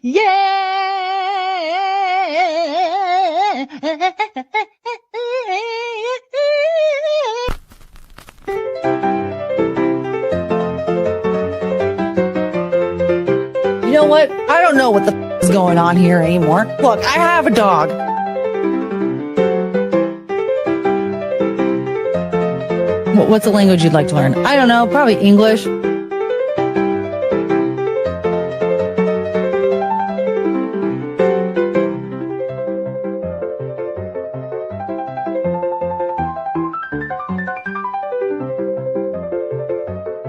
Yeah. You know what? I don't know what the is going on here anymore. Look, I have a dog. What's the language you'd like to learn? I don't know. Probably English.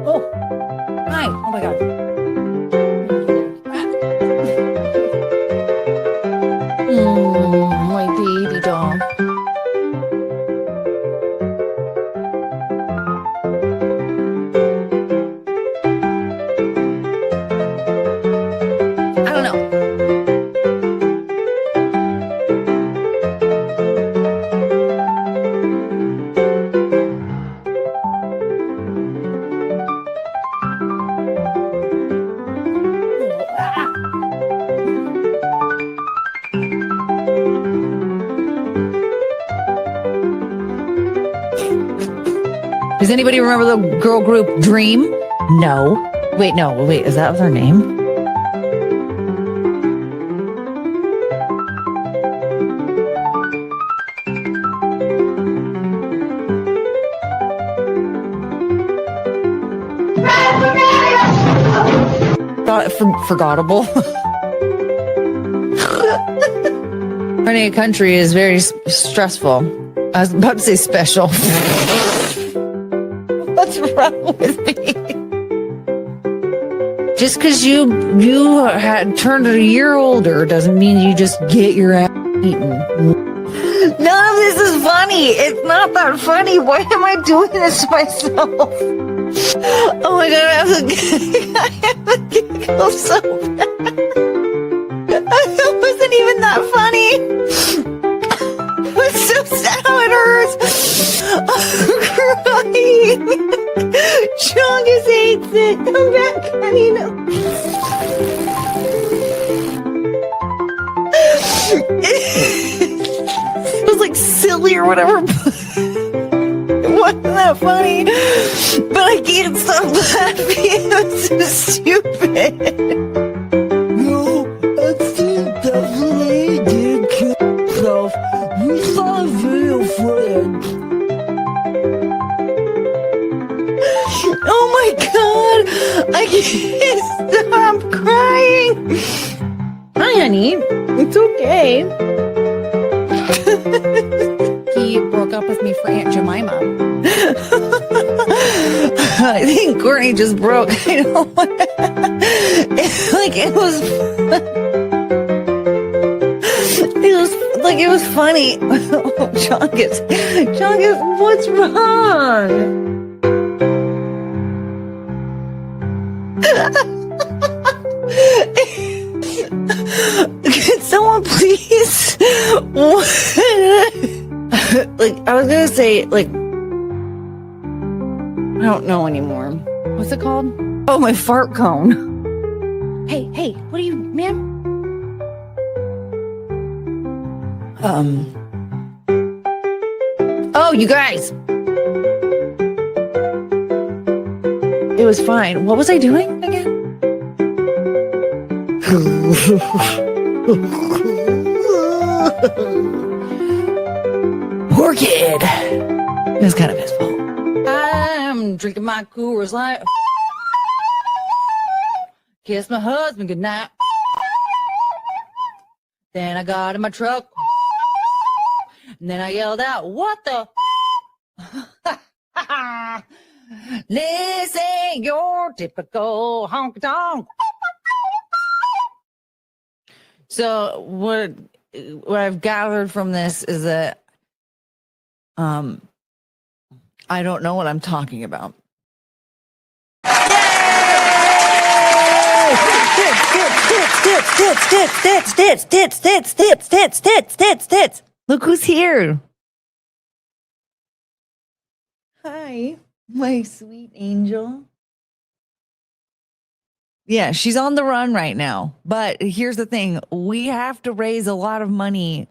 Oh, hi. Oh my God. My baby dog. I don't know. Does anybody remember the girl group Dream? No. Wait, is that her name? Forgettable. Running a country is very stressful. I was about to say special. What's wrong with me? Just because you had turned a year older doesn't mean you just get your ass eaten. None of this is funny. It's not that funny. Why am I doing this to myself? Oh my God, I have a giggle so bad. It wasn't even that funny. It's so sad how it hurts. I'm crying. Chongus hates it. Come back, honey. No. It was like silly or whatever. It wasn't that funny. But I can't stop laughing. It was so stupid. No, that's definitely did kill himself. We saw a video footage. Oh my God. I can't stop crying. Hi, honey. It's okay. He broke up with me for Aunt Jemima. I think Courtney just broke. I know. It was funny. Oh, Chongus, what's wrong? Can someone please? I was gonna say, I don't know anymore. What's it called? Oh, my fart cone. Hey, what are you, man? Oh, you guys. It was fine. What was I doing again? Poor kid. It was kind of his fault. I'm drinking my Coors Light. Kiss my husband goodnight. Then I got in my truck. And then I yelled out, "What the?" This ain't your typical honky tonk. So what I've gathered from this is that I don't know what I'm talking about. Tits. Look who's here. Hi, my sweet angel. Yeah, she's on the run right now. But here's the thing. We have to raise a lot of money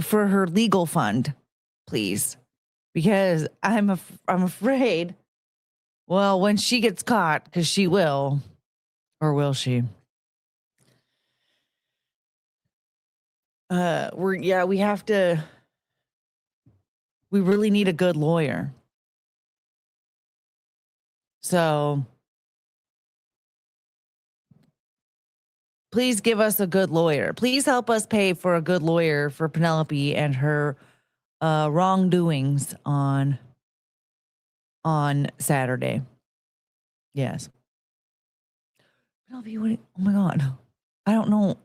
for her legal fund, please. Because I'm afraid, well, when she gets caught, because she will, or will she? We have to, we really need a good lawyer. So please give us a good lawyer. Please help us pay for a good lawyer for Penelope and her wrongdoings on Saturday. Yes. Penelope, oh my God. I don't know.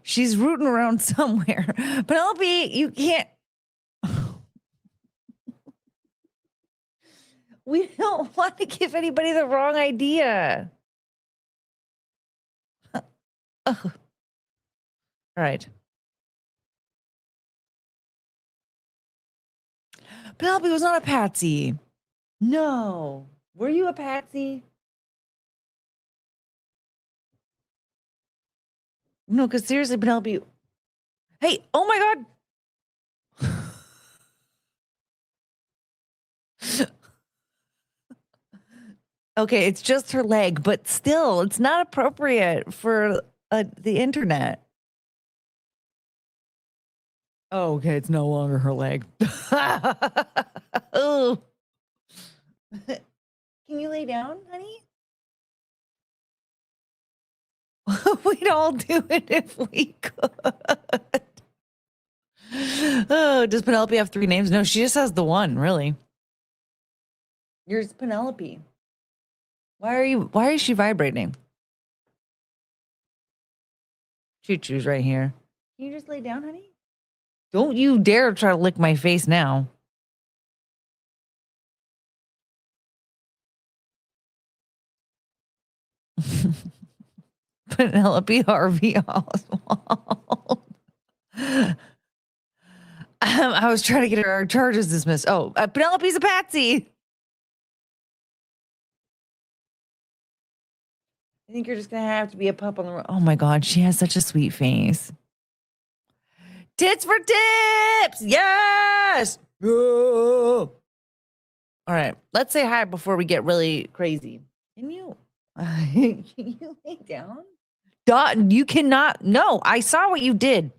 She's rooting around somewhere. Penelope, you can't. We don't want to give anybody the wrong idea. All right. Penelope was not a patsy. No. Were you a patsy? No, because seriously, Penelope. Hey, oh my God. Okay, it's just her leg, but still, it's not appropriate for the internet. Oh, okay, it's no longer her leg. Oh. Can you lay down, honey? We'd all do it if we could. Oh, does Penelope have 3 names? No, she just has the one, really. Yours Penelope. Why is she vibrating? Choo-choo's right here. Can you just lay down, honey? Don't you dare try to lick my face now. Penelope Harvey Oswald. I was trying to get our charges dismissed. Oh, Penelope's a patsy. I think you're just going to have to be a pup on the road. Oh my God, she has such a sweet face. Tits for tips. Yes. All right. Let's say hi before we get really crazy. Can you lay down? You cannot. No, I saw what you did.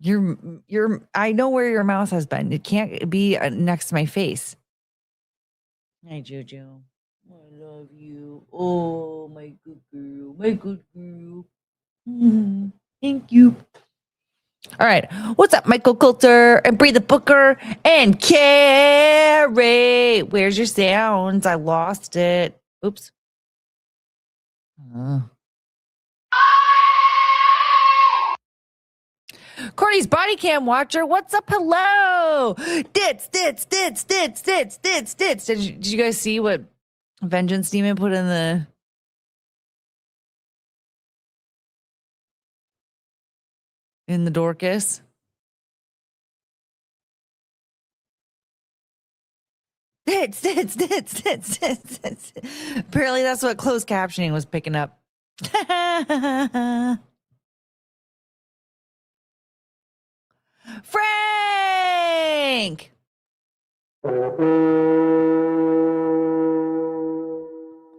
I know where your mouth has been. It can't be next to my face. Hi, Jojo. I love you. Oh, my good girl. My good girl. Thank you. All right. What's up, Michael Coulter and Bree the Booker and Carrie? Where's your sounds? I lost it. Oops. Courtney's body cam watcher. What's up? Hello. Dits. Did you guys see what Vengeance Demon put in the Dorcas? Dits. Apparently that's what closed captioning was picking up. Frank!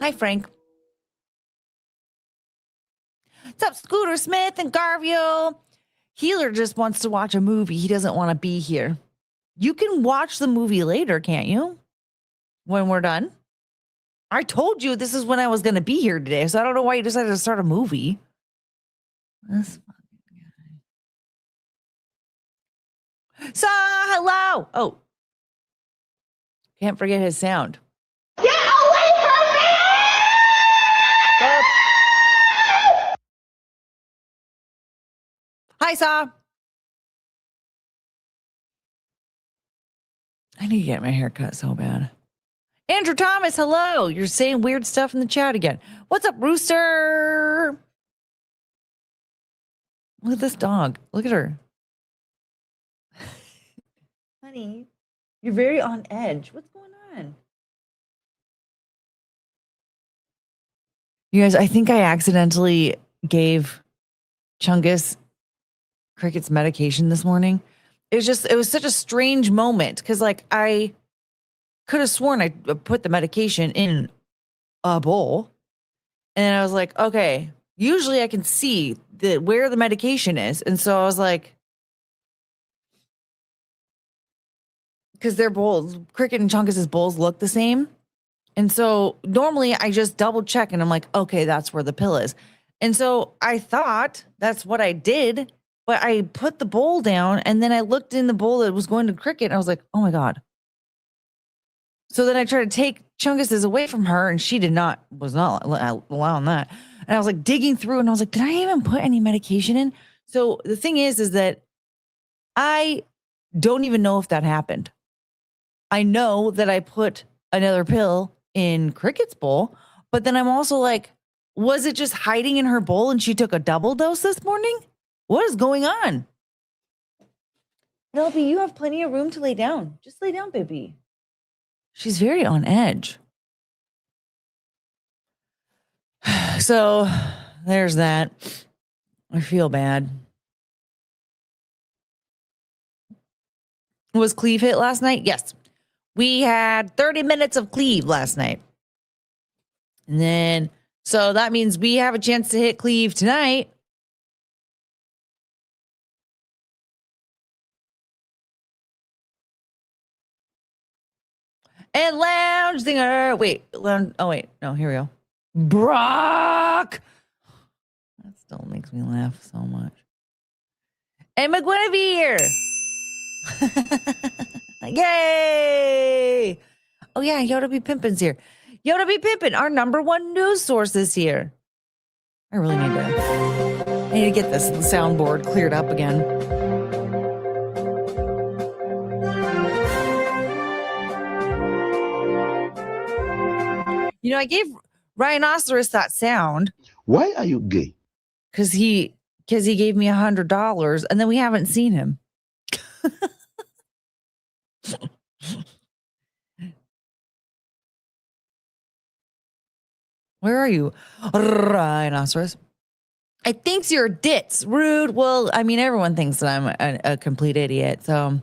Hi, Frank. What's up, Scooter Smith and Garvio? Healer just wants to watch a movie. He doesn't want to be here. You can watch the movie later, can't you? When we're done. I told you this is when I was going to be here today, so I don't know why you decided to start a movie. This fucking guy. So, hello. Oh. Can't forget his sound. Get away from me! Hi, Saw. I need to get my hair cut so bad. Andrew Thomas, hello. You're saying weird stuff in the chat again. What's up, Rooster? Look at this dog. Look at her. Honey, you're very on edge. What's going on? You guys, I think I accidentally gave Chungus Cricket's medication this morning. It was such a strange moment because, like, I could have sworn I put the medication in a bowl, and I was like, okay, usually I can see where the medication is, and so I was like, because their bowls, Cricket and Chunkus's bowls look the same, and so normally I just double check, and I'm like, okay, that's where the pill is, and so I thought that's what I did. But I put the bowl down and then I looked in the bowl that was going to Cricket and I was like, oh my God. So then I tried to take Chungus's away from her and she was not allowing that. And I was like digging through and I was like, did I even put any medication in? So the thing is that I don't even know if that happened. I know that I put another pill in Cricket's bowl, but then I'm also like, was it just hiding in her bowl and she took a double dose this morning? What is going on? Penelope, you have plenty of room to lay down. Just lay down, baby. She's very on edge. So there's that. I feel bad. Was Cleve hit last night? Yes. We had 30 minutes of Cleve last night. And then, so that means we have a chance to hit Cleve tonight. And Lounge Singer. Wait, oh wait, no, here we go. Brock. That still makes me laugh so much. And McGuinevere. Yay! Oh yeah, Yoda Be Pimpin's here. Yoda Be Pimpin, our #1 news source is here. I really need to get this soundboard cleared up again. You know, I gave Rhinoceros that sound. Why are you gay? Because he gave me $100 and then we haven't seen him. Where are you, Rhinoceros? I thinks you're ditz. Rude. Well, I mean, everyone thinks that I'm a complete idiot, so.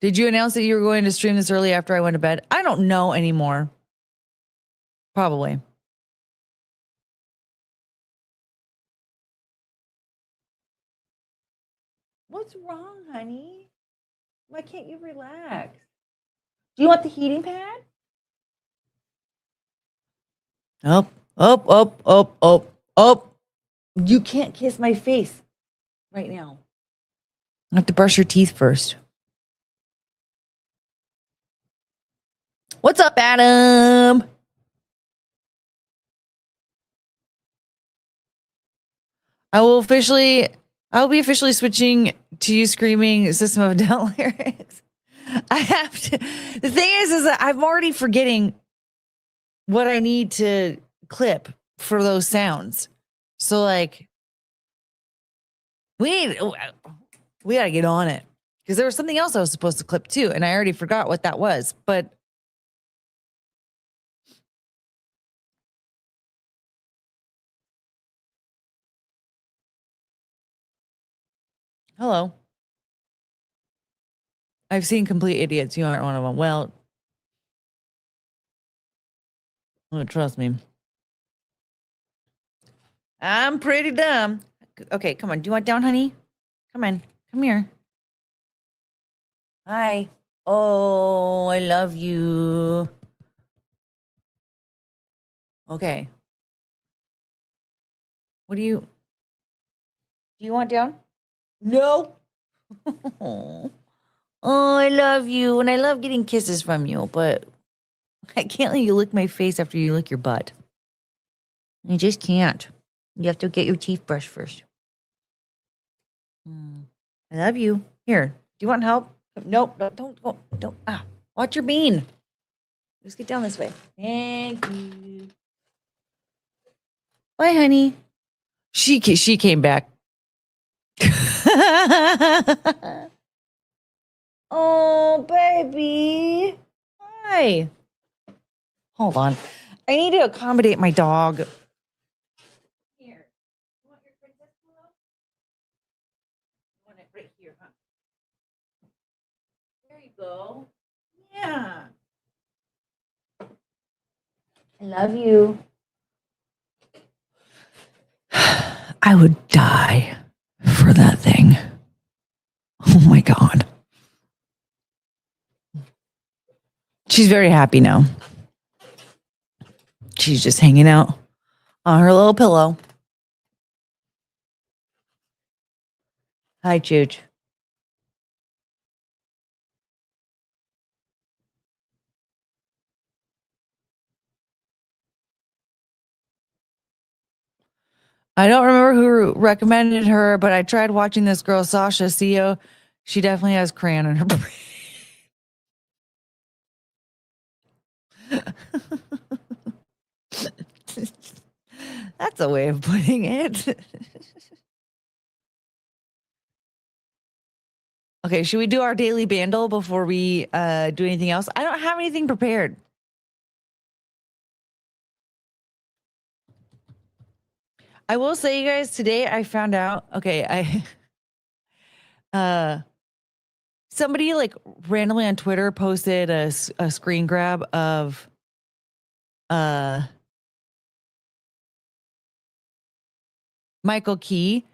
Did you announce that you were going to stream this early after I went to bed? I don't know anymore. Probably. What's wrong, honey? Why can't you relax? Do you want the heating pad? Up. You can't kiss my face right now. I have to brush your teeth first. What's up, Adam? I'll be officially switching to you screaming System of a Down lyrics. I have to. The thing is that I'm already forgetting what I need to clip for those sounds. So like, we gotta get on it because there was something else I was supposed to clip too, and I already forgot what that was. But hello. I've seen complete idiots. You aren't one of them. Well, trust me. I'm pretty dumb. Okay, come on. Do you want down, honey? Come on. Come here. Hi. Oh, I love you. Okay. Do you want down? No. Oh, I love you. And I love getting kisses from you, but I can't let you lick my face after you lick your butt. You just can't. You have to get your teeth brushed first. I love you. Here. Do you want help? Nope. Don't go. Don't. Watch your bean. Just get down this way. Thank you. Bye, honey. She came back. Oh, baby. Hi. Hold on. I need to accommodate my dog. Here. You want your princess pillow? You want it right here, huh? There you go. Yeah. I love you. I would die for that thing. Oh my God. She's very happy now. She's just hanging out on her little pillow. Hi, Chooch. I don't remember who recommended her, but I tried watching this girl, Sasha CEO. She definitely has crayon in her brain. That's a way of putting it. Okay, should we do our daily bandle before we do anything else? I don't have anything prepared. I will say, you guys, today I found out, okay, somebody like randomly on Twitter posted a screen grab of Michael Key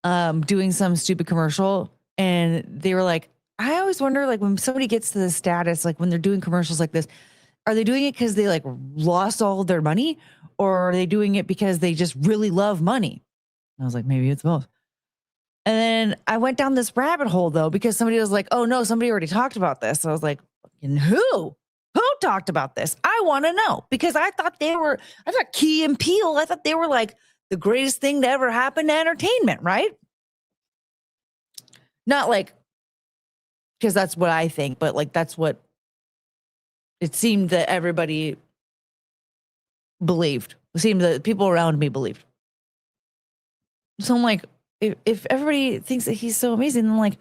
doing some stupid commercial, and they were like, I always wonder, like, when somebody gets to this status, like when they're doing commercials like this, are they doing it because they like lost all their money, or are they doing it because they just really love money? I was like, maybe it's both. And then I went down this rabbit hole though, because somebody was like, oh no, somebody already talked about this. So I was like, who talked about this? I want to know, because I thought Key and Peele, I thought they were like the greatest thing to ever happen to entertainment, right? Not like, because that's what I think, but like, that's what it seemed that everybody believed. It seemed that people around me believed. So I'm like, if everybody thinks that he's so amazing, I'm like,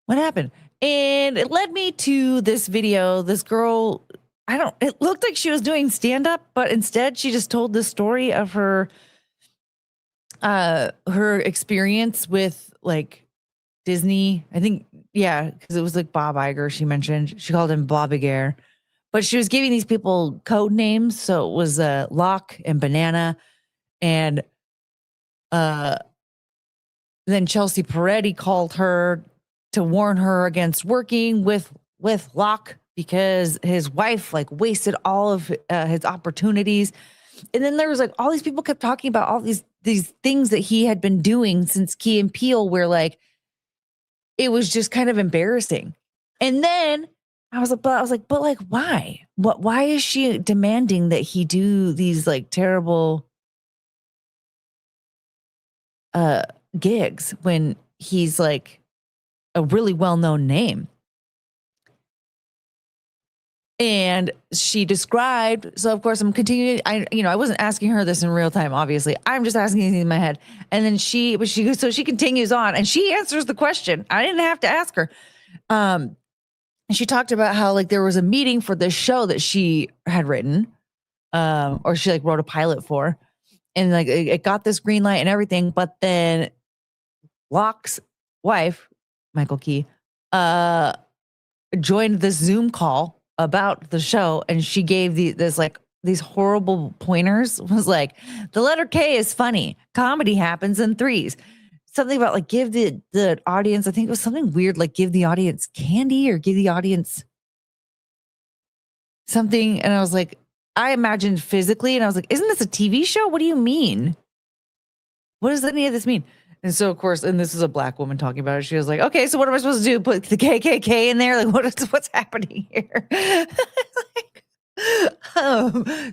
what happened? And it led me to this video. This girl, it looked like she was doing stand-up, but instead she just told the story of her experience with like Disney. I think, yeah, because it was like Bob Iger, she mentioned. She called him Bob Iger. But she was giving these people code names. So it was Locke and Banana. And then Chelsea Peretti called her to warn her against working with Locke because his wife like wasted all of his opportunities. And then there was like all these people kept talking about all these things that he had been doing since Key and Peele, where like it was just kind of embarrassing. And then I was like, but like, why? Why is she demanding that he do these like terrible gigs when he's like a really well-known name? And she described, so of course I'm continuing. I wasn't asking her this in real time, obviously. I'm just asking it in my head. And then she continues on and she answers the question. I didn't have to ask her. And she talked about how like there was a meeting for this show that she had written, or she like wrote a pilot for, and like it got this green light and everything. But then Locke's wife, Michael Key, joined this Zoom call about the show, and she gave these horrible pointers. Was like, the letter K is funny. Comedy happens in threes. Something about like give the audience, I think it was something weird, like give the audience candy or give the audience something. And I was like, I imagined physically, and I was like, isn't this a TV show? What do you mean? What does any of this mean? And so, of course, and this is a Black woman talking about it. She was like, okay, so what am I supposed to do? Put the KKK in there? Like, what's happening here?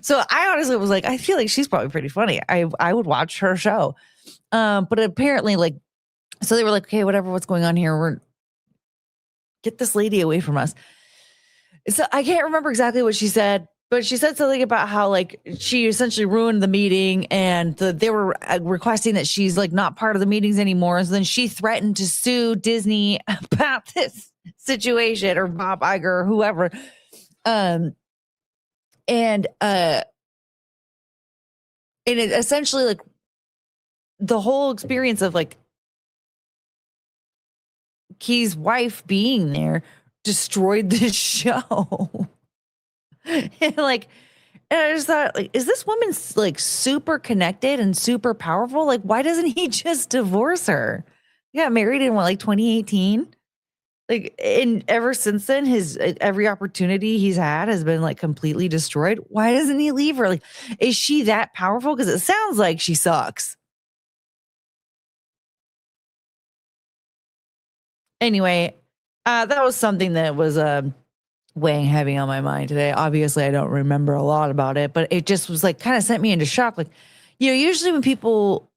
So I honestly was like, I feel like she's probably pretty funny. I would watch her show. But apparently, like, so they were like, okay, whatever, what's going on here? Get this lady away from us. So I can't remember exactly what she said, but she said something about how like she essentially ruined the meeting, and they were requesting that she's like not part of the meetings anymore. And so then she threatened to sue Disney about this. situation, or Bob Iger or whoever. And it essentially, like, the whole experience of like Key's wife being there destroyed this show. and like and I just thought, like, is this woman like super connected and super powerful? Like, why doesn't he just divorce her? He got married in what, like 2018? Like, and ever since then, his every opportunity he's had has been like completely destroyed. Why doesn't he leave her? Like, is she that powerful? Because it sounds like she sucks. Anyway, that was something that was weighing heavy on my mind today. Obviously, I don't remember a lot about it, but it just was like kind of sent me into shock. Like, usually when people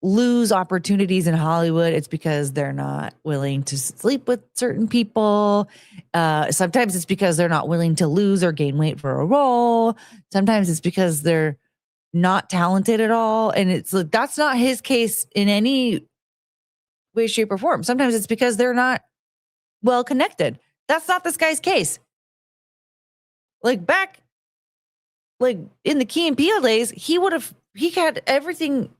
lose opportunities in Hollywood, it's because they're not willing to sleep with certain people. Sometimes it's because they're not willing to lose or gain weight for a role. Sometimes it's because they're not talented at all. And it's like, that's not his case in any way, shape, or form. Sometimes it's because they're not well connected. That's not this guy's case. Like, back, like, in the Key and Peele days, he had everything.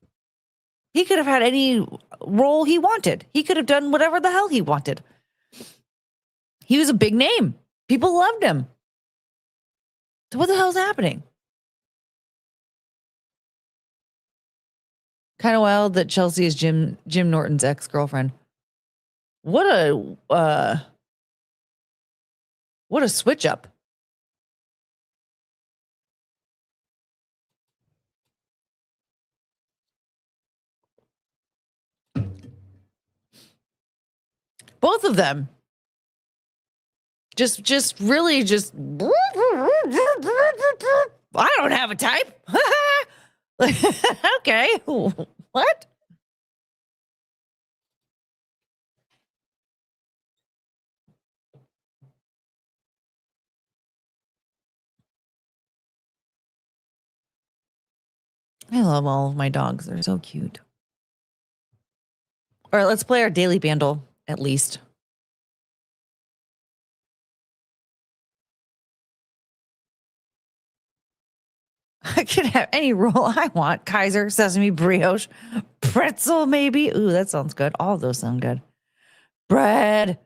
He could have had any role he wanted. He could have done whatever the hell he wanted. He was a big name. People loved him. So what the hell's happening? Kind of wild that Chelsea is Jim Norton's ex-girlfriend. What a switch up. Both of them. Just really just I don't have a type. Okay. What? I love all of my dogs. They're so cute. All right, let's play our daily bundle at least. I can have any role I want. Kaiser, sesame, brioche, pretzel, maybe. Ooh, that sounds good. All of those sound good. Bread.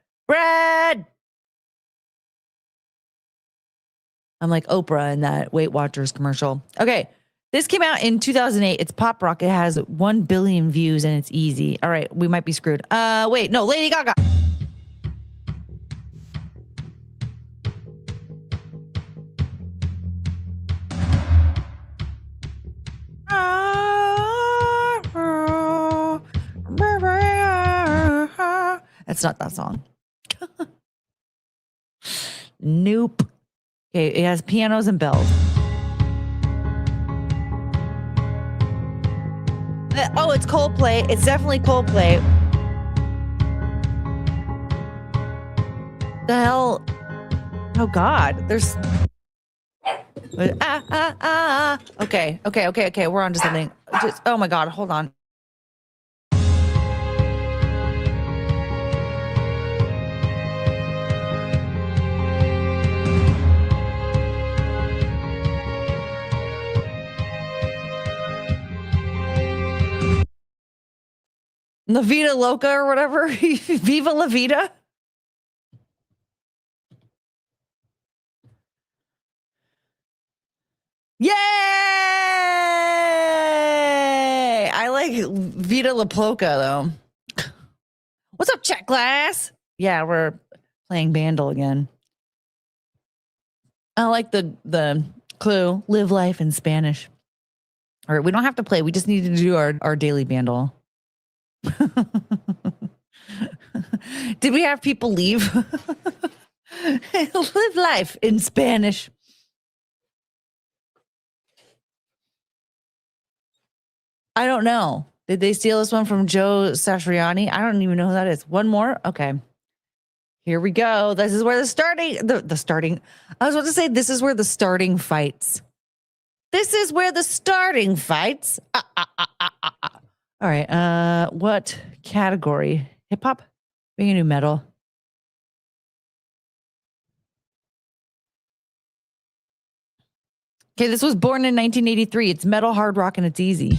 I'm like Oprah in that Weight Watchers commercial. Okay. This came out in 2008. It's pop rock. It has 1 billion views and it's easy. All right. We might be screwed. Wait, no, Lady Gaga. That's not that song. Nope. Okay, it has pianos and bells. Oh, it's Coldplay. It's definitely Coldplay. The hell? Oh God, there's. Okay. We're on to something. Oh my God, hold on. La Vida Loca or whatever. Viva La Vida. Yay! I like Vida La Ploca though. What's up, chat class? Yeah, we're playing Bandle again. I like the clue. Live life in Spanish. All right, we don't have to play. We just need to do our daily Bandle. Did we have people leave? Live life in Spanish. I don't know. Did they steal this one from Joe Satriani? I don't even know who that is. One more? Okay. Here we go. This is where the starting. I was about to say, this is where the starting fights. This is where the starting fights. All right. What category? Hip hop? We can do metal. Okay, this was born in 1983. It's metal, hard rock, and it's easy.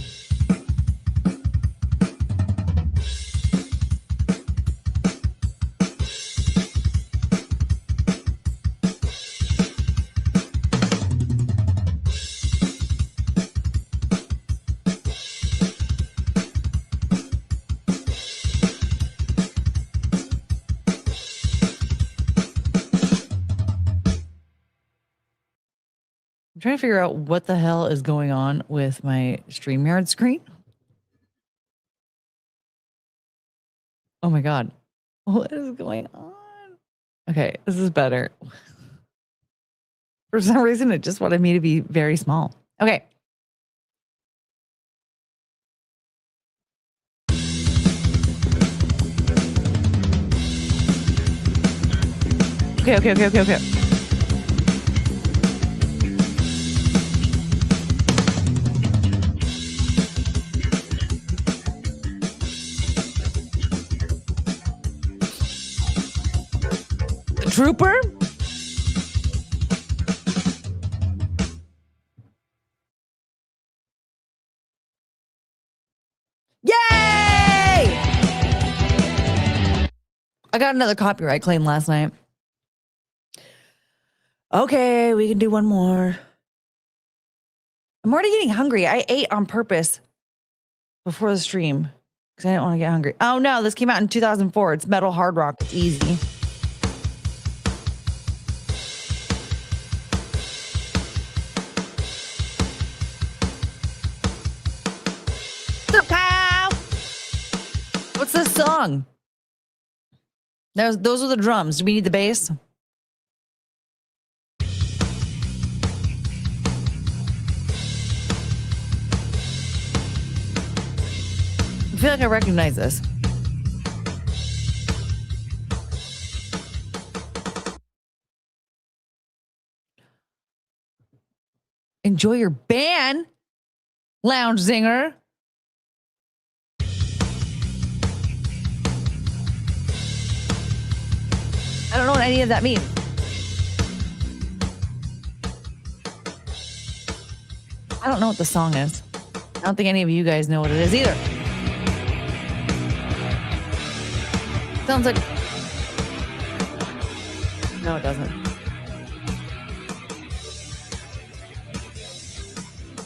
I'm trying to figure out what the hell is going on with my StreamYard screen. Oh my God. What is going on? Okay, this is better. For some reason, it just wanted me to be very small. Okay. Okay. Trooper? Yay! I got another copyright claim last night. Okay, we can do one more. I'm already getting hungry. I ate on purpose before the stream because I didn't want to get hungry. Oh no, this came out in 2004. It's metal hard rock. It's easy. What's this song? Those are the drums. Do we need the bass? I feel like I recognize this. Enjoy your band, lounge singer. I don't know what any of that means. I don't know what the song is. I don't think any of you guys know what it is either. Sounds like... No, it doesn't.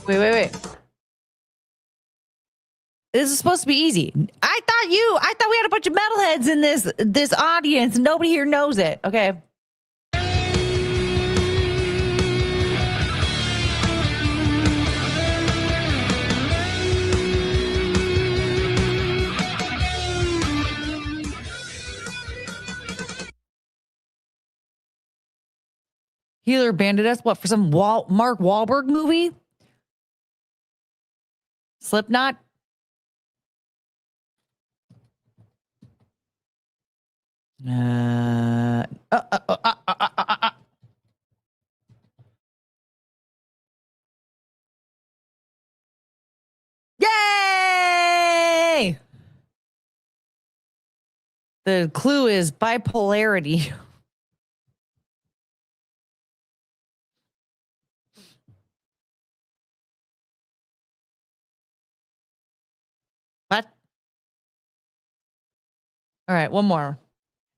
Wait. This is supposed to be easy. I thought we had a bunch of metalheads in this audience and nobody here knows it. Okay. Healer banded us. What, for some Mark Wahlberg movie? Slipknot? Yay! The clue is bipolarity. What? All right, one more.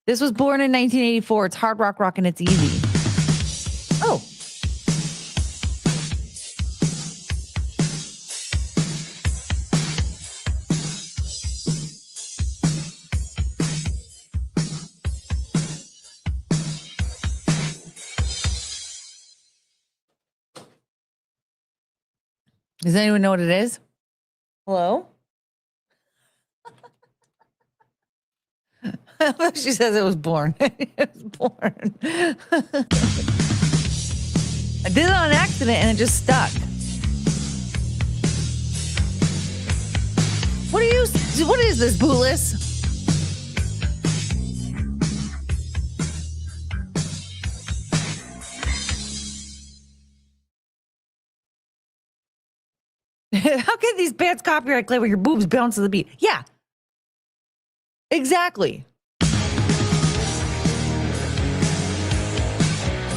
This was born in 1984. It's hard rock and it's easy. Oh. Does anyone know what it is? Hello? She says it was born. It was born. I did it on accident and it just stuck. What is this, Bootless? How can these bands copyright claim when your boobs bounce to the beat? Yeah. Exactly.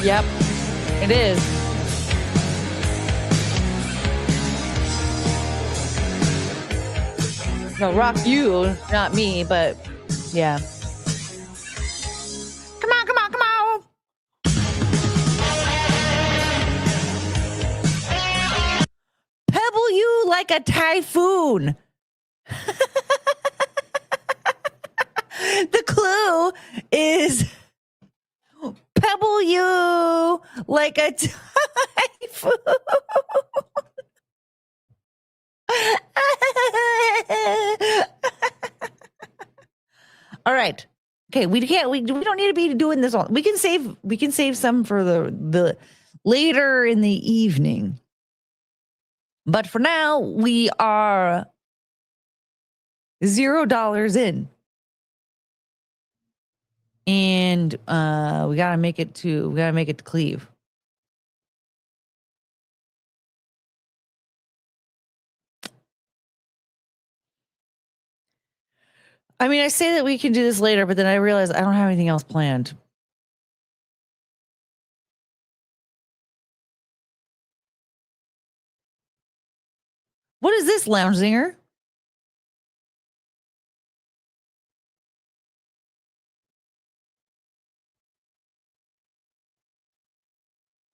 Yep, it is. No, rock you, not me, but yeah. Come on, come on, come on. Pebble you like a typhoon. The clue is pebble you like a typhoon. All right. Okay, we don't need to be doing this all. We can save some for the later in the evening. But for now, we are $0 in. And we gotta make it to Cleve. I mean, I say that we can do this later, but then I realize I don't have anything else planned. What is this, Lounge Zinger?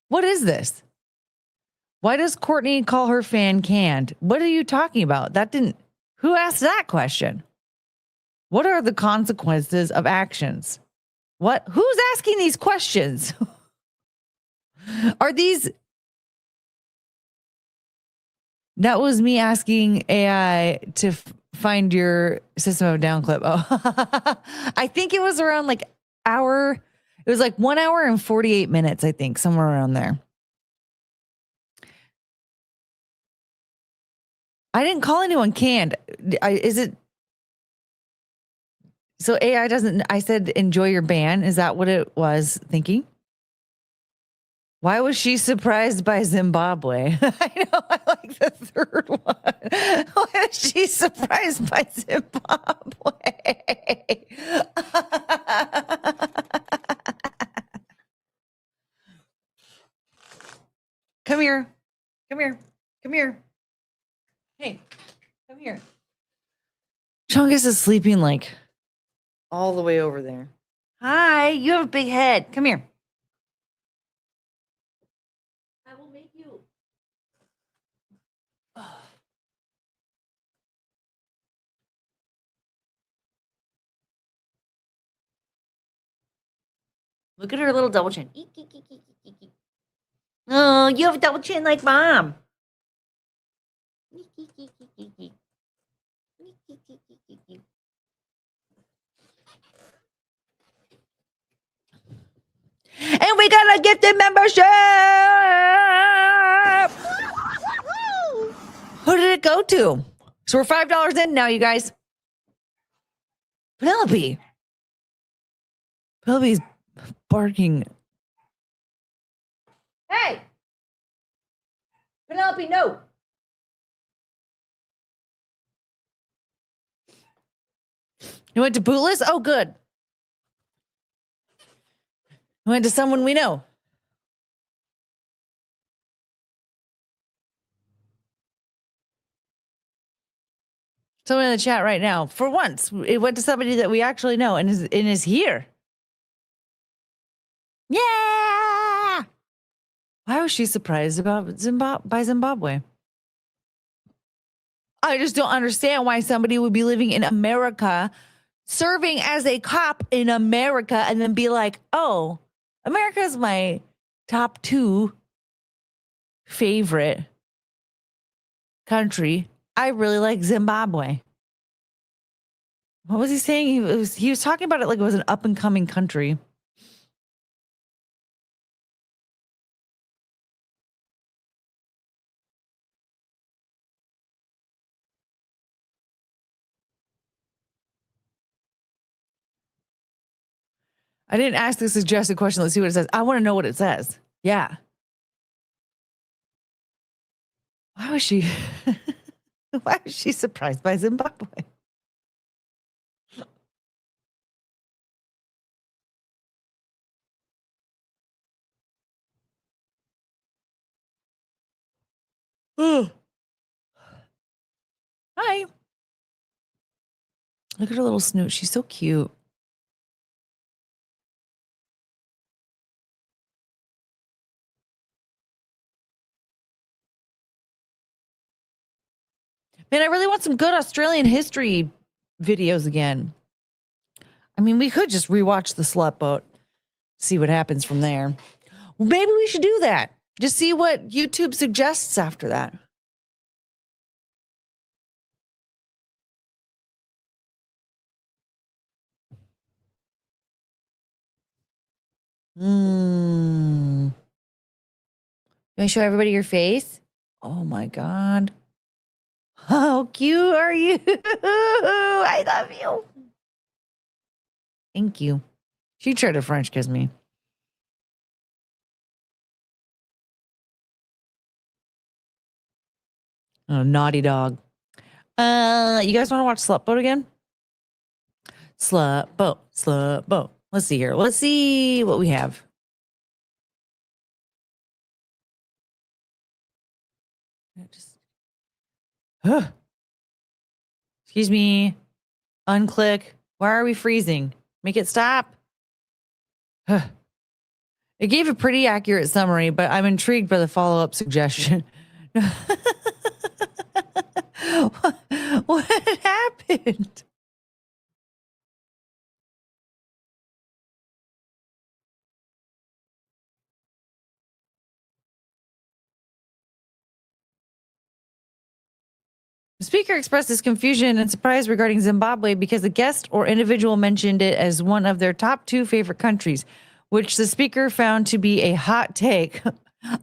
What is this? Why does Courtney call her fan canned? What are you talking about? Who asked that question? What are the consequences of actions? Who's asking these questions? Are these? That was me asking AI to find your System of a Down clip. Oh, I think it was around like hour. It was like 1 hour and 48 minutes, I think, somewhere around there. I didn't call anyone canned. Is it? So AI doesn't, I said, enjoy your ban. Is that what it was thinking? Why was she surprised by Zimbabwe? I know, I like the third one. Why was she surprised by Zimbabwe? Come here. Come here. Come here. Hey, come here. Chungus is sleeping like all the way over there. Hi, you have a big head. Come here. I will make you. Oh. Look at her little double chin. Oh, you have a double chin like mom. And we got a gifted membership. Who did it go to? So we're $5 in now, you guys. Penelope's barking. Hey, Penelope, no. You went to Bootless? Oh, good. Went to someone we know. Someone in the chat right now. For once, it went to somebody that we actually know and is here. Yeah. Why was she surprised about Zimbabwe? I just don't understand why somebody would be living in America, serving as a cop in America, and then be like, oh, America is my top 2 favorite country. I really like Zimbabwe. What was he saying? He was talking about it like it was an up and coming country. I didn't ask the suggested question. Let's see what it says. I want to know what it says. Yeah. Why was she surprised by Zimbabwe? Hi. Look at her little snoot. She's so cute. Man, I really want some good Australian history videos again. I mean, we could just rewatch The Slut Boat, see what happens from there. Well, maybe we should do that. Just see what YouTube suggests after that. Can I show everybody your face? Oh my God. How cute are you? I love you. Thank you. She tried to French kiss me. Oh, naughty dog. You guys want to watch Slut Boat again? Slut Boat, Slut Boat. Let's see here. Let's see what we have. Excuse me. Unclick. Why are we freezing? Make it stop. It gave a pretty accurate summary, but I'm intrigued by the follow-up suggestion. What happened? The speaker expressed his confusion and surprise regarding Zimbabwe because the guest or individual mentioned it as one of their top 2 favorite countries, which the speaker found to be a hot take.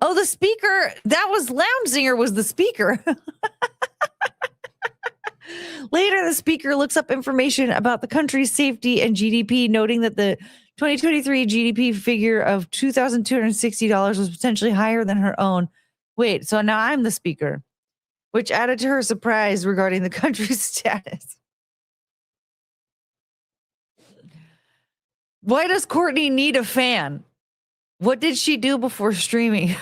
Oh, the speaker, that was Lounge Singer was the speaker. Later, the speaker looks up information about the country's safety and GDP, noting that the 2023 GDP figure of $2,260 was potentially higher than her own. Wait, so now I'm the speaker, which added to her surprise regarding the country's status. Why does Courtney need a fan? What did she do before streaming?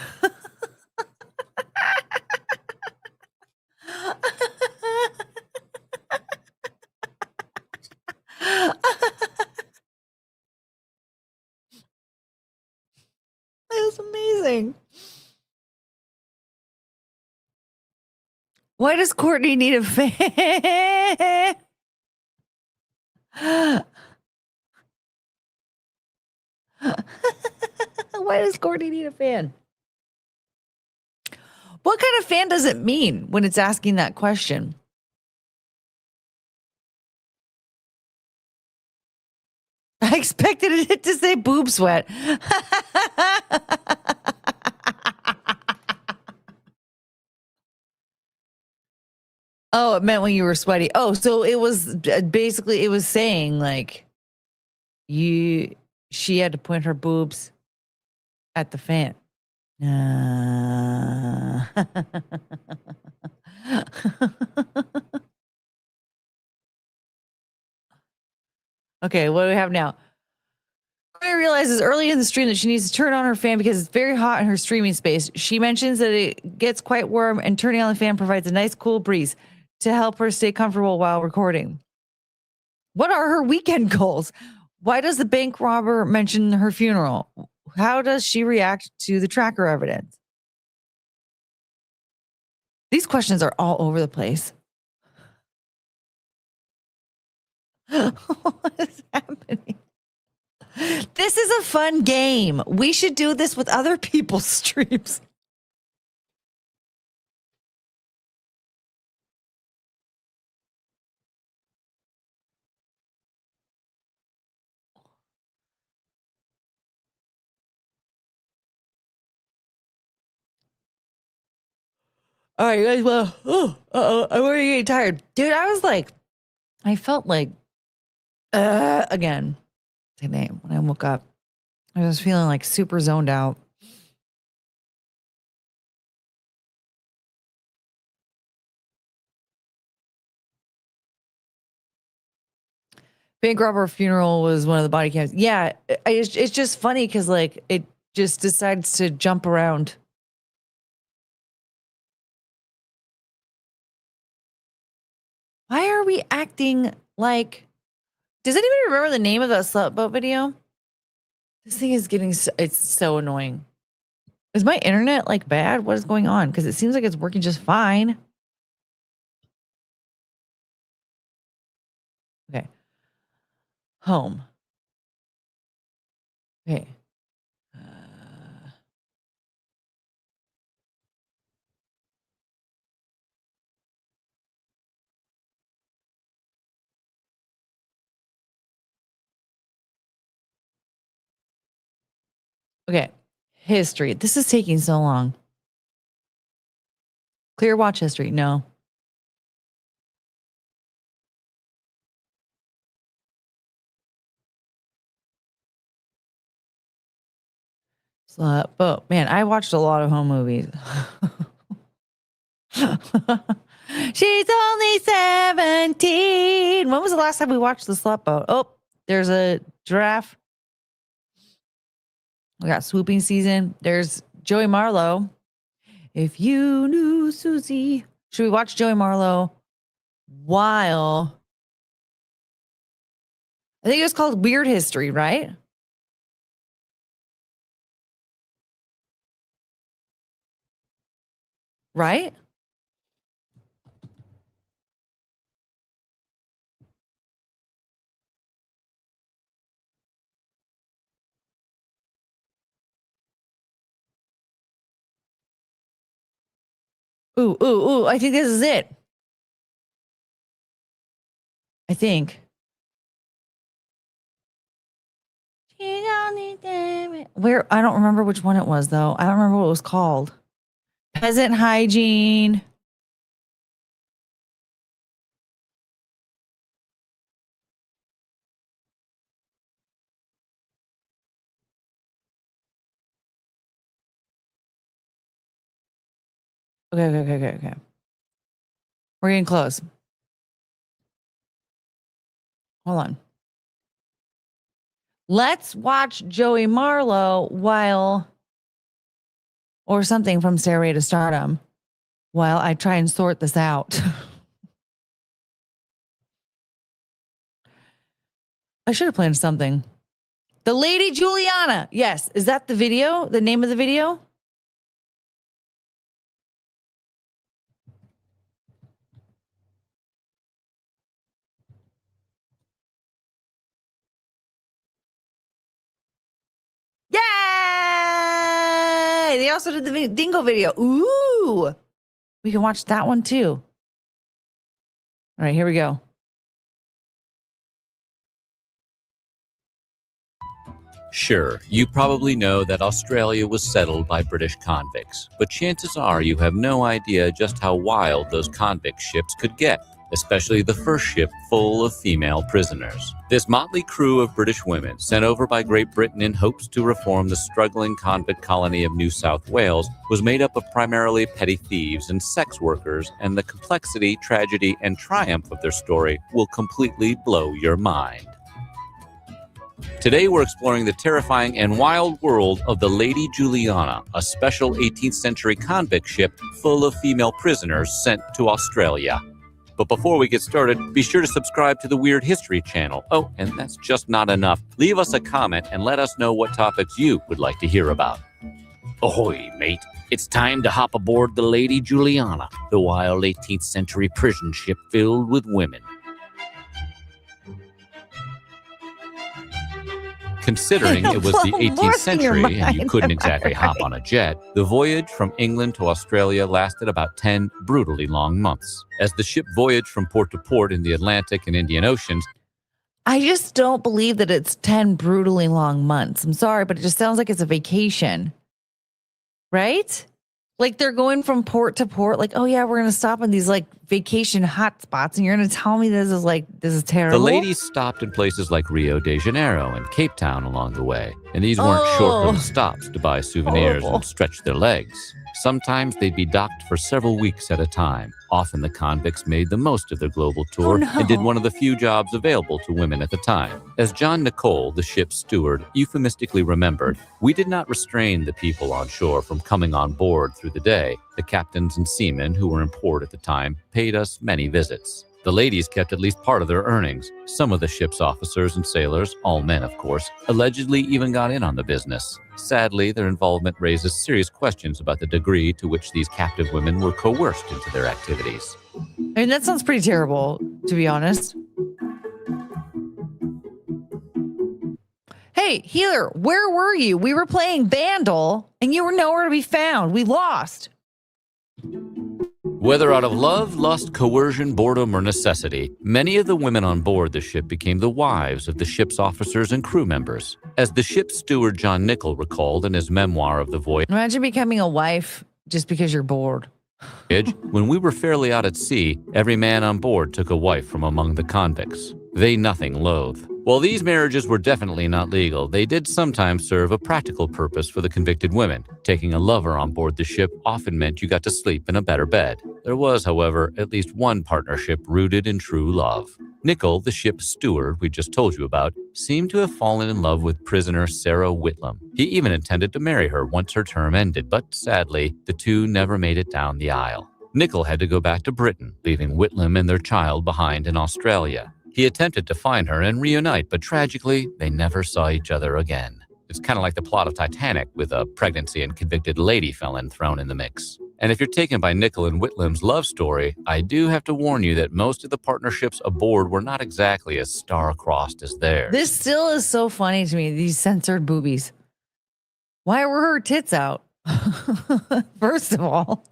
That was amazing. Why does Courtney need a fan? Why does Courtney need a fan? What kind of fan does it mean when it's asking that question? I expected it to say boob sweat. Oh, it meant when you were sweaty. Oh, so it was basically it was saying like she had to point her boobs at the fan. Okay, what do we have now? Courtney realizes early in the stream that she needs to turn on her fan because it's very hot in her streaming space. She mentions that it gets quite warm and turning on the fan provides a nice cool breeze to help her stay comfortable while recording. What are her weekend goals? Why does the bank robber mention her funeral? How does she react to the tracker evidence? These questions are all over the place. What is happening? This is a fun game. We should do this with other people's streams. All right, guys. Well, I'm already getting tired. Dude, I felt like, again today when I woke up. I was feeling like super zoned out. Bank robber funeral was one of the body cams. Yeah, it's just funny because like it just decides to jump around. Why are we acting like... Does anybody remember the name of that slut boat video? This thing is getting... It's so annoying. Is my internet like bad? What is going on? Because it seems like it's working just fine. Okay. Home. Okay. Okay. History. This is taking so long. Clear watch history. No. Slut boat. Man, I watched a lot of home movies. She's only 17. When was the last time we watched the slut boat? Oh, there's a giraffe. We got swooping season. There's Joey Marlowe. If you knew Susie. Should we watch Joey Marlowe while... I think it was called Weird History, right? Right? Ooh. I think this is it. I think. Where? I don't remember which one it was, though. I don't remember what it was called. Peasant hygiene. Okay. We're getting close. Hold on. Let's watch Joey Marlowe or something from Stairway to Stardom while I try and sort this out. I should have planned something. The Lady Juliana. Yes. Is that the video? The name of the video? Yay! They also did the Dingo video. Ooh. We can watch that one too. All right, here we go. Sure, you probably know that Australia was settled by British convicts, but chances are you have no idea just how wild those convict ships could get, especially the first ship full of female prisoners. This motley crew of British women, sent over by Great Britain in hopes to reform the struggling convict colony of New South Wales, was made up of primarily petty thieves and sex workers, and the complexity, tragedy, and triumph of their story will completely blow your mind. Today we're exploring the terrifying and wild world of the Lady Juliana, a special 18th century convict ship full of female prisoners sent to Australia. But before we get started, be sure to subscribe to the Weird History channel. Oh, and that's just not enough. Leave us a comment and let us know what topics you would like to hear about. Ahoy, mate. It's time to hop aboard the Lady Juliana, the wild 18th century prison ship filled with women. Considering it was the 18th century and you couldn't exactly hop on a jet, the voyage from England to Australia lasted about 10 brutally long months. As the ship voyaged from port to port in the Atlantic and Indian Oceans, I just don't believe that it's 10 brutally long months. I'm sorry, but it just sounds like it's a vacation. Right? Like they're going from port to port, like, oh yeah, we're going to stop in these like vacation hot spots. And you're going to tell me this is terrible. The ladies stopped in places like Rio de Janeiro and Cape Town along the way. And these weren't short-lived stops to buy souvenirs and stretch their legs. Sometimes they'd be docked for several weeks at a time. Often the convicts made the most of their global tour and did one of the few jobs available to women at the time. As John Nicole, the ship's steward, euphemistically remembered, we did not restrain the people on shore from coming on board through the day. The captains and seamen who were in port at the time paid us many visits. The ladies kept at least part of their earnings. Some of the ship's officers and sailors, all men of course, allegedly even got in on the business. Sadly, their involvement raises serious questions about the degree to which these captive women were coerced into their activities. I mean, that sounds pretty terrible, to be honest. Hey, healer, where were you? We were playing Vandal, and you were nowhere to be found. We lost. Whether out of love, lust, coercion, boredom, or necessity, many of the women on board the ship became the wives of the ship's officers and crew members. As the ship's steward John Nichol recalled in his memoir of the voyage, Imagine becoming a wife just because you're bored. when we were fairly out at sea, every man on board took a wife from among the convicts. They nothing loath. While these marriages were definitely not legal, they did sometimes serve a practical purpose for the convicted women. Taking a lover on board the ship often meant you got to sleep in a better bed. There was, however, at least one partnership rooted in true love. Nichol, the ship's steward we just told you about, seemed to have fallen in love with prisoner Sarah Whitlam. He even intended to marry her once her term ended, but sadly, the two never made it down the aisle. Nichol had to go back to Britain, leaving Whitlam and their child behind in Australia. He attempted to find her and reunite, but tragically, they never saw each other again. It's kind of like the plot of Titanic, with a pregnancy and convicted lady felon thrown in the mix. And if you're taken by Nichol and Whitlam's love story, I do have to warn you that most of the partnerships aboard were not exactly as star-crossed as theirs. This still is so funny to me, these censored boobies. Why were her tits out? First of all.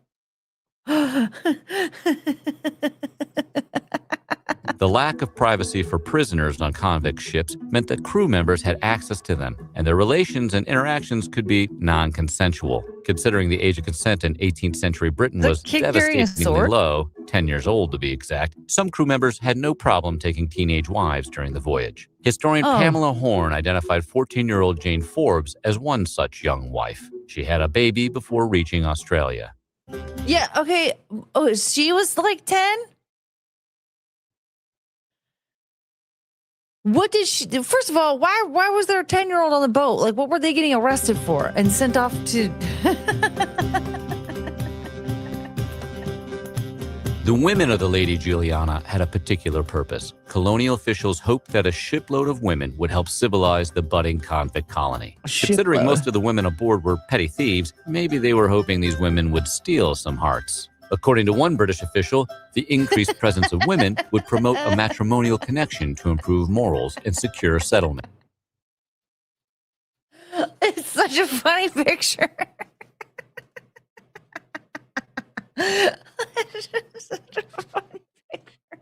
The lack of privacy for prisoners on convict ships meant that crew members had access to them, and their relations and interactions could be non-consensual. Considering the age of consent in 18th century Britain was devastatingly low, 10 years old to be exact, some crew members had no problem taking teenage wives during the voyage. Historian Pamela Horn identified 14-year-old Jane Forbes as one such young wife. She had a baby before reaching Australia. Yeah, okay. Oh, she was like 10? What did she do? First of all, why was there a 10-year-old on the boat? Like, what were they getting arrested for and sent off to? The women of the Lady Juliana had a particular purpose. Colonial officials hoped that a shipload of women would help civilize the budding convict colony. Considering most of the women aboard were petty thieves, maybe they were hoping these women would steal some hearts. According to one British official, the increased presence of women would promote a matrimonial connection to improve morals and secure settlement. It's such a funny picture. It's such a funny picture.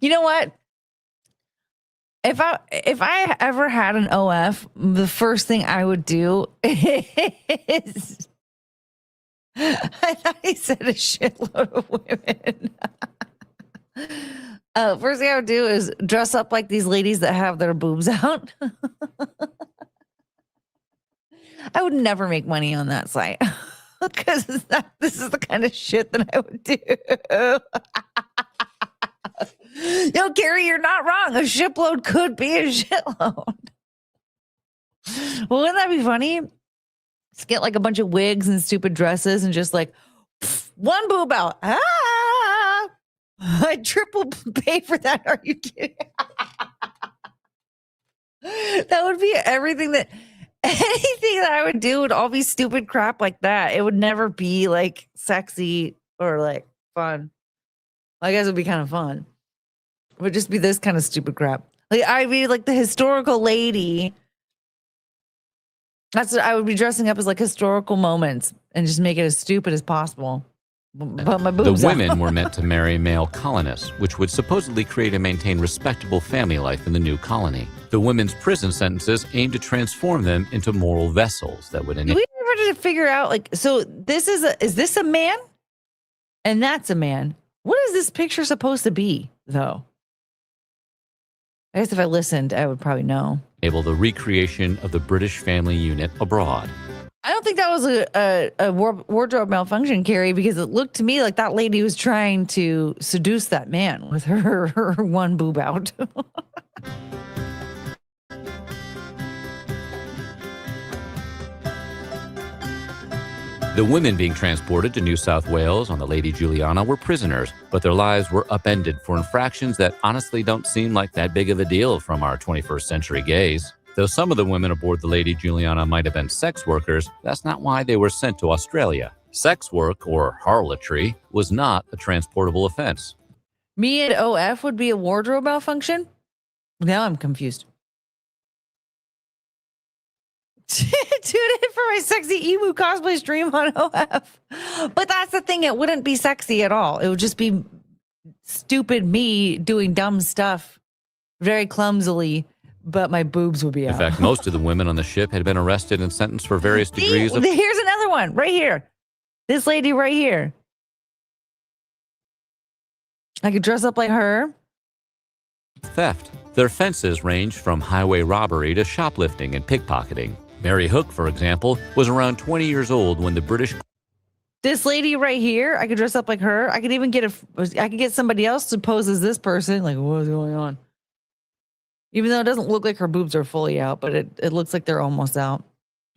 You know what? If I ever had an OF, the first thing I would do is I thought he said a shitload of women. First thing I would do is dress up like these ladies that have their boobs out. I would never make money on that site because this is the kind of shit that I would do. Yo, Carrie, you're not wrong. A shipload could be a shitload. Well, wouldn't that be funny? Just get like a bunch of wigs and stupid dresses and just like one boob out. I triple pay for that. Are you kidding? That would be anything that I would do would all be stupid crap like that. It would never be like sexy or like fun. I guess it would be kind of fun. It would just be this kind of stupid crap. Like I'd be like the historical lady. That's what I would be dressing up as, like historical moments and just make it as stupid as possible. But my boobs the women were meant to marry male colonists, which would supposedly create and maintain respectable family life in the new colony. The women's prison sentences aimed to transform them into moral vessels that would enable. We never did figure out, like, so this is this a man? And that's a man. What is this picture supposed to be, though? I guess if I listened, I would probably know. The recreation of the British family unit abroad. I don't think that was a wardrobe malfunction, Carrie, because it looked to me like that lady was trying to seduce that man with her one boob out. The women being transported to New South Wales on the Lady Juliana were prisoners, but their lives were upended for infractions that honestly don't seem like that big of a deal from our 21st century gaze. Though some of the women aboard the Lady Juliana might have been sex workers, that's not why they were sent to Australia. Sex work, or harlotry, was not a transportable offense. Me at OF would be a wardrobe malfunction? Now I'm confused. Tune in for my sexy emu cosplay stream on OF. But that's the thing, it wouldn't be sexy at all. It would just be stupid me doing dumb stuff very clumsily, but my boobs would be out. In fact, most of the women on the ship had been arrested and sentenced for various degrees of... Here's another one, right here. This lady right here. I could dress up like her. theft. Their offenses ranged from highway robbery to shoplifting and pickpocketing. Mary Hook, for example, was around 20 years old when the British... This lady right here, I could dress up like her. I could even get somebody else to pose as this person. Like, what's going on? Even though it doesn't look like her boobs are fully out, but it looks like they're almost out.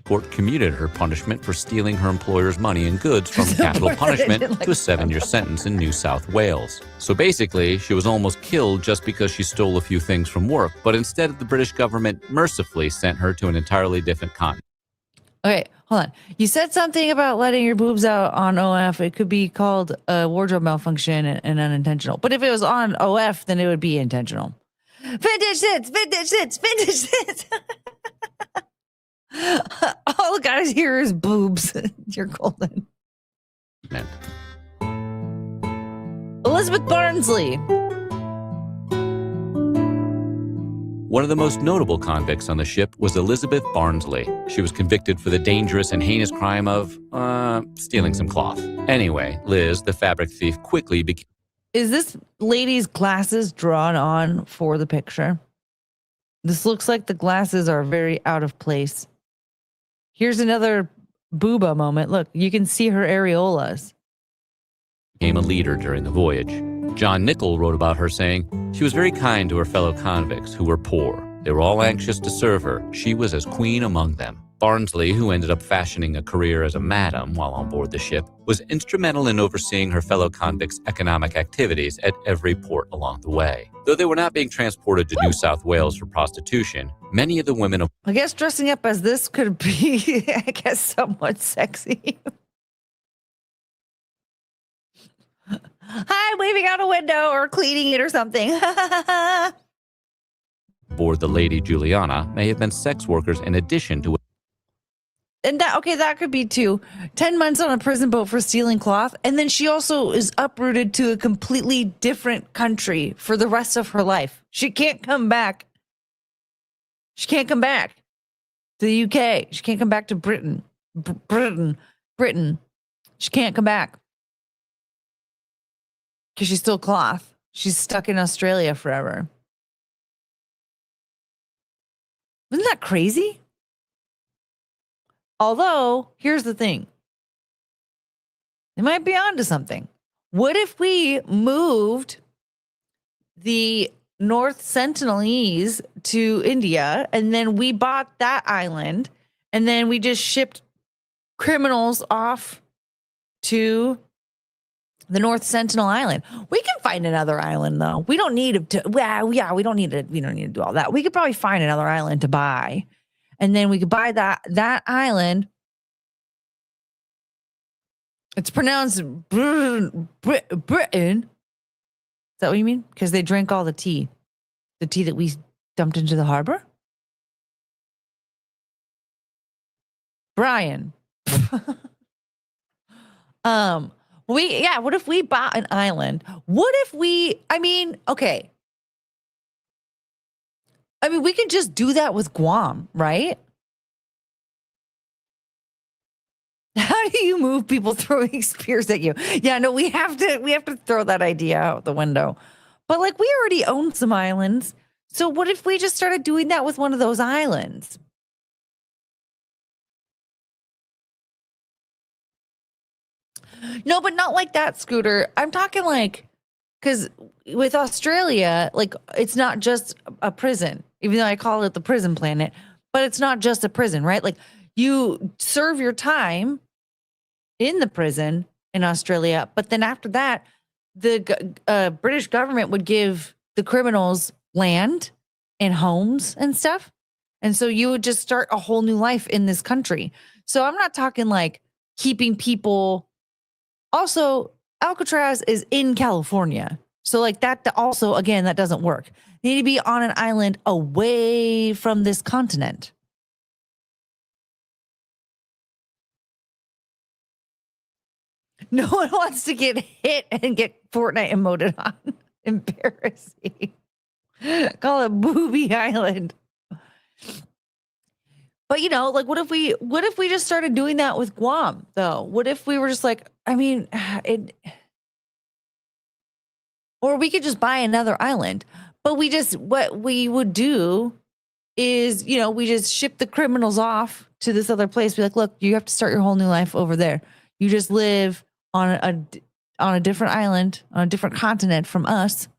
Court commuted her punishment for stealing her employer's money and goods from capital punishment to a 7-year sentence in New South Wales. So basically, she was almost killed just because she stole a few things from work, but instead the British government mercifully sent her to an entirely different continent. Okay, hold on. You said something about letting your boobs out on OF. It could be called a wardrobe malfunction and unintentional. But if it was on OF, then it would be intentional. Vintage hits, vintage hits, vintage hits. All the guys here is boobs. You're golden. Man. Elizabeth Barnsley. One of the most notable convicts on the ship was Elizabeth Barnsley. She was convicted for the dangerous and heinous crime of, stealing some cloth. Anyway, Liz, the fabric thief, quickly became... Is this lady's glasses drawn on for the picture? This looks like the glasses are very out of place. Here's another booba moment. Look, you can see her areolas. Became a leader during the voyage. John Nichol wrote about her saying, she was very kind to her fellow convicts who were poor. They were all anxious to serve her. She was as queen among them. Barnsley, who ended up fashioning a career as a madam while on board the ship, was instrumental in overseeing her fellow convicts' economic activities at every port along the way. Though they were not being transported to New South Wales for prostitution, many of the women... I guess dressing up as this could be, I guess, somewhat sexy. Hi, waving out a window or cleaning it or something. aboard the Lady Juliana may have been sex workers in addition to... And that could be too. 10 months on a prison boat for stealing cloth. And then she also is uprooted to a completely different country for the rest of her life. She can't come back. She can't come back to the UK. She can't come back to Britain. Britain. She can't come back. Because she's still cloth. She's stuck in Australia forever. Isn't that crazy? Although, here's the thing. They might be onto something. What if we moved the North Sentinelese to India and then we bought that island and then we just shipped criminals off to the North Sentinel Island? We can find another island though. We don't need to, we don't need to do all that. We could probably find another island to buy. And then we could buy that island. It's pronounced Britain. Is that what you mean? Because they drank all the tea. The tea that we dumped into the harbor? Brian. What if we bought an island? What if we, we could just do that with Guam, right? How do you move people throwing spears at you? Yeah, no, we have to throw that idea out the window. But like, we already own some islands. So what if we just started doing that with one of those islands? No, but not like that, Scooter. I'm talking like, because with Australia, like, it's not just a prison, even though I call it the prison planet, but it's not just a prison, right? Like, you serve your time in the prison in Australia. But then after that, the British government would give the criminals land and homes and stuff. And so you would just start a whole new life in this country. So I'm not talking like keeping people. Also, Alcatraz is in California. So like that also, again, that doesn't work. They need to be on an island away from this continent. No one wants to get hit and get Fortnite emoted on. Embarrassing. Call it Booby Island. But like what if we just started doing that with Guam though? What if we were just like, or we could just buy another island. But what we would do is, we just ship the criminals off to this other place. Be like, look, you have to start your whole new life over there. You just live on a different island, on a different continent from us,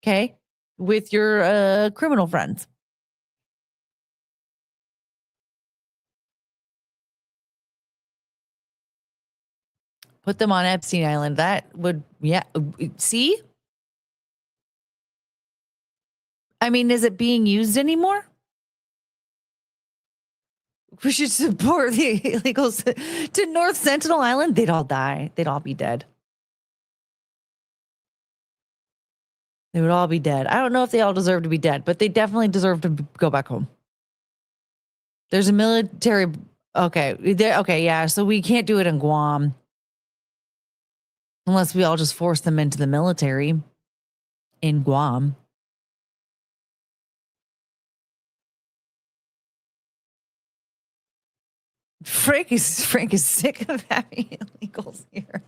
okay, with your criminal friends. Put them on Epstein Island. That would, see? I mean, is it being used anymore? We should support the illegals to North Sentinel Island. They'd all die. They'd all be dead. They would all be dead. I don't know if they all deserve to be dead, but they definitely deserve to go back home. There's a military. Okay. Yeah. So we can't do it in Guam. Unless we all just force them into the military in Guam. Frank is sick of having illegals here.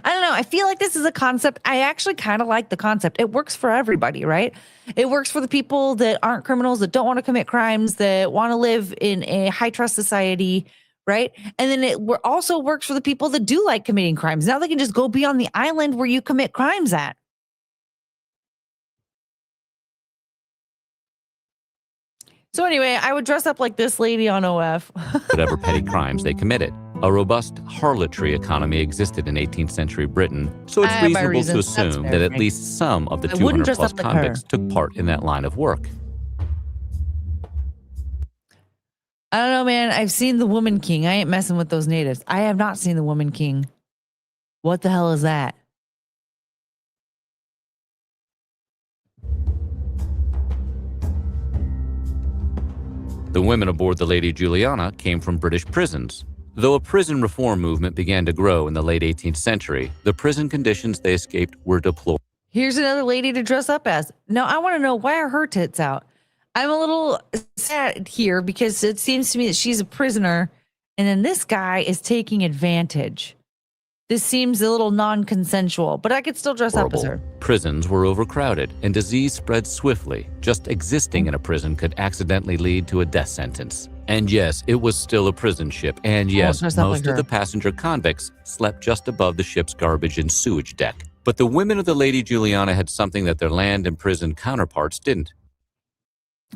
I don't know. I feel like this is a concept. I actually kind of like the concept. It works for everybody, right? It works for the people that aren't criminals, that don't want to commit crimes, that want to live in a high trust society, right? And then it also works for the people that do like committing crimes. Now they can just go be on the island where you commit crimes at. So anyway, I would dress up like this lady on OF. Whatever petty crimes they committed. A robust harlotry economy existed in 18th century Britain, so it's reasonable to assume that at least some of the 200 plus convicts took part in that line of work. I don't know, man. I've seen The Woman King. I ain't messing with those natives. I have not seen The Woman King. What the hell is that? The women aboard the Lady Juliana came from British prisons. Though a prison reform movement began to grow in the late 18th century, the prison conditions they escaped were deplorable. Here's another lady to dress up as. Now, I want to know, why are her tits out? I'm a little sad here because it seems to me that she's a prisoner and then this guy is taking advantage. This seems a little non-consensual, but I could still dress up as her. Prisons were overcrowded and disease spread swiftly. Just existing in a prison could accidentally lead to a death sentence. And yes, it was still a prison ship. And yes, most of the passenger convicts slept just above the ship's garbage and sewage deck. But the women of the Lady Juliana had something that their land and prison counterparts didn't.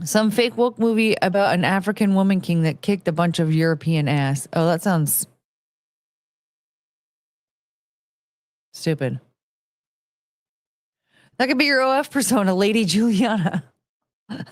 Some fake woke movie about an African woman king that kicked a bunch of European ass. Oh, that sounds stupid. That could be your OF persona, Lady Juliana.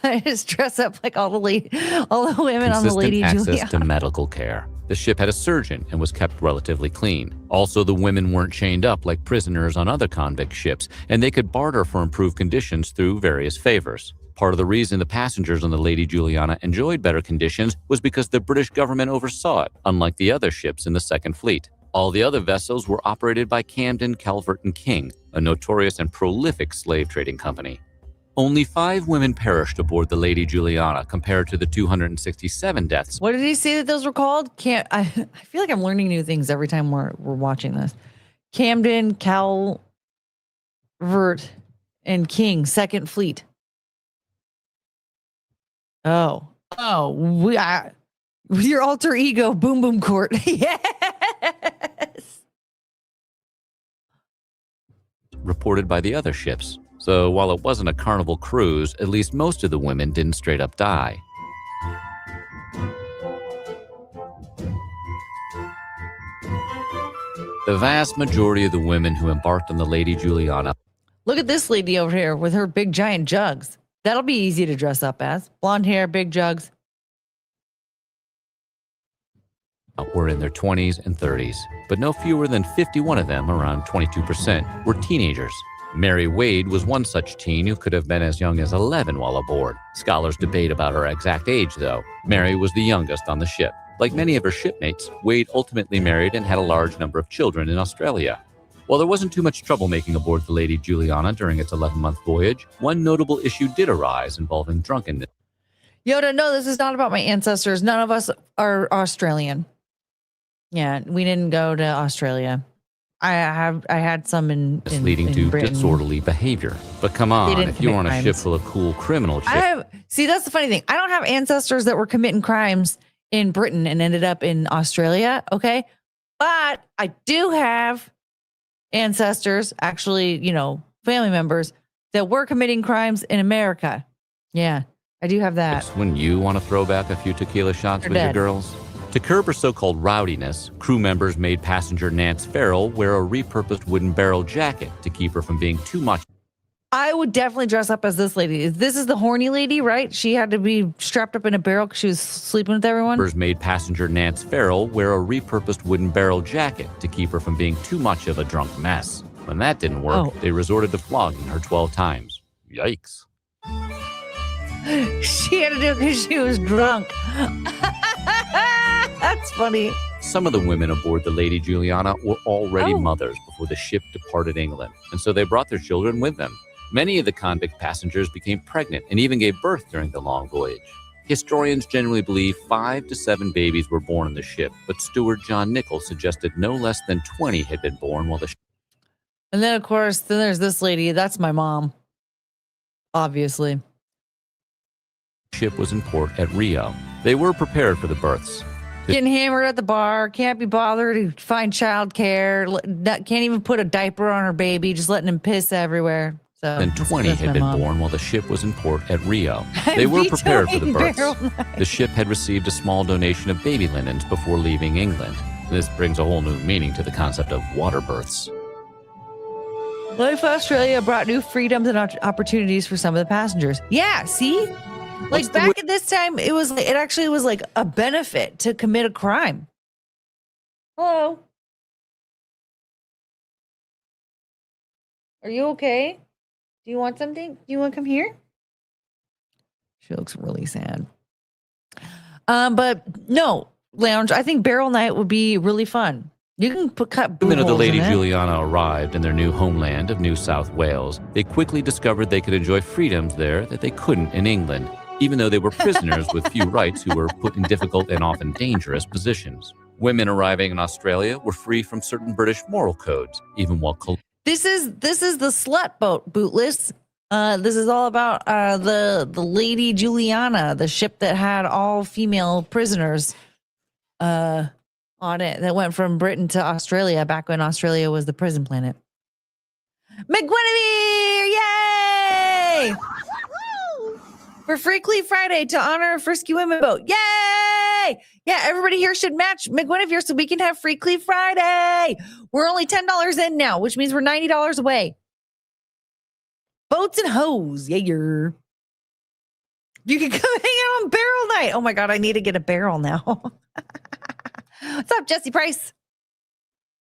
I just dress up like all the women on the Lady Juliana. Access to medical care. The ship had a surgeon and was kept relatively clean. Also, the women weren't chained up like prisoners on other convict ships, and they could barter for improved conditions through various favors. Part of the reason the passengers on the Lady Juliana enjoyed better conditions was because the British government oversaw it, unlike the other ships in the Second Fleet. All the other vessels were operated by Camden, Calvert & King, a notorious and prolific slave trading company. Only 5 women perished aboard the Lady Juliana compared to the 267 deaths. What did he say that those were called? I feel like I'm learning new things every time we're watching this. Camden, Calvert, and King, Second Fleet. Oh, with your alter ego, Boom Boom Court. Yes. Reported by the other ships. So while it wasn't a carnival cruise, at least most of the women didn't straight up die. The vast majority of the women who embarked on the Lady Juliana Look at this lady over here with her big giant jugs. That'll be easy to dress up as. Blonde hair, big jugs. were in their 20s and 30s, but no fewer than 51 of them, around 22%, were teenagers. Mary Wade was one such teen who could have been as young as 11 while aboard. Scholars debate about her exact age, though. Mary was the youngest on the ship. Like many of her shipmates, Wade ultimately married and had a large number of children in Australia. While there wasn't too much troublemaking aboard the Lady Juliana during its 11-month voyage, one notable issue did arise involving drunkenness. Yoda, no, this is not about my ancestors. None of us are Australian. Yeah, we didn't go to Australia. I had some in leading to Britain. disorderly behavior. But come on, if you're on a ship full of cool criminal shit. See, that's the funny thing. I don't have ancestors that were committing crimes in Britain and ended up in Australia, okay? But I do have ancestors, actually, family members that were committing crimes in America. Yeah, I do have that. When you want to throw back a few tequila shots with your girls? To curb her so-called rowdiness, crew members made passenger Nance Farrell wear a repurposed wooden barrel jacket to keep her from being too much. I would definitely dress up as this lady. This is the horny lady, right? She had to be strapped up in a barrel because she was sleeping with everyone. Made passenger Nance Farrell wear a repurposed wooden barrel jacket to keep her from being too much of a drunk mess. When that didn't work, they resorted to flogging her 12 times. Yikes. She had to do it because she was drunk. That's funny. Some of the women aboard the Lady Juliana were already mothers before the ship departed England, and so they brought their children with them. Many of the convict passengers became pregnant and even gave birth during the long voyage. Historians generally believe 5 to 7 babies were born on the ship, but steward John Nichols suggested no less than 20 had been born while the ship. And then, of course, there's this lady. That's my mom, obviously. Ship was in port at Rio. They were prepared for the births. Getting hammered at the bar, can't be bothered to find childcare, can't even put a diaper on her baby, just letting him piss everywhere. So, and 20 had been born while the ship was in port at Rio. They were prepared for the births. The ship had received a small donation of baby linens before leaving England. This brings a whole new meaning to the concept of water births. Life Australia brought new freedoms and opportunities for some of the passengers. Yeah, see? Like back at this time, it actually was like a benefit to commit a crime. Hello? Are you okay? Do you want something? Do you want to come here? She looks really sad. But no, Lounge, I think Barrel Night would be really fun. You can cut boob The minute the holes Lady in it. Juliana arrived in their new homeland of New South Wales, they quickly discovered they could enjoy freedoms there that they couldn't in England, even though they were prisoners with few rights who were put in difficult and often dangerous positions. Women arriving in Australia were free from certain British moral codes, even while This is the slut boat, Bootless. This is all about the Lady Juliana, the ship that had all female prisoners on it that went from Britain to Australia back when Australia was the prison planet. McGuinevere! Yay! For Freakly Friday to honor a Frisky Women boat. Yay! Yeah, everybody here should match McGuinevere so we can have Freakly Friday. We're only $10 in now, which means we're $90 away. Boats and hoes. Yeah, you can come hang out on Barrel Night. Oh my God, I need to get a barrel now. What's up, Jesse Price?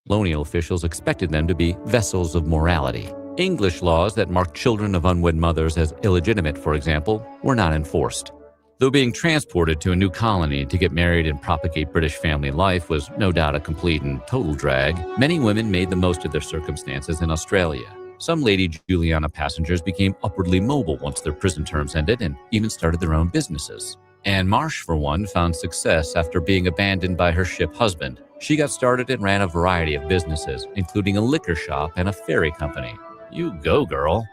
colonial officials expected them to be vessels of morality. English laws that marked children of unwed mothers as illegitimate, for example, were not enforced. Though being transported to a new colony to get married and propagate British family life was no doubt a complete and total drag, many women made the most of their circumstances in Australia. Some Lady Juliana passengers became upwardly mobile once their prison terms ended and even started their own businesses. Anne Marsh, for one, found success after being abandoned by her ship husband. She got started and ran a variety of businesses, including a liquor shop and a ferry company. You go, girl.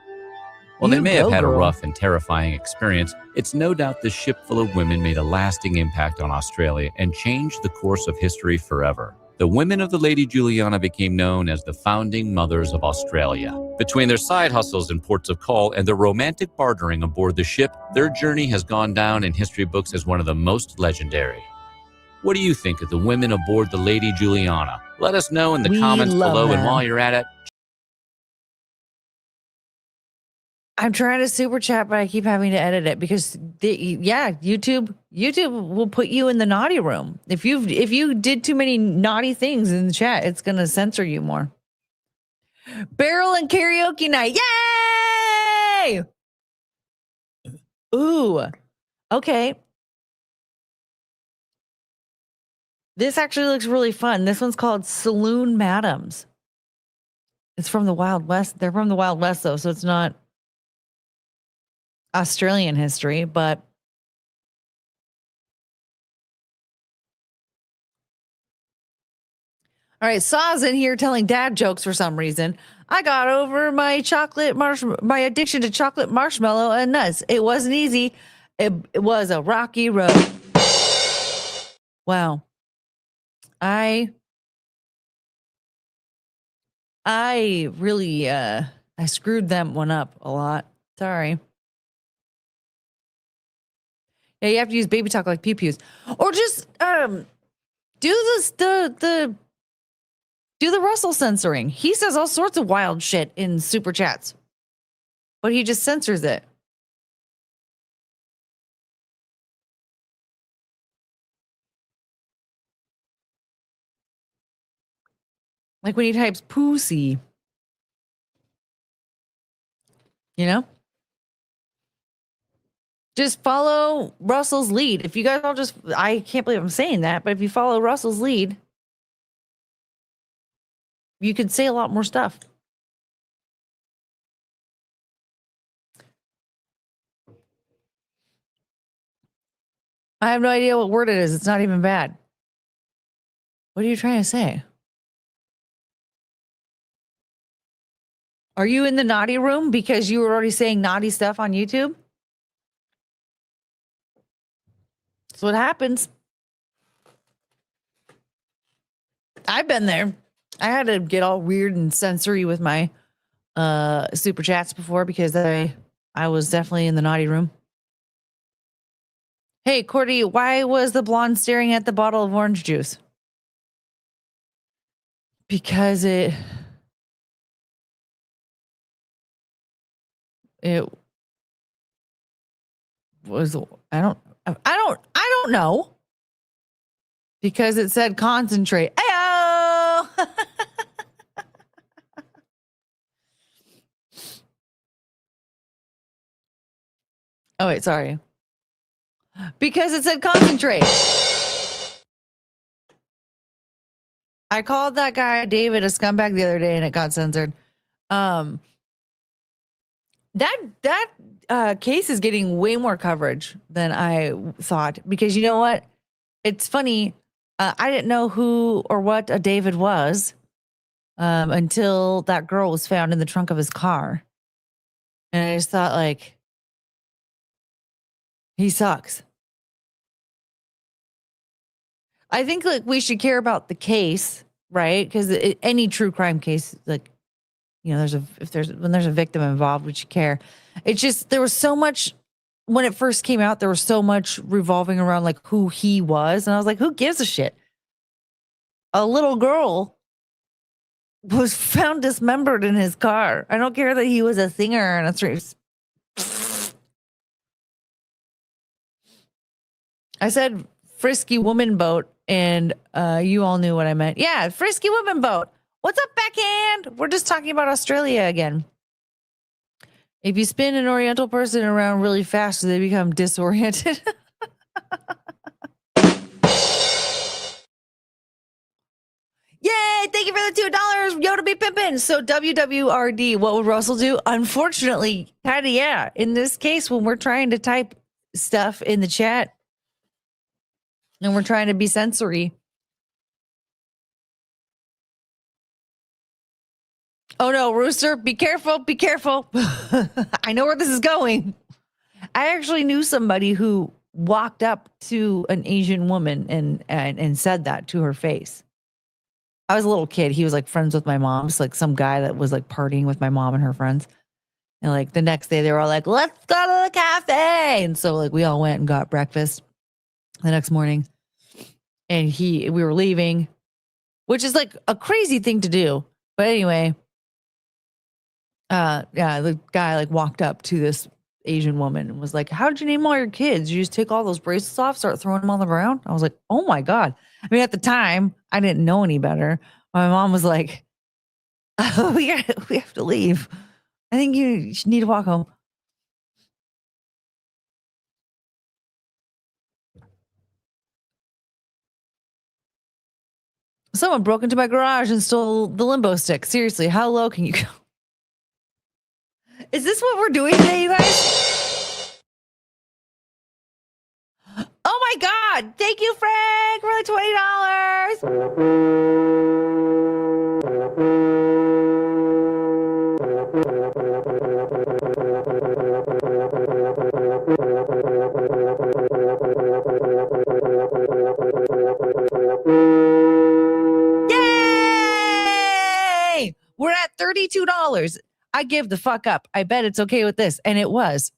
While they may have had a rough and terrifying experience, it's no doubt this ship full of women made a lasting impact on Australia and changed the course of history forever. The women of the Lady Juliana became known as the founding mothers of Australia. Between their side hustles and ports of call and their romantic bartering aboard the ship, their journey has gone down in history books as one of the most legendary. What do you think of the women aboard the Lady Juliana? Let us know in the We comments love below. And that. while you're at it, I'm trying to super chat, but I keep having to edit it because YouTube will put you in the naughty room. If you did too many naughty things in the chat, it's gonna censor you more. Barrel and karaoke night. Yay! Ooh. Okay. This actually looks really fun. This one's called Saloon Madams. It's from the Wild West. They're from the Wild West though, so it's not Australian history, but all right, Saw's in here telling dad jokes for some reason. I got over my my addiction to chocolate marshmallow and nuts. It wasn't easy. It was a rocky road. Wow. I really I screwed them one up a lot. Sorry. Yeah, you have to use baby talk like pew-pews. Or just do this do the Russell censoring. He says all sorts of wild shit in super chats, but he just censors it. Like when he types pussy, you know? Just follow Russell's lead. If you guys all just, I can't believe I'm saying that, but if you follow Russell's lead, you can say a lot more stuff. I have no idea what word it is. It's not even bad. What are you trying to say? Are you in the naughty room because you were already saying naughty stuff on YouTube? That's what happens. I've been there. I had to get all weird and sensory with my super chats before because I was definitely in the naughty room. Hey, Courtney, why was the blonde staring at the bottle of orange juice? Because it was, I don't know. Because it said concentrate. Ayo! Oh, wait, sorry. Because it said concentrate. I called that guy David a scumbag the other day and it got censored. That case is getting way more coverage than I thought because you know what? It's funny. I didn't know who or what a David was until that girl was found in the trunk of his car. And I just thought, like, he sucks. I think like we should care about the case, right? Because any true crime case, like, you know, when there's a victim involved, we should care. It's just there was so much when it first came out. There was so much revolving around like who he was, and I was like, who gives a shit? A little girl was found dismembered in his car. I don't care that he was a singer and a street. I said frisky woman boat, and you all knew what I meant. Yeah, frisky woman boat. What's up, backhand? We're just talking about Australia again. If you spin an Oriental person around really fast, they become disoriented. Yay! Thank you for the $2. Yoda be pimpin'. So WWRD, what would Russell do? Unfortunately, kind of yeah. In this case, when we're trying to type stuff in the chat and we're trying to be sensory. Oh no, Rooster, be careful, be careful. I know where this is going. I actually knew somebody who walked up to an Asian woman and said that to her face. I was a little kid. He was like friends with my mom's, like some guy that was like partying with my mom and her friends. And like the next day they were all like, let's go to the cafe. And so like we all went and got breakfast the next morning. And we were leaving. which is like a crazy thing to do. But anyway, yeah, the guy like walked up to this Asian woman and was like, "How did you name all your kids? You just take all those bracelets off, start throwing them on the ground?" I was like, "Oh my God." I mean, at the time, I didn't know any better. My mom was like, "Oh, we have to leave. I think you need to walk home." Someone broke into my garage and stole the limbo stick. Seriously, how low can you go? Is this what we're doing today, you guys? Oh my God. Thank you, Frank, for the $20. Yay! We're at $32. I give the fuck up. I bet it's okay with this. And it was.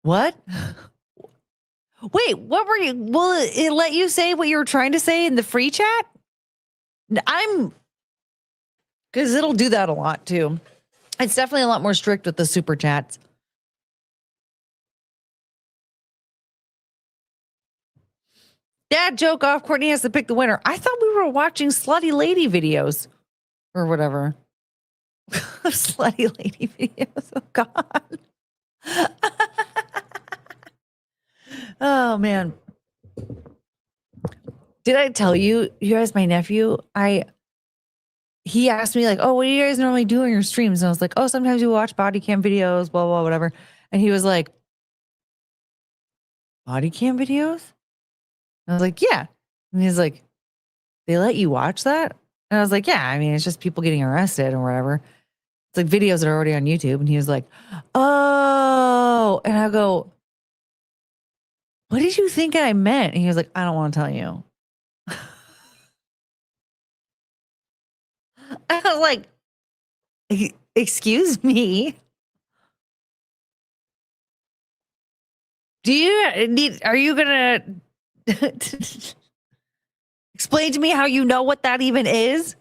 What? Wait, what were you? Will it let you say what you were trying to say in the free chat? Because it'll do that a lot too. It's definitely a lot more strict with the super chats. Dad joke off. Courtney has to pick the winner. I thought we were watching slutty lady videos or whatever. Slutty lady videos. Oh God. Oh man. Did I tell you guys, my nephew, he asked me like, "Oh, what do you guys normally do on your streams?" And I was like, "Oh, sometimes we watch body cam videos, blah, blah, whatever." And he was like, "Body cam videos?" I was like, "Yeah." And he's like, "They let you watch that?" And I was like, "Yeah, I mean, it's just people getting arrested or whatever. It's like videos that are already on YouTube." And he was like, "Oh." And I go, "What did you think I meant?" And he was like, "I don't want to tell you." I was like, "Excuse me. Are you going to explain to me how you know what that even is?"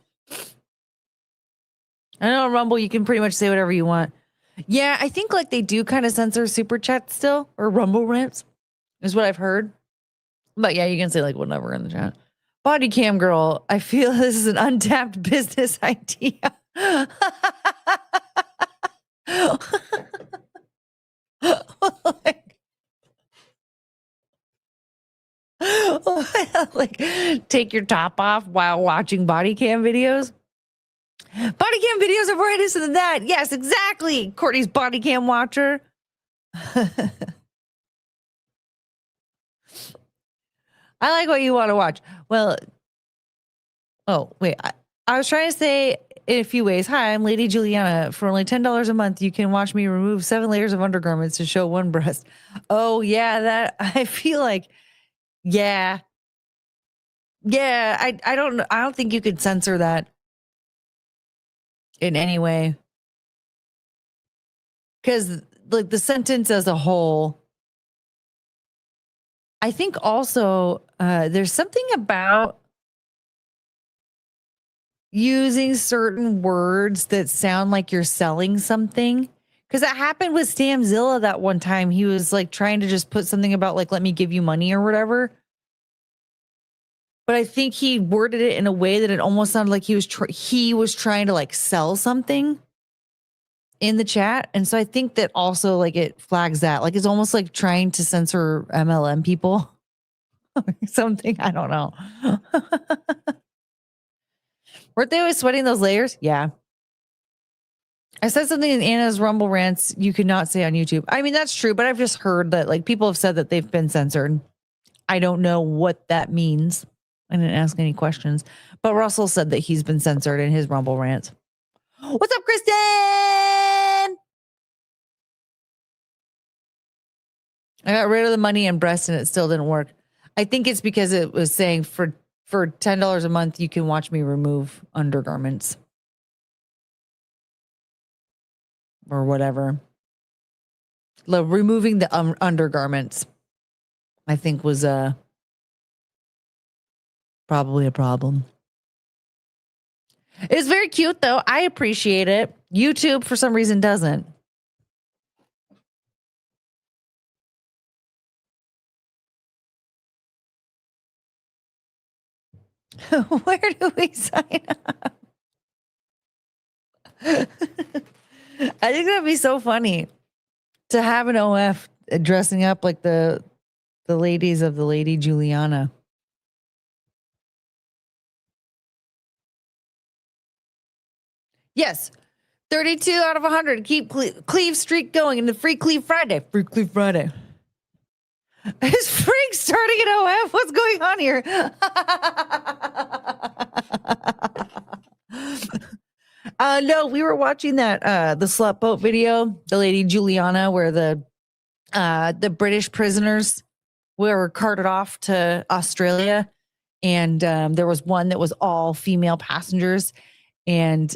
I know on Rumble, you can pretty much say whatever you want. Yeah, I think like they do kind of censor super chats still, or Rumble rants is what I've heard. But yeah, you can say like whatever in the chat. Body cam girl, I feel this is an untapped business idea. like take your top off while watching body cam videos. Body cam videos are more innocent than that. Yes, exactly. Courtney's body cam watcher. I like what you want to watch. Well, oh, wait. I was trying to say in a few ways. Hi, I'm Lady Juliana. For only $10 a month, you can watch me remove 7 layers of undergarments to show one breast. Oh, yeah, that I feel like, yeah. Yeah, I don't think you could censor that in any way. Because like the sentence as a whole, I think also there's something about using certain words that sound like you're selling something. Because that happened with Stamzilla that one time. He was like trying to just put something about like, "Let me give you money" or whatever. But I think he worded it in a way that it almost sounded like he was trying to like sell something in the chat. And so I think that also like it flags that. Like it's almost like trying to censor MLM people. Something. I don't know. Weren't they always sweating those layers? Yeah. I said something in Anna's Rumble rants you could not say on YouTube. I mean, that's true, but I've just heard that like people have said that they've been censored. I don't know what that means. I didn't ask any questions, but Russell said that he's been censored in his Rumble rants. What's up, Kristen? I got rid of the money and breast and it still didn't work. I think it's because it was saying for $10 a month, you can watch me remove undergarments or whatever. Removing the undergarments. I think was probably a problem. It's very cute, though. I appreciate it. YouTube, for some reason, doesn't. Where do we sign up? I think that'd be so funny to have an OF dressing up like the ladies of the Lady Juliana. Yes, 32 out of 100. Keep Cleve streak going in the Free Cleve Friday. Free Cleve Friday. Is Frank starting an OF? What's going on here? No, we were watching that the slut boat video, the Lady Juliana, where the British prisoners were carted off to Australia, and there was one that was all female passengers, and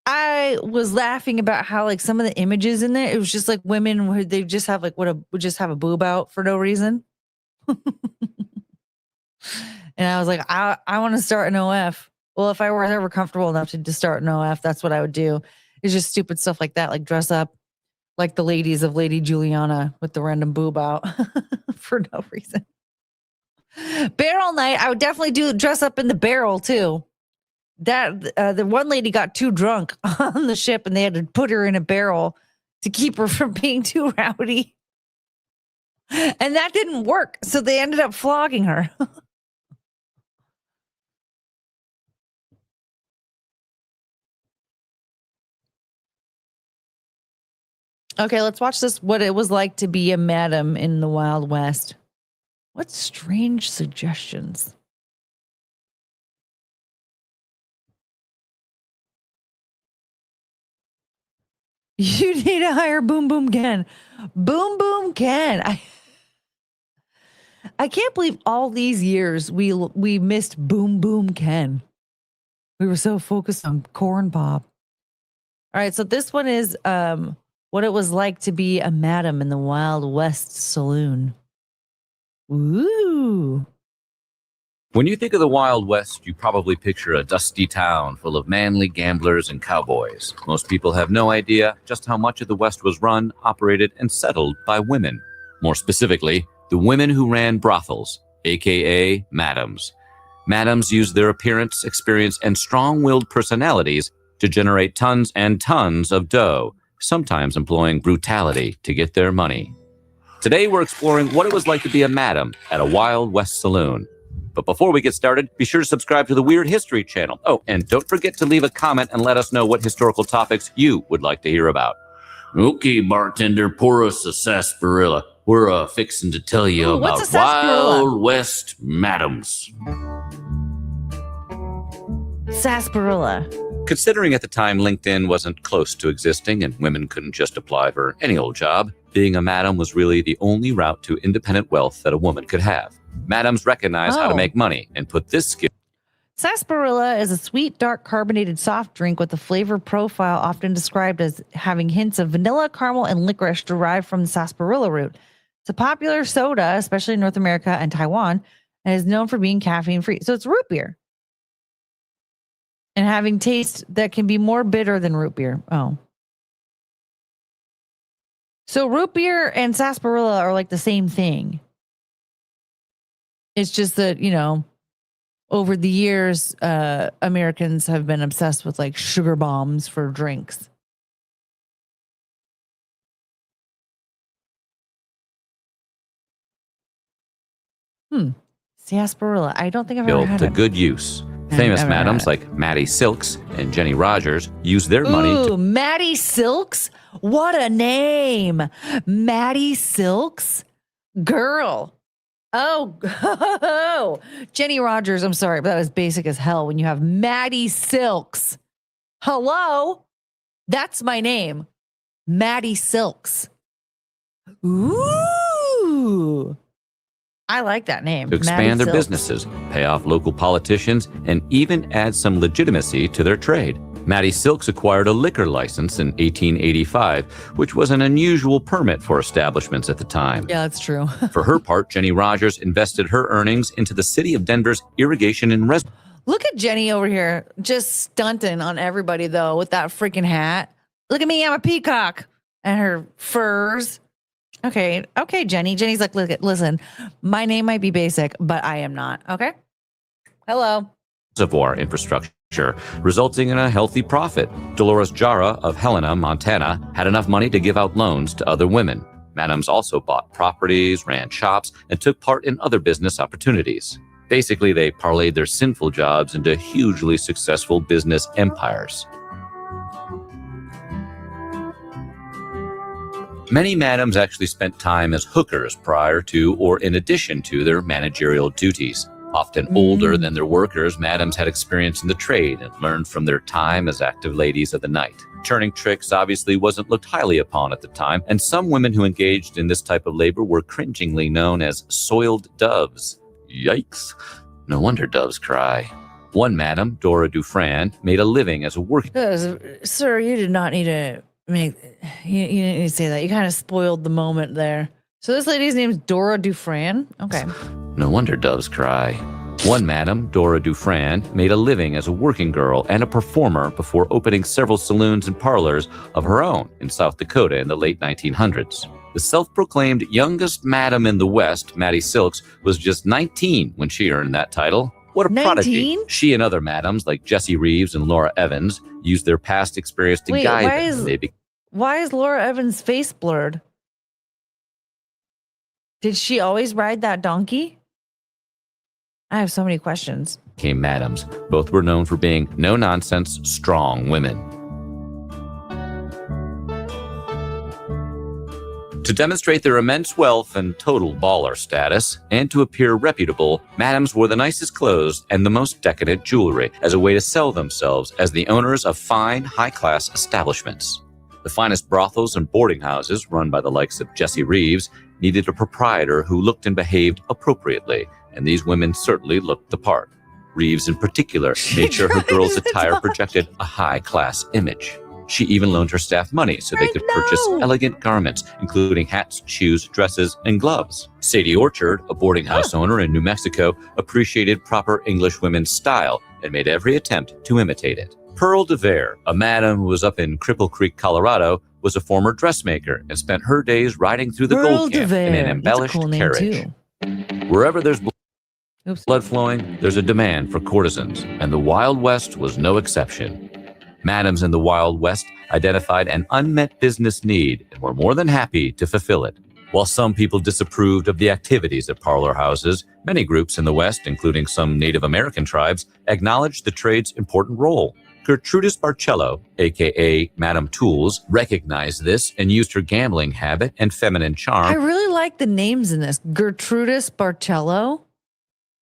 I was laughing about how like some of the images in there, it was just like women who they just have like would just have a boob out for no reason. And I was like, I want to start an OF. Well, if I were ever comfortable enough to start an OF, that's what I would do. It's just stupid stuff like that, like dress up like the ladies of Lady Juliana with the random boob out for no reason. Barrel night, I would definitely dress up in the barrel too. That the one lady got too drunk on the ship and they had to put her in a barrel to keep her from being too rowdy. And that didn't work. So they ended up flogging her. Okay, let's watch this. What it was like to be a madam in the Wild West. What strange suggestions. You need to hire Boom Boom Ken. Boom Boom Ken. I can't believe all these years we missed Boom Boom Ken. We were so focused on Corn Pop. All right, so this one is what it was like to be a madam in the Wild West saloon. Ooh. When you think of the Wild West, you probably picture a dusty town full of manly gamblers and cowboys. Most people have no idea just how much of the West was run, operated, and settled by women. More specifically, the women who ran brothels, aka madams. Madams used their appearance, experience, and strong-willed personalities to generate tons and tons of dough, sometimes employing brutality to get their money. Today, we're exploring what it was like to be a madam at a Wild West saloon. But before we get started, be sure to subscribe to the Weird History channel. Oh, and don't forget to leave a comment and let us know what historical topics you would like to hear about. Okay, bartender, pour us a sarsaparilla. We're fixing to tell you about Wild West madams. Sarsaparilla. Considering at the time LinkedIn wasn't close to existing and women couldn't just apply for any old job, being a madam was really the only route to independent wealth that a woman could have. Madams recognize how to make money and put this skill. Sarsaparilla is a sweet, dark, carbonated soft drink with a flavor profile often described as having hints of vanilla, caramel, and licorice derived from the sarsaparilla root. It's a popular soda, especially in North America and Taiwan, and is known for being caffeine-free. So it's root beer. And having taste that can be more bitter than root beer. Oh. So root beer and sarsaparilla are like the same thing. It's just that, you know, over the years, Americans have been obsessed with like sugar bombs for drinks. Sarsaparilla. I don't think I've ever had to it. good use. Famous madams like Maddie Silks and Jenny Rogers use their money to... Maddie Silks? What a name. Maddie Silks? Girl. Oh, Jenny Rogers. I'm sorry, but that was basic as hell when you have Maddie Silks. Hello? That's my name. Maddie Silks. Ooh. I like that name. To expand their businesses, pay off local politicians, and even add some legitimacy to their trade. Maddie Silks acquired a liquor license in 1885, which was an unusual permit for establishments at the time. Yeah, that's true. For her part, Jenny Rogers invested her earnings into the city of Denver's irrigation and Look at Jenny over here, just stunting on everybody, though, with that freaking hat. Look at me, I'm a peacock. And her furs. Okay, Jenny. Jenny's like, listen, my name might be basic, but I am not. Okay? Hello. reservoir infrastructure, resulting in a healthy profit. Dolores Jara of Helena, Montana, had enough money to give out loans to other women. Madams also bought properties, ran shops, and took part in other business opportunities. Basically, they parlayed their sinful jobs into hugely successful business empires. Many madams actually spent time as hookers prior to or in addition to their managerial duties. Often older than their workers, madams had experience in the trade and learned from their time as active ladies of the night. Turning tricks obviously wasn't looked highly upon at the time, and some women who engaged in this type of labor were cringingly known as soiled doves. Yikes. No wonder doves cry. One madam, Dora Dufran, made a living as a working... Sir, you did not need to make... You didn't need to say that. You kind of spoiled the moment there. So this lady's name's Dora Dufran? Okay. No wonder doves cry. One madam, Dora Dufran, made a living as a working girl and a performer before opening several saloons and parlors of her own in South Dakota in the late 1900s. The self-proclaimed youngest madam in the West, Maddie Silks, was just 19 when she earned that title. What a 19? prodigy. She and other madams like Jessie Reeves and Laura Evans used their past experience to guide them. Why is Laura Evans' face blurred? Did she always ride that donkey? I have so many questions. Became madams. Both were known for being no-nonsense, strong women. To demonstrate their immense wealth and total baller status, and to appear reputable, madams wore the nicest clothes and the most decadent jewelry as a way to sell themselves as the owners of fine, high-class establishments. The finest brothels and boarding houses, run by the likes of Jessie Reeves, needed a proprietor who looked and behaved appropriately, and these women certainly looked the part. Reeves, in particular, made sure her girls' attire projected a high-class image. She even loaned her staff money so they could purchase elegant garments, including hats, shoes, dresses, and gloves. Sadie Orchard, a boarding house owner in New Mexico, appreciated proper English women's style and made every attempt to imitate it. Pearl DeVere, a madam who was up in Cripple Creek, Colorado, was a former dressmaker and spent her days riding through the gold camp in an embellished carriage. Wherever there's blood flowing, there's a demand for courtesans, and the Wild West was no exception. Madams in the Wild West identified an unmet business need and were more than happy to fulfill it. While some people disapproved of the activities at parlor houses, many groups in the West, including some Native American tribes, acknowledged the trade's important role. Gertrudis Barcello, a.k.a. Madame Tools, recognized this and used her gambling habit and feminine charm. I really like the names in this. Gertrudis Barcello.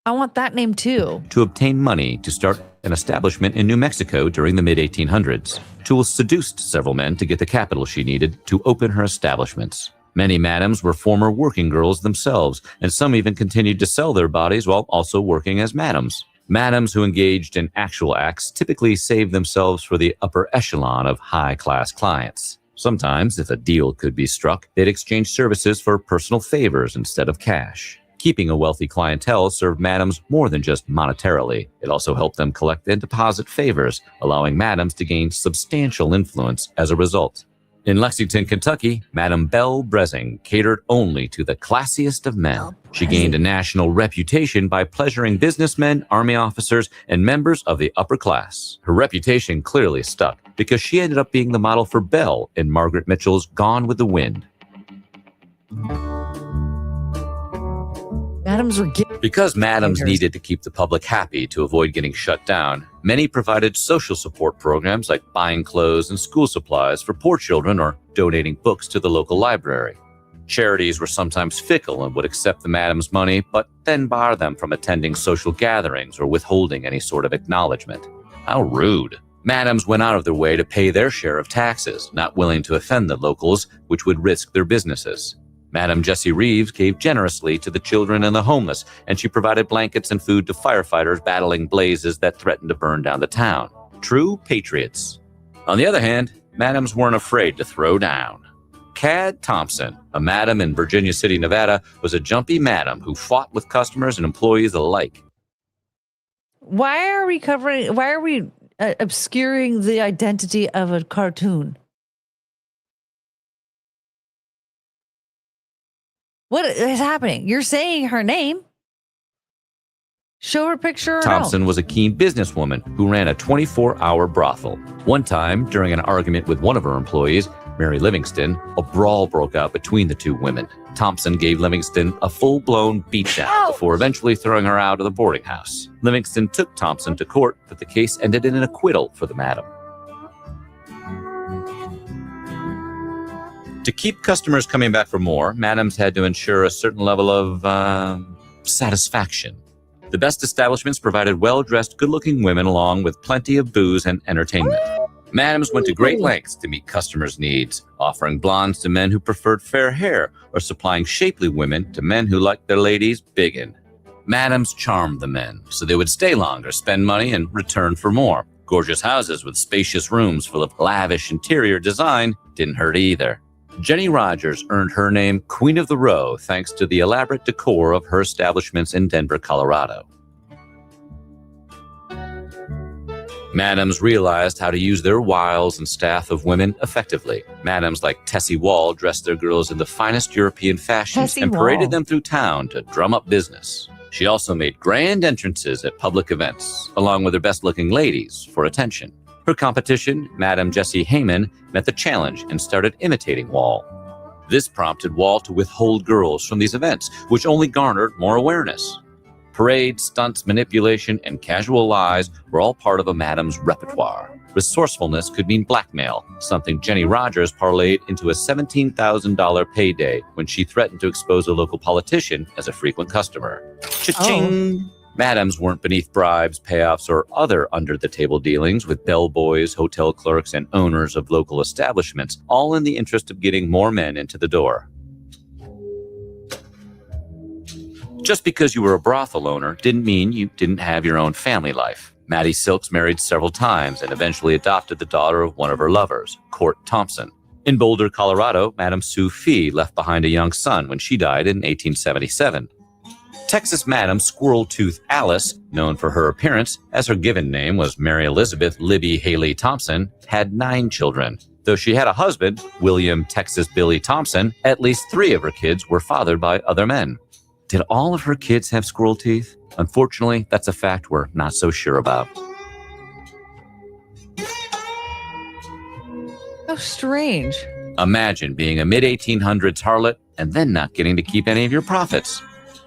I want that name too. To obtain money to start an establishment in New Mexico during the mid-1800s. Tools seduced several men to get the capital she needed to open her establishments. Many madams were former working girls themselves, and some even continued to sell their bodies while also working as madams. Madams who engaged in actual acts typically saved themselves for the upper echelon of high-class clients. Sometimes, if a deal could be struck, they'd exchange services for personal favors instead of cash. Keeping a wealthy clientele served madams more than just monetarily. It also helped them collect and deposit favors, allowing madams to gain substantial influence as a result. In Lexington, Kentucky, Madame Belle Brezing catered only to the classiest of men. She gained a national reputation by pleasuring businessmen, army officers, and members of the upper class. Her reputation clearly stuck because she ended up being the model for Belle in Margaret Mitchell's Gone with the Wind. Because madams needed to keep the public happy to avoid getting shut down, many provided social support programs like buying clothes and school supplies for poor children or donating books to the local library. Charities were sometimes fickle and would accept the madams' money, but then bar them from attending social gatherings or withholding any sort of acknowledgement. How rude. Madams went out of their way to pay their share of taxes, not willing to offend the locals, which would risk their businesses. Madame Jessie Reeves gave generously to the children and the homeless, and she provided blankets and food to firefighters battling blazes that threatened to burn down the town. True patriots. On the other hand, madams weren't afraid to throw down. Cad Thompson, a madam in Virginia City, Nevada, was a jumpy madam who fought with customers and employees alike. Why are we obscuring the identity of a cartoon? What is happening? You're saying her name. Show her picture. Thompson was a keen businesswoman who ran a 24-hour brothel. One time, during an argument with one of her employees, Mary Livingston, a brawl broke out between the two women. Thompson gave Livingston a full-blown beatdown before eventually throwing her out of the boarding house. Livingston took Thompson to court, but the case ended in an acquittal for the madam. To keep customers coming back for more, madams had to ensure a certain level of satisfaction. The best establishments provided well-dressed, good-looking women along with plenty of booze and entertainment. Madams went to great lengths to meet customers' needs, offering blondes to men who preferred fair hair or supplying shapely women to men who liked their ladies biggin. Madams charmed the men, so they would stay longer, spend money, and return for more. Gorgeous houses with spacious rooms full of lavish interior design didn't hurt either. Jenny Rogers earned her name Queen of the Row thanks to the elaborate decor of her establishments in Denver, Colorado. Madams realized how to use their wiles and staff of women effectively. Madams like Tessie Wall dressed their girls in the finest European fashions and paraded them through town to drum up business. She also made grand entrances at public events, along with her best-looking ladies, for attention. Her competition, Madam Jessie Heyman, met the challenge and started imitating Wall. This prompted Wall to withhold girls from these events, which only garnered more awareness. Parades, stunts, manipulation, and casual lies were all part of a madam's repertoire. Resourcefulness could mean blackmail, something Jenny Rogers parlayed into a $17,000 payday when she threatened to expose a local politician as a frequent customer. Cha-ching! Oh. Madams weren't beneath bribes, payoffs, or other under-the-table dealings with bellboys, hotel clerks, and owners of local establishments, all in the interest of getting more men into the door. Just because you were a brothel owner didn't mean you didn't have your own family life. Maddie Silks married several times and eventually adopted the daughter of one of her lovers, Court Thompson. In Boulder, Colorado, Madame Sue Fee left behind a young son when she died in 1877. Texas Madam Squirrel Tooth Alice, known for her appearance, as her given name was Mary Elizabeth Libby Haley Thompson, had 9 children. Though she had a husband, William Texas Billy Thompson, at least 3 of her kids were fathered by other men. Did all of her kids have squirrel teeth? Unfortunately, that's a fact we're not so sure about. How strange. Imagine being a mid-1800s harlot and then not getting to keep any of your profits.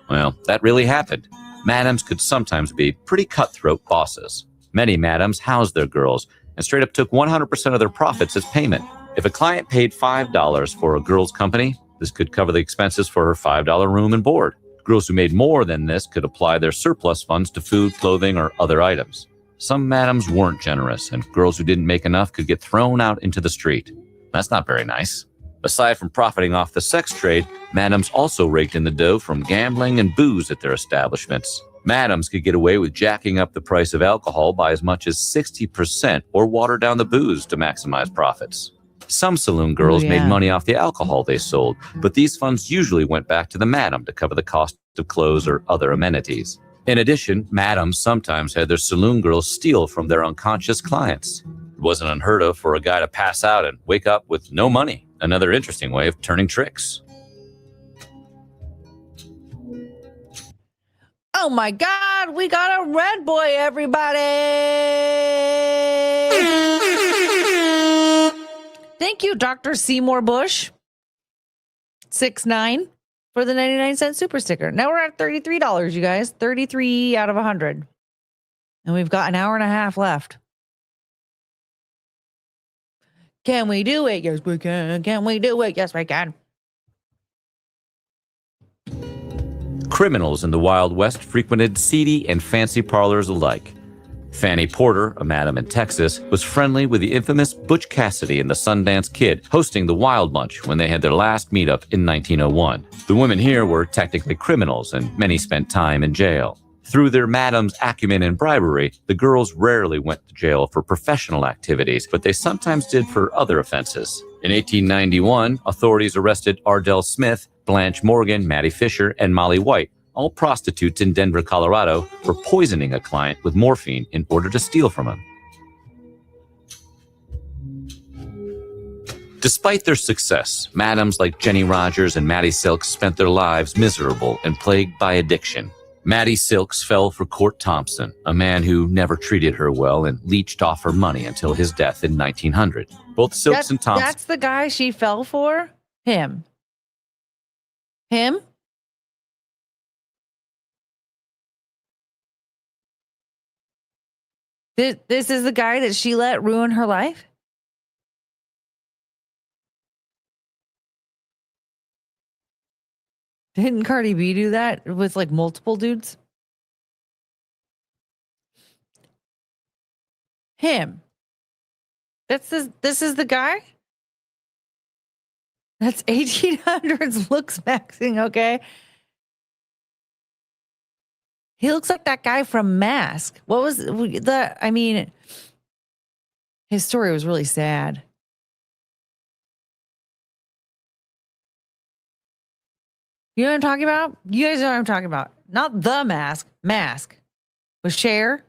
Well, that really happened. Madams could sometimes be pretty cutthroat bosses. Many madams housed their girls and straight up took 100% of their profits as payment. If a client paid $5 for a girl's company, this could cover the expenses for her $5 room and board. Girls who made more than this could apply their surplus funds to food, clothing, or other items. Some madams weren't generous, and girls who didn't make enough could get thrown out into the street. That's not very nice. Aside from profiting off the sex trade, madams also raked in the dough from gambling and booze at their establishments. Madams could get away with jacking up the price of alcohol by as much as 60% or water down the booze to maximize profits. Some saloon girls made money off the alcohol they sold, but these funds usually went back to the madam to cover the cost of clothes or other amenities. In addition, madams sometimes had their saloon girls steal from their unconscious clients. It wasn't unheard of for a guy to pass out and wake up with no money. Another interesting way of turning tricks. Oh my God, we got a red boy, everybody! Thank you, Dr. Seymour Bush. 6'9" for the 99-cent super sticker. Now we're at $33, you guys. 33 out of 100. And we've got an hour and a half left. Can we do it? Yes, we can. Can we do it? Yes, we can. Criminals in the Wild West frequented seedy and fancy parlors alike. Fanny Porter, a madam in Texas, was friendly with the infamous Butch Cassidy and the Sundance Kid, hosting the Wild Bunch when they had their last meetup in 1901. The women here were technically criminals, and many spent time in jail. Through their madam's acumen and bribery, the girls rarely went to jail for professional activities, but they sometimes did for other offenses. In 1891, authorities arrested Ardell Smith, Blanche Morgan, Maddie Fisher, and Molly White, all prostitutes in Denver, Colorado, for poisoning a client with morphine in order to steal from him. Despite their success, madams like Jenny Rogers and Mattie Silks spent their lives miserable and plagued by addiction. Mattie Silks fell for Court Thompson, a man who never treated her well and leached off her money until his death in 1900. Both Silks and Thompson... That's the guy she fell for? Him? This is the guy that she let ruin her life? Didn't Cardi B do that with like multiple dudes? Him. This is the guy? That's 1800s looks maxing, okay? He looks like that guy from Mask. What was the, I mean, his story was really sad. You know what I'm talking about? You guys know what I'm talking about. Not The Mask. Mask. With Cher.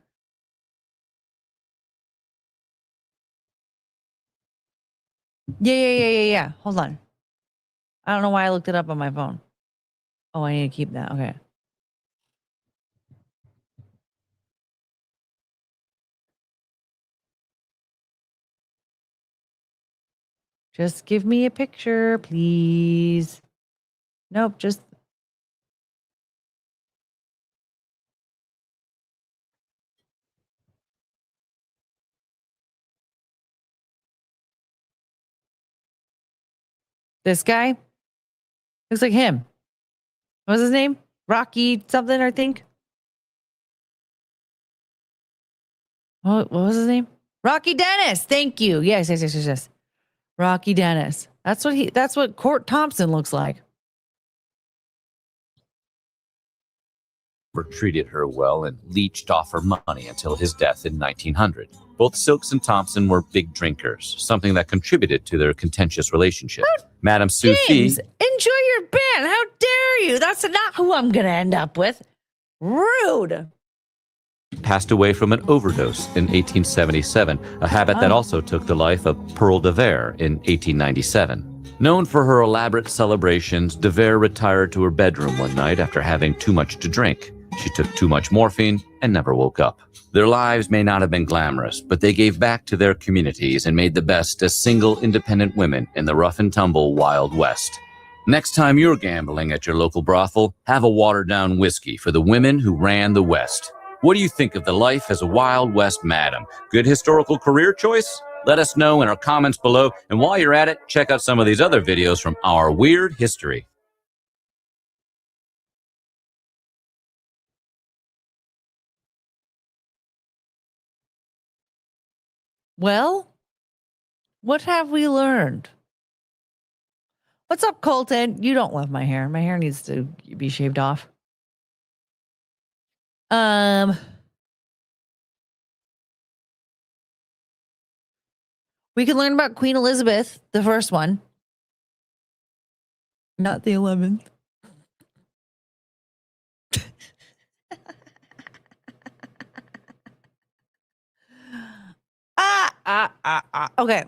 Yeah. Hold on. I don't know why I looked it up on my phone. Oh, I need to keep that. Okay. Just give me a picture, please. Nope, just... This guy? Looks like him. What was his name? Rocky something, I think. What was his name? Rocky Dennis. Thank you. Yes. Rocky Dennis. That's what Court Thompson looks like. Treated her well and leached off her money until his death in 1900. Both Silks and Thompson were big drinkers, something that contributed to their contentious relationship. Madame Sufi... James, enjoy your band. How dare you? That's not who I'm going to end up with. Rude. Passed away from an overdose in 1877, a habit that also took the life of Pearl de Vere in 1897. Known for her elaborate celebrations, de Vere retired to her bedroom one night after having too much to drink. She took too much morphine and never woke up. Their lives may not have been glamorous, but they gave back to their communities and made the best as single, independent women in the rough and tumble Wild West. Next time you're gambling at your local brothel, have a watered-down whiskey for the women who ran the West. What do you think of the life as a Wild West madam? Good historical career choice? Let us know in our comments below. And while you're at it, check out some of these other videos from our weird history. Well, what have we learned? What's up, Colton? You don't love my hair. My hair needs to be shaved off. We can learn about Queen Elizabeth, the first one. Not the 11th. Okay.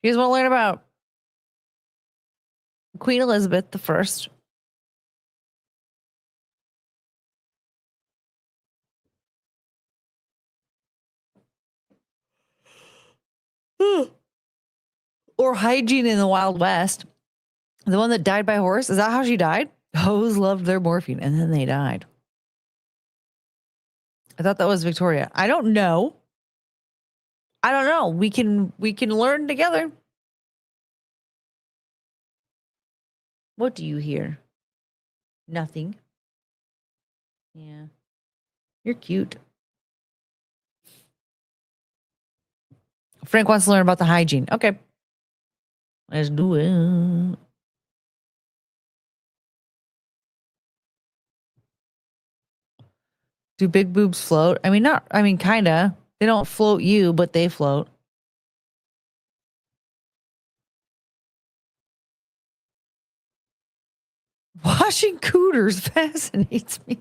You guys want to learn about Queen Elizabeth the First? Or hygiene in the Wild West. The one that died by horse. Is that how she died? Hoes loved their morphine and then they died. I thought that was Victoria. I don't know. We can learn together. What do you hear? Nothing. Yeah. You're cute. Frank wants to learn about the hygiene. Okay. Let's do it. Do big boobs float? Kinda. They don't float you, but they float. Washing cooters fascinates me.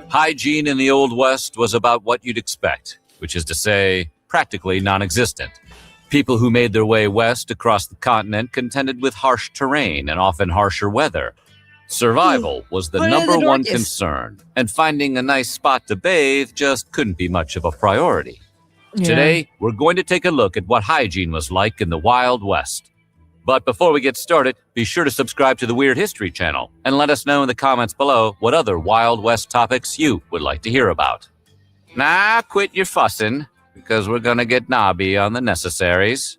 Hygiene in the Old West was about what you'd expect, which is to say, practically non-existent. People who made their way west across the continent contended with harsh terrain and often harsher weather. Survival was the number one concern, and finding a nice spot to bathe just couldn't be much of a priority. Yeah. Today, we're going to take a look at what hygiene was like in the Wild West. But before we get started, be sure to subscribe to the Weird History channel and let us know in the comments below what other Wild West topics you would like to hear about. Nah, quit your fussing, because we're going to get knobby on the necessaries.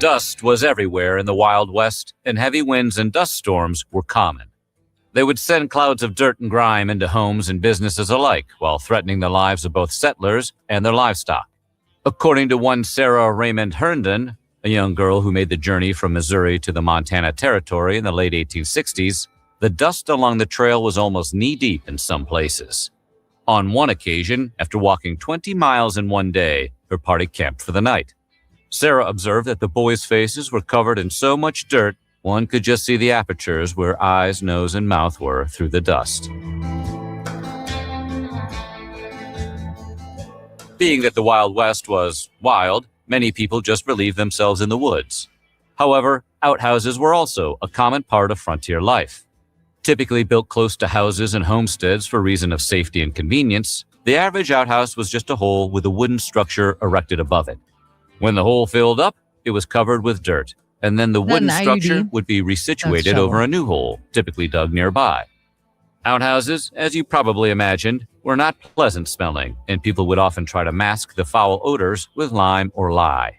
Dust was everywhere in the Wild West, and heavy winds and dust storms were common. They would send clouds of dirt and grime into homes and businesses alike, while threatening the lives of both settlers and their livestock. According to one Sarah Raymond Herndon, a young girl who made the journey from Missouri to the Montana Territory in the late 1860s, the dust along the trail was almost knee-deep in some places. On one occasion, after walking 20 miles in one day, her party camped for the night. Sarah observed that the boys' faces were covered in so much dirt, one could just see the apertures where eyes, nose, and mouth were through the dust. Being that the Wild West was wild, many people just relieved themselves in the woods. However, outhouses were also a common part of frontier life. Typically built close to houses and homesteads for reason of safety and convenience, the average outhouse was just a hole with a wooden structure erected above it. When the hole filled up, it was covered with dirt, and then the wooden structure would be resituated over a new hole, typically dug nearby. Outhouses, as you probably imagined, were not pleasant smelling, and people would often try to mask the foul odors with lime or lye.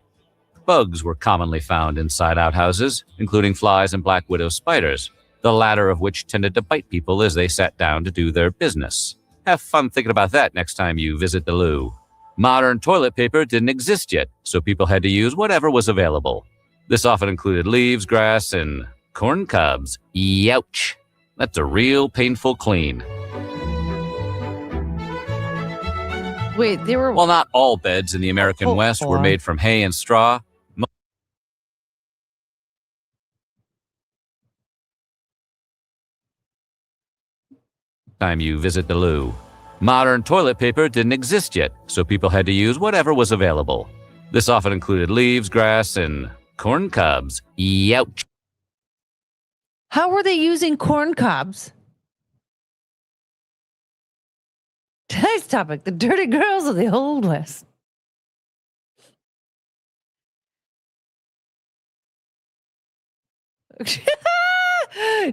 Bugs were commonly found inside outhouses, including flies and black widow spiders, the latter of which tended to bite people as they sat down to do their business. Have fun thinking about that next time you visit the loo. Modern toilet paper didn't exist yet, so people had to use whatever was available. This often included leaves, grass, and corn cobs. Youch! That's a real painful clean. Wait, they were... While not all beds in the American West were made from hay and straw, time you visit the loo. Modern toilet paper didn't exist yet, so people had to use whatever was available. This often included leaves, grass, and corn cobs. Youch! How were they using corn cobs? Today's topic, the dirty girls of the Old West.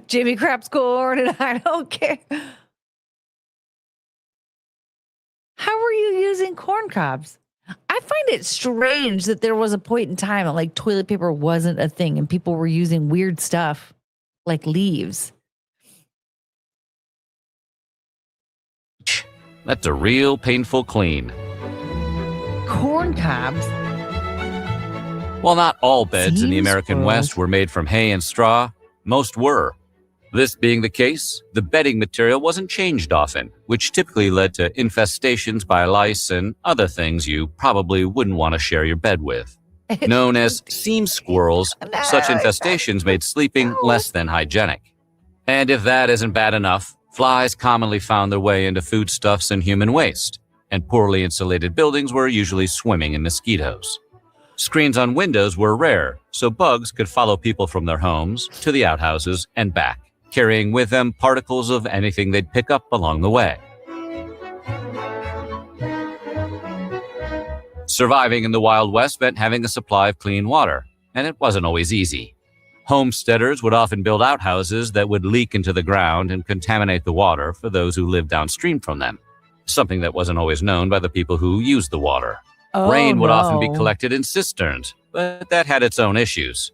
Jimmy craps corn and I don't care. How were you using corn cobs? I find it strange that there was a point in time that like toilet paper wasn't a thing and people were using weird stuff like leaves. That's a real painful clean. Corn cobs? While not all beds in the American West were made from hay and straw, most were. This being the case, the bedding material wasn't changed often, which typically led to infestations by lice and other things you probably wouldn't want to share your bed with. Known as seam squirrels, such infestations made sleeping less than hygienic. And if that isn't bad enough, flies commonly found their way into foodstuffs and human waste, and poorly insulated buildings were usually swimming in mosquitoes. Screens on windows were rare, so bugs could follow people from their homes to the outhouses and back, carrying with them particles of anything they'd pick up along the way. Surviving in the Wild West meant having a supply of clean water, and it wasn't always easy. Homesteaders would often build outhouses that would leak into the ground and contaminate the water for those who lived downstream from them, something that wasn't always known by the people who used the water. Rain would often be collected in cisterns, but that had its own issues.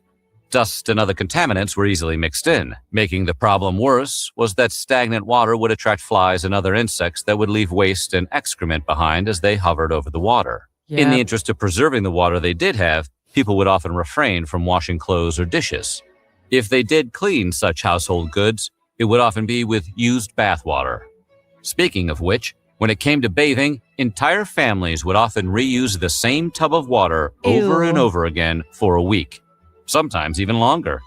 Dust and other contaminants were easily mixed in. Making the problem worse was that stagnant water would attract flies and other insects that would leave waste and excrement behind as they hovered over the water. In the interest of preserving the water they did have, people would often refrain from washing clothes or dishes. If they did clean such household goods, It would often be with used bathwater. Speaking of which, when it came to bathing, entire families would often reuse the same tub of water over and Ew. over again for a week, sometimes even longer.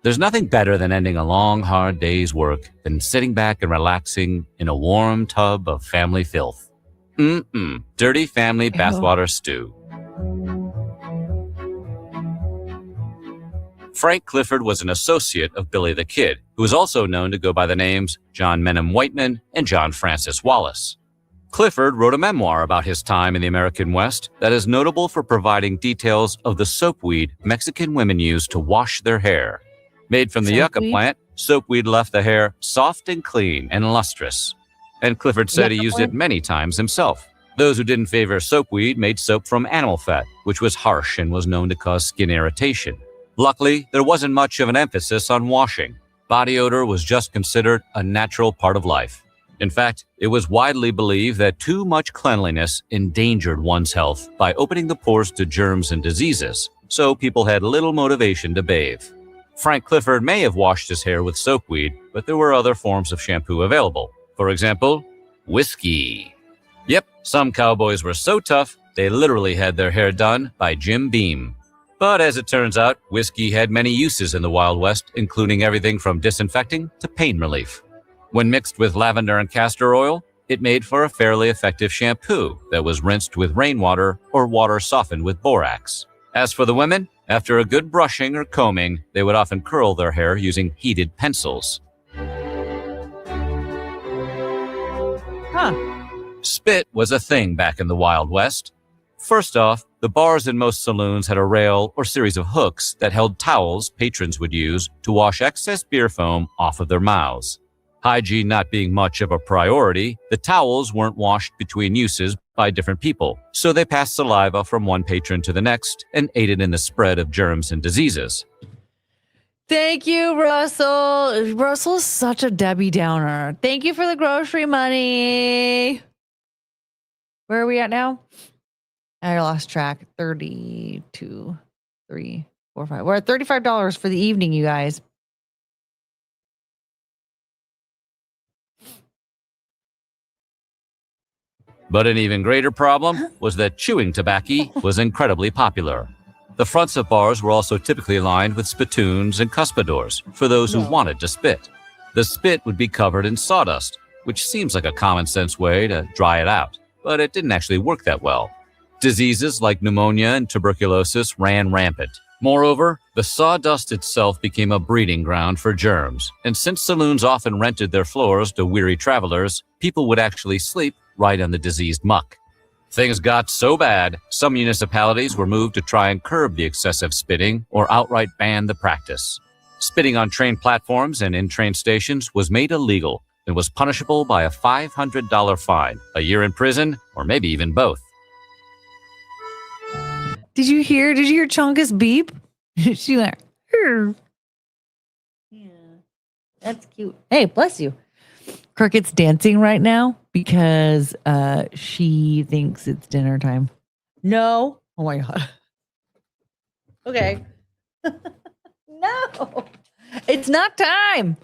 There's nothing better than ending a long, hard day's work than sitting back and relaxing in a warm tub of family filth. Dirty family bathwater stew. Frank Clifford was an associate of Billy the Kid, who was also known to go by the names John Menem Whiteman and John Francis Wallace. Clifford wrote a memoir about his time in the American West that is notable for providing details of the soapweed Mexican women used to wash their hair. Made from the yucca Soapweed? plant, soapweed left the hair soft and clean and lustrous. And Clifford said he Yucca used plant? it many times himself. Those who didn't favor soapweed made soap from animal fat, which was harsh and was known to cause skin irritation. Luckily, there wasn't much of an emphasis on washing. Body odor was just considered a natural part of life. In fact, it was widely believed that too much cleanliness endangered one's health by opening the pores to germs and diseases, so people had little motivation to bathe. Frank Clifford may have washed his hair with soapweed, but there were other forms of shampoo available. For example, whiskey. Yep, some cowboys were so tough, they literally had their hair done by Jim Beam. But as it turns out, whiskey had many uses in the Wild West, including everything from disinfecting to pain relief. When mixed with lavender and castor oil, it made for a fairly effective shampoo that was rinsed with rainwater or water softened with borax. As for the women, after a good brushing or combing, they would often curl their hair using heated pencils. Spit was a thing back in the Wild West. First off, the bars in most saloons had a rail or series of hooks that held towels patrons would use to wash excess beer foam off of their mouths. Hygiene not being much of a priority, the towels weren't washed between uses by different people, so they passed saliva from one patron to the next and aided in the spread of germs and diseases. Thank you, Russell. Russell's such a Debbie Downer. Thank you for the grocery money. Where are we at now? I lost track. 32, 3, 4, 5. We're at $35 for the evening, you guys. But an even greater problem was that chewing tobacco was incredibly popular. The fronts of bars were also typically lined with spittoons and cuspidors for those who wanted to spit. The spit would be covered in sawdust, which seems like a common sense way to dry it out, but it didn't actually work that well. Diseases like pneumonia and tuberculosis ran rampant. Moreover, the sawdust itself became a breeding ground for germs, and since saloons often rented their floors to weary travelers, people would actually sleep right on the diseased muck. Things got so bad, some municipalities were moved to try and curb the excessive spitting or outright ban the practice. Spitting on train platforms and in train stations was made illegal and was punishable by a $500 fine, a year in prison, or maybe even both. Did you hear Chonka's beep? She went, "Hur." Yeah, that's cute. Hey, bless you. Cricket's dancing right now because she thinks it's dinner time. No. Oh my God. Okay. No. It's not time.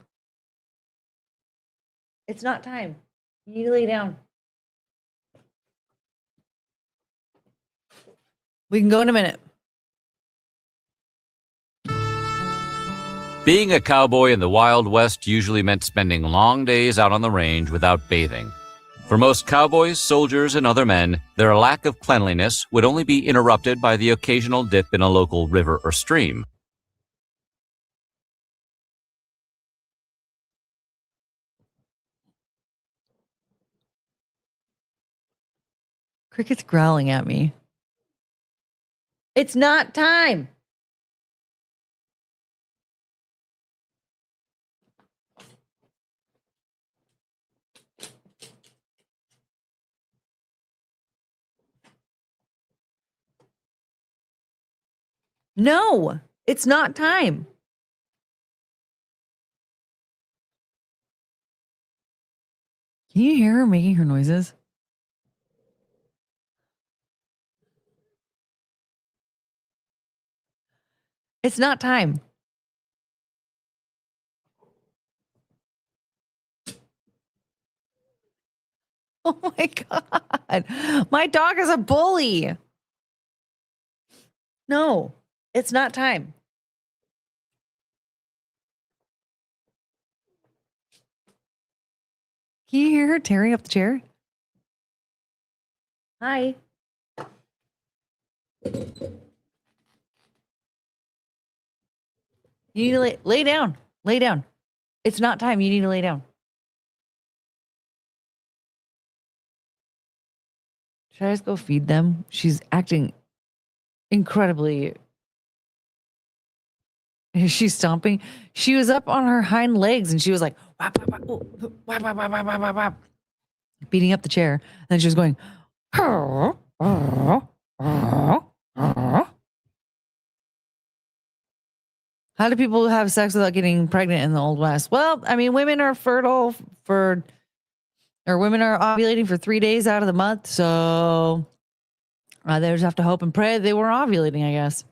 It's not time. You need to lay down. We can go in a minute. Being a cowboy in the Wild West usually meant spending long days out on the range without bathing. For most cowboys, soldiers, and other men, their lack of cleanliness would only be interrupted by the occasional dip in a local river or stream. Cricket's growling at me. It's not time. No, it's not time. Can you hear her making her noises? It's not time. Oh my God. My dog is a bully. No, it's not time. Can you hear her tearing up the chair? Hi. You need to lay down. Lay down. It's not time. You need to lay down. Should I just go feed them? She's acting incredibly. She's stomping. She was up on her hind legs and she was like, whap, whap, whap, whap, whap, whap, whap, whap, whap, beating up the chair. And then she was going, how do people have sex without getting pregnant in the Old West? Well, I mean, women are fertile women are ovulating for 3 days out of the month. So they just have to hope and pray they were ovulating, I guess.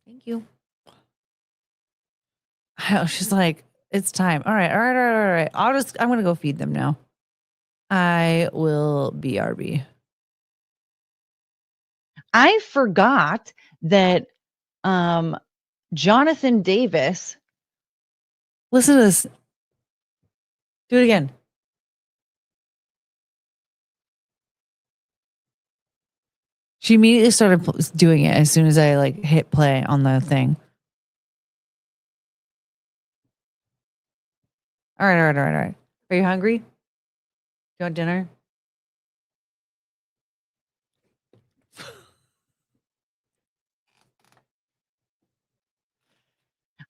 Thank you. She's like, it's time. All right. I'm going to go feed them now. I will BRB. I forgot that Jonathan Davis. Listen to this. Do it again. She immediately started doing it as soon as I hit play on the thing. All right. Are you hungry? Do you want dinner?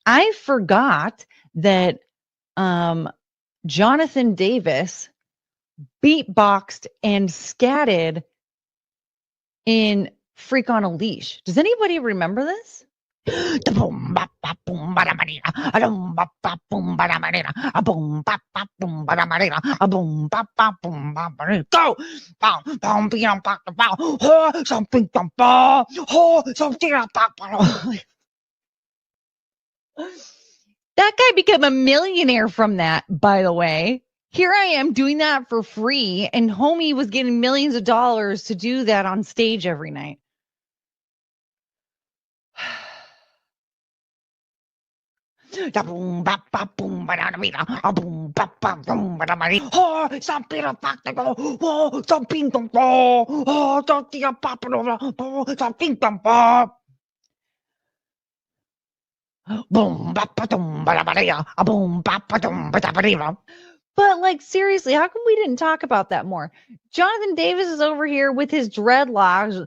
I forgot that Jonathan Davis beatboxed and scatted in Freak on a Leash. Does anybody remember this? Go! That guy became a millionaire from that, by the way. Here I am doing that for free, and homie was getting millions of dollars to do that on stage every night. But seriously, how come we didn't talk about that more? Jonathan Davis is over here with his dreadlocks.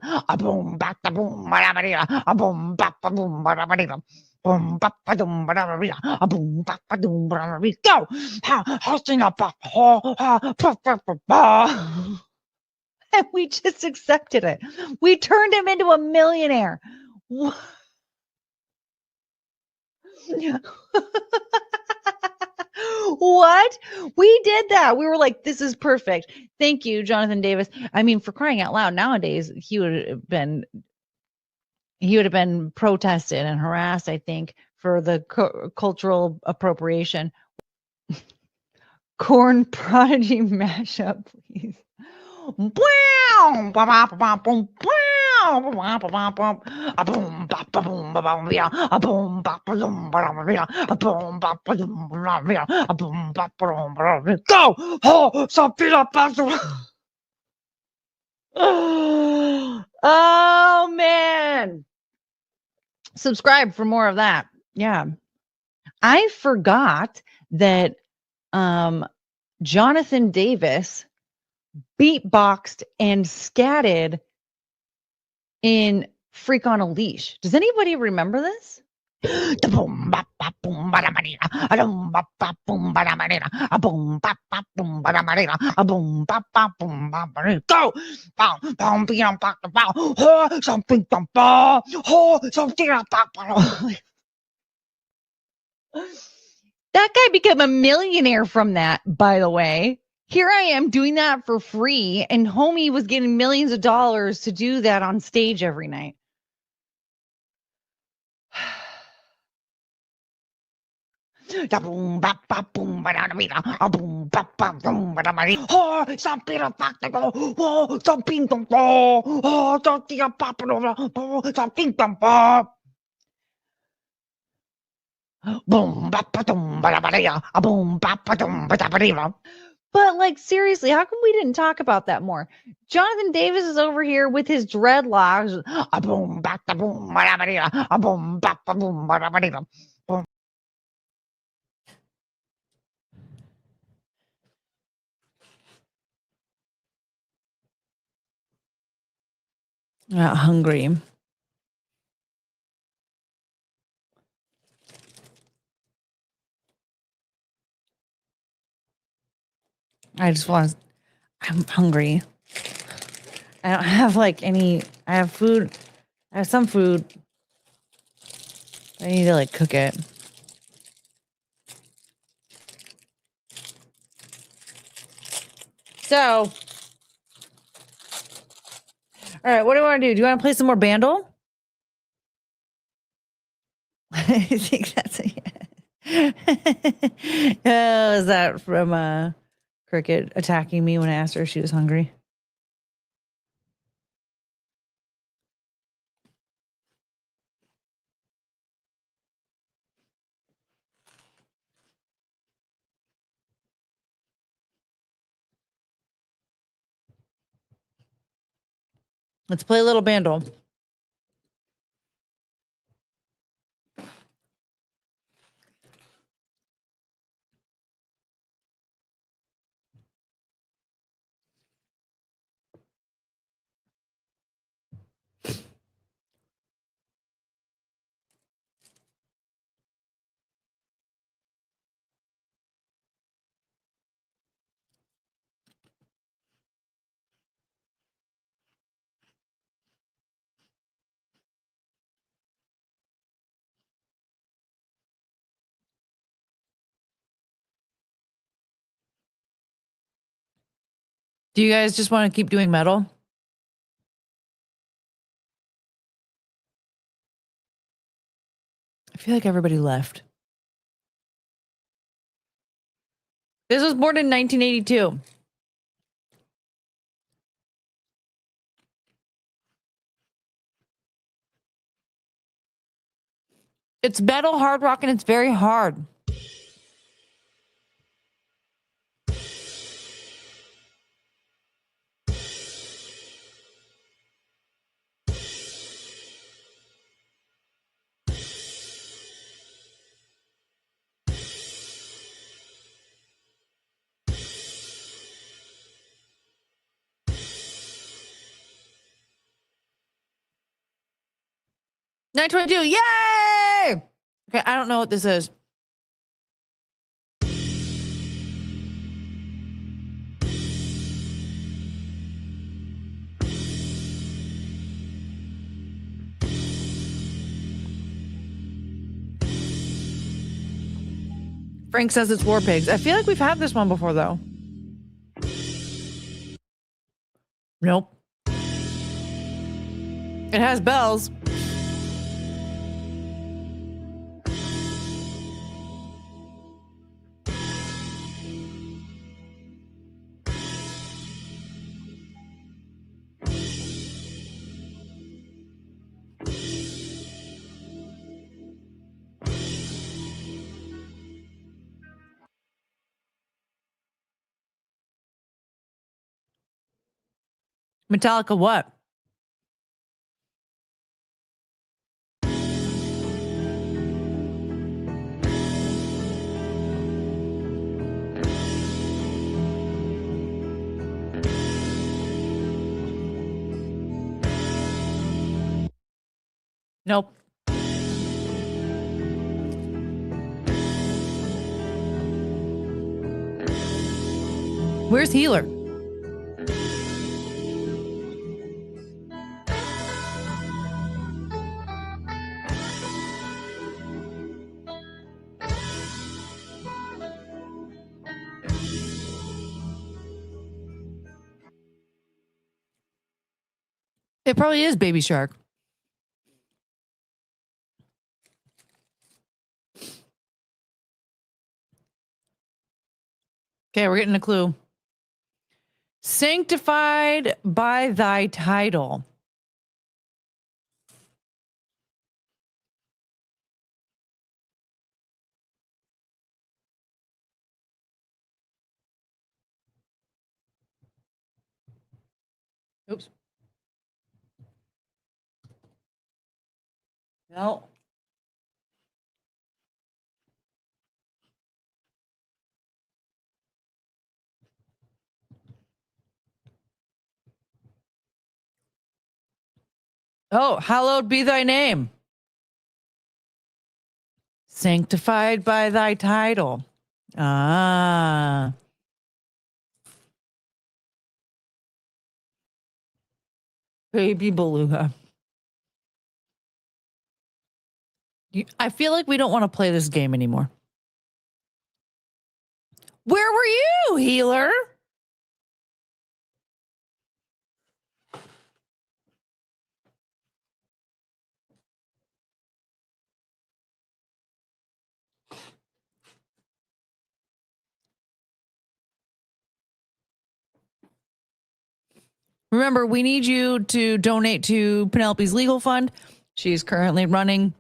Go! And we just accepted it. We turned him into a millionaire. What? We did that. We were like, this is perfect. Thank you, Jonathan Davis. I mean, for crying out loud, nowadays he would have been protested and harassed, I think, for the cultural appropriation. Corn Prodigy mashup, please. Go! Oh man. Subscribe for more of that. Yeah. I forgot that Jonathan Davis beatboxed and scatted in Freak on a Leash. Does anybody remember this? Go! That guy became a millionaire from that, by the way. Here I am doing that for free, and homie was getting millions of dollars to do that on stage every night. Da boom, ba, ba, boom, ba, da, da, da, a boom, ba, ba, boom, ba, da, ba, da. Oh, something a practical. Oh, something to go. Oh, something a popular. Oh, something to go. Boom, ba, ba, boom, ba, da, ba, da, a boom, ba, ba, boom, ba, da, ba, da. But like seriously, how come we didn't talk about that more? Jonathan Davis is over here with his dreadlocks. A boom, ba, da, boom, ba, da, ba, da. A boom, ba, ba, boom, ba, da, ba, da. Not hungry. I'm hungry. I don't have like any, I have food. I have some food. I need to like cook it. So, all right, what do you want to do? Do you want to play some more Bandle? I think that's it. Oh, is that from Cricket attacking me when I asked her if she was hungry? Let's play a little Bandle. Do you guys just want to keep doing metal? I feel like everybody left. This was born in 1982. It's metal, hard rock, and it's very hard. $9.22. Yay! Okay, I don't know what this is. Frank says it's War Pigs. I feel like we've had this one before, though. Nope. It has bells. Metallica what? Nope. Where's Healer? It probably is Baby Shark. Okay, we're getting a clue. Sanctified by thy title. Oops. No. Oh, hallowed be thy name. Sanctified by thy title. Ah. Baby beluga. I feel like we don't want to play this game anymore. Where were you, healer? Remember, we need you to donate to Penelope's legal fund. She's currently running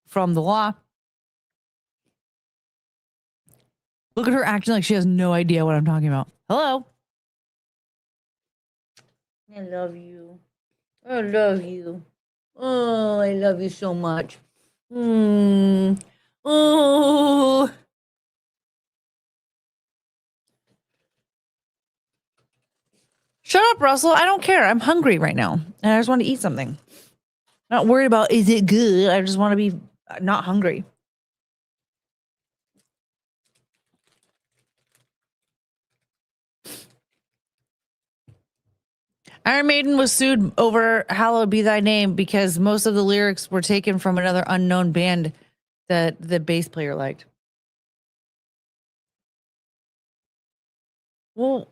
from the law. Look at her acting like she has no idea what I'm talking about. Hello. I love you. I love you. Oh, I love you so much. Oh. Shut up, Russell. I don't care. I'm hungry right now. And I just want to eat something. Not worried about is it good. I just want to be not hungry. Iron Maiden was sued over Hallowed Be Thy Name because most of the lyrics were taken from another unknown band that the bass player liked. Well,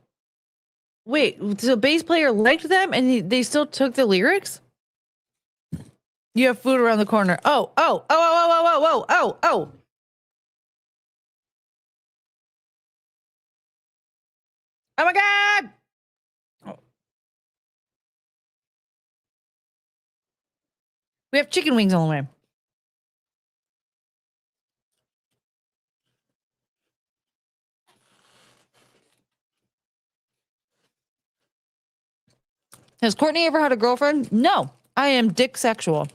wait, so the bass player liked them and they still took the lyrics? You have food around the corner. Oh, oh, oh, oh, oh, oh, oh, oh, oh. Oh my God. Oh. We have chicken wings on the way. Has Courtney ever had a girlfriend? No, I am dick sexual.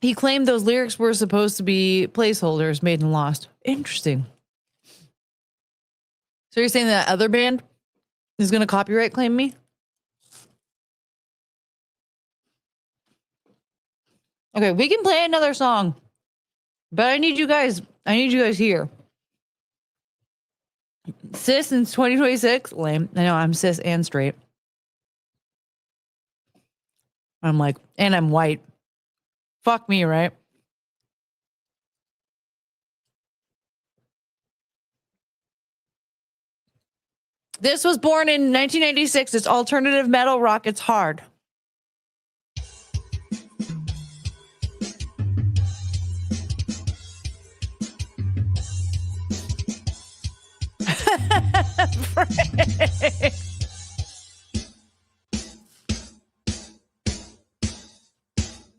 He claimed those lyrics were supposed to be placeholders made and lost. Interesting. So you're saying that other band is going to copyright claim me? Okay, we can play another song, but I need you guys here. Cis since 2026? Lame. I know I'm cis and straight. I'm like, and I'm white. Fuck me, right? This was born in 1996. It's alternative metal rock. It's hard.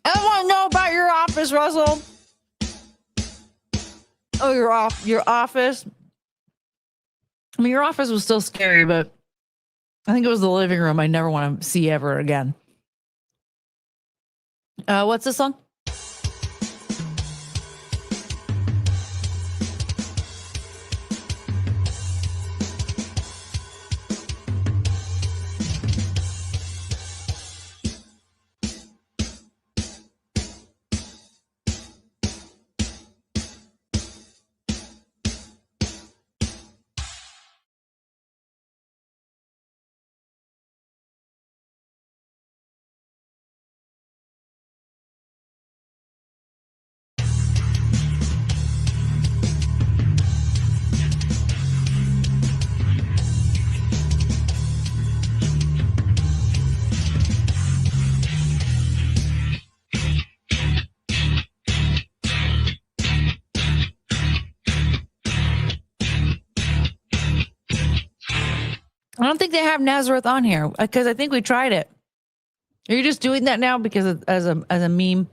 I want to know about your office, Russell. Oh, your office. I mean, your office was still scary, but I think it was the living room I never want to see ever again. What's this song? I don't think they have Nazareth on here because I think we tried it. Are you just doing that now because as a meme?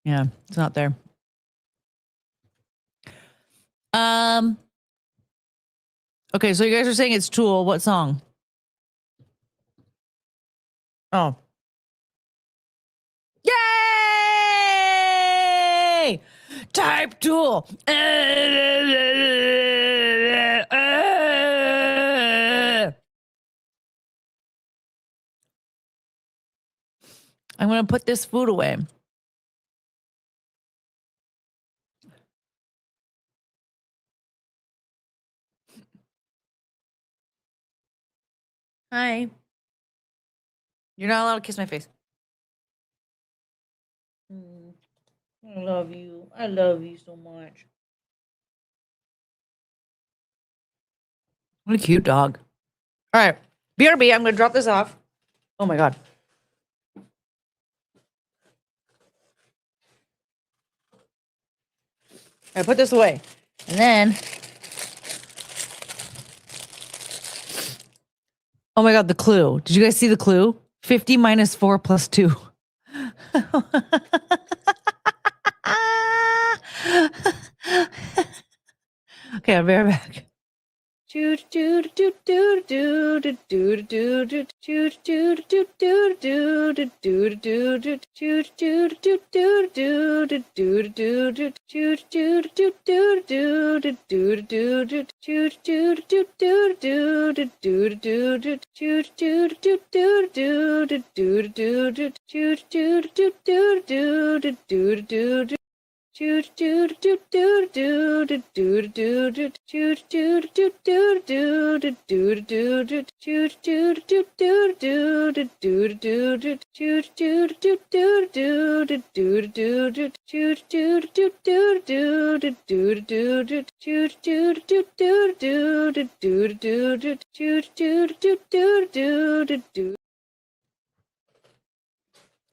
Yeah, it's not there. Okay, so you guys are saying it's Tool. What song? Oh. Yay! Type Tool. I'm going to put this food away. Hi. You're not allowed to kiss my face. I love you. I love you so much. What a cute dog. All right. BRB, I'm going to drop this off. Oh my God. I put this away. And then. Oh my God, the clue. Did you guys see the clue? 50 minus 4 plus 2. Okay, I'll be right back.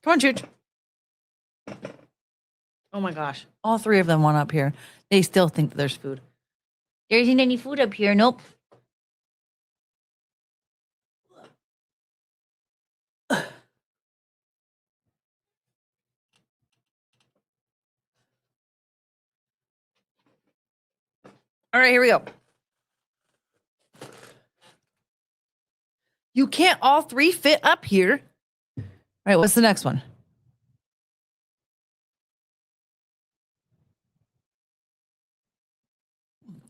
Come on, Chooch. Oh my gosh. All three of them went up here. They still think that there's food. There isn't any food up here. Nope. All right, here we go. You can't all three fit up here. All right, what's the next one?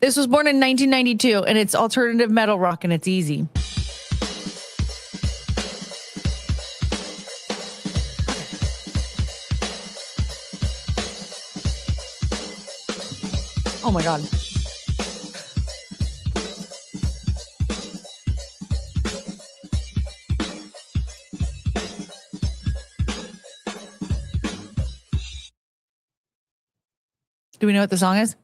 This was born in 1992, and it's alternative metal rock, and it's easy. Oh my God. Do we know what the song is?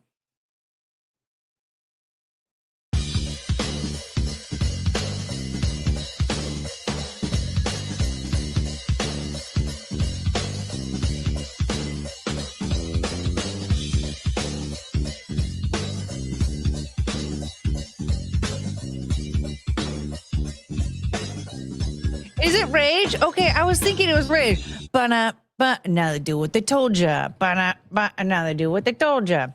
Is it Rage? Okay, I was thinking it was Rage. But now they do what they told you. But now they do what they told you.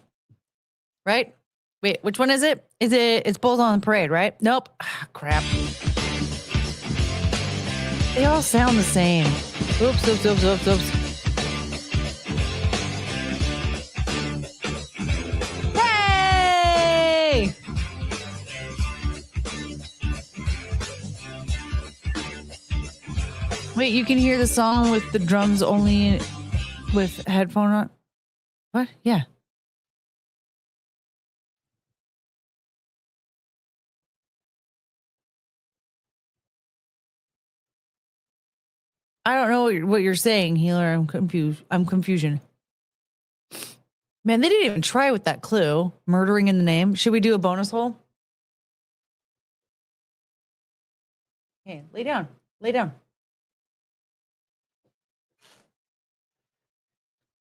Right? Wait, which one is it? It's Bulls on the Parade, right? Nope. Ah, crap. They all sound the same. Oops. Hey! Wait, you can hear the song with the drums only with headphone on? What? Yeah. I don't know what you're saying, Healer. I'm confused. I'm confusion. Man, they didn't even try with that clue. Murdering in the name. Should we do a bonus hole? Hey, lay down. Lay down.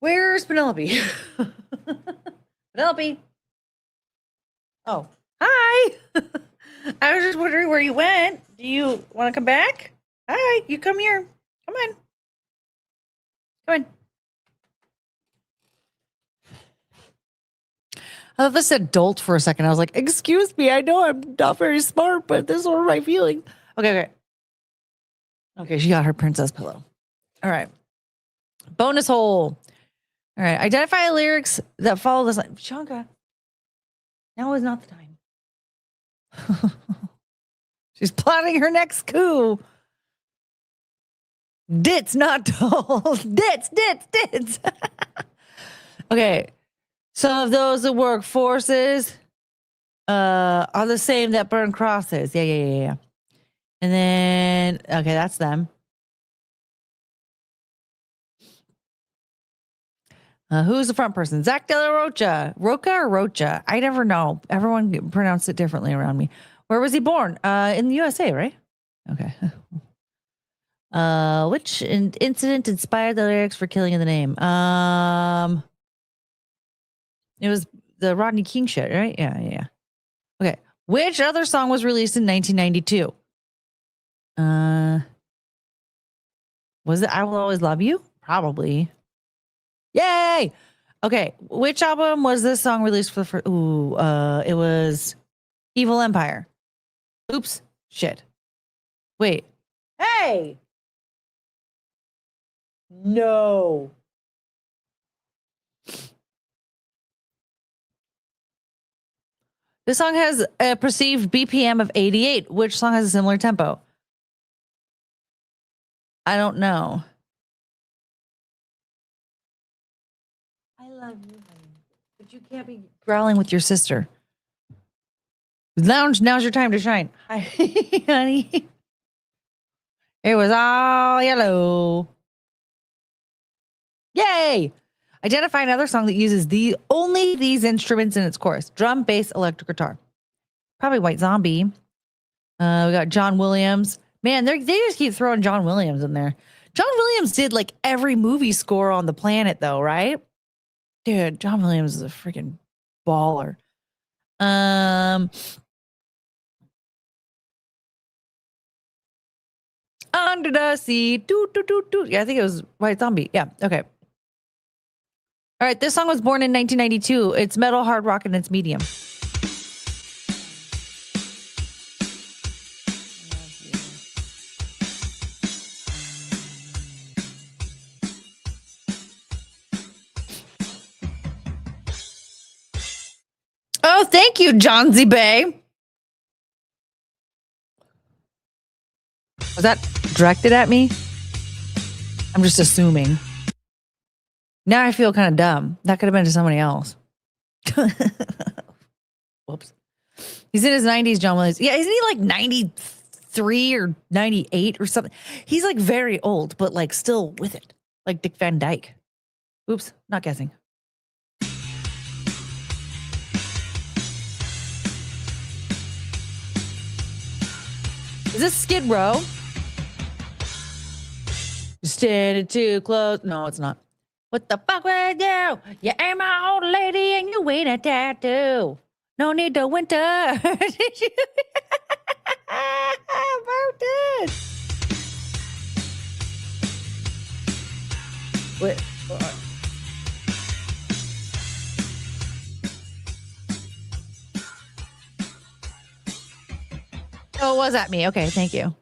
Where's Penelope? Penelope. Oh, hi. I was just wondering where you went. Do you want to come back? All right, you come here. Come on. Come on. I thought this said dolt for a second. I was like, excuse me, I know I'm not very smart, but this is what my feeling. Okay. Okay, she got her princess pillow. All right. Bonus hole. All right. Identify lyrics that follow this line. Shanka, now is not the time. She's plotting her next coup. Dits, not told. Dits. Okay. Some of those that work forces are the same that burn crosses. Yeah. And then, okay, that's them. Who's the front person? Zach De La Rocha. Roca or Rocha? I never know. Everyone pronounced it differently around me. Where was he born? In the USA, right? Okay. Which incident inspired the lyrics for Killing in the Name? It was the Rodney King shit, right? Yeah. Okay. Which other song was released in 1992? Was it I Will Always Love You? Probably. Yay! Okay. Which album was this song released for the first? It was Evil Empire. Oops. Shit. Wait. Hey! No. This song has a perceived BPM of 88. Which song has a similar tempo? I don't know. I love you, honey. But you can't be growling with your sister. Lounge, now's your time to shine. Hi, honey. It was all yellow. Yay! Identify another song that uses only these instruments in its chorus. Drum, bass, electric guitar. Probably White Zombie. We got John Williams. Man, they just keep throwing John Williams in there. John Williams did like every movie score on the planet though, right? Dude, John Williams is a freaking baller. Under the Sea. Doo. Yeah, I think it was White Zombie. Yeah, okay. All right, this song was born in 1992. It's metal, hard rock, and it's medium. Oh, thank you, John Z. Bay. Was that directed at me? I'm just assuming. Now I feel kind of dumb. That could have been to somebody else. Whoops. He's in his 90s, John Williams. Yeah, isn't he like 93 or 98 or something? He's like very old, but like still with it. Like Dick Van Dyke. Oops, not guessing. Is this Skid Row? Standing too close. No, it's not. What the fuck with you? You ain't my old lady and you ain't a tattoo. No need to winter. Did you? About it. Wait. Oh, it was at me. Okay, thank you.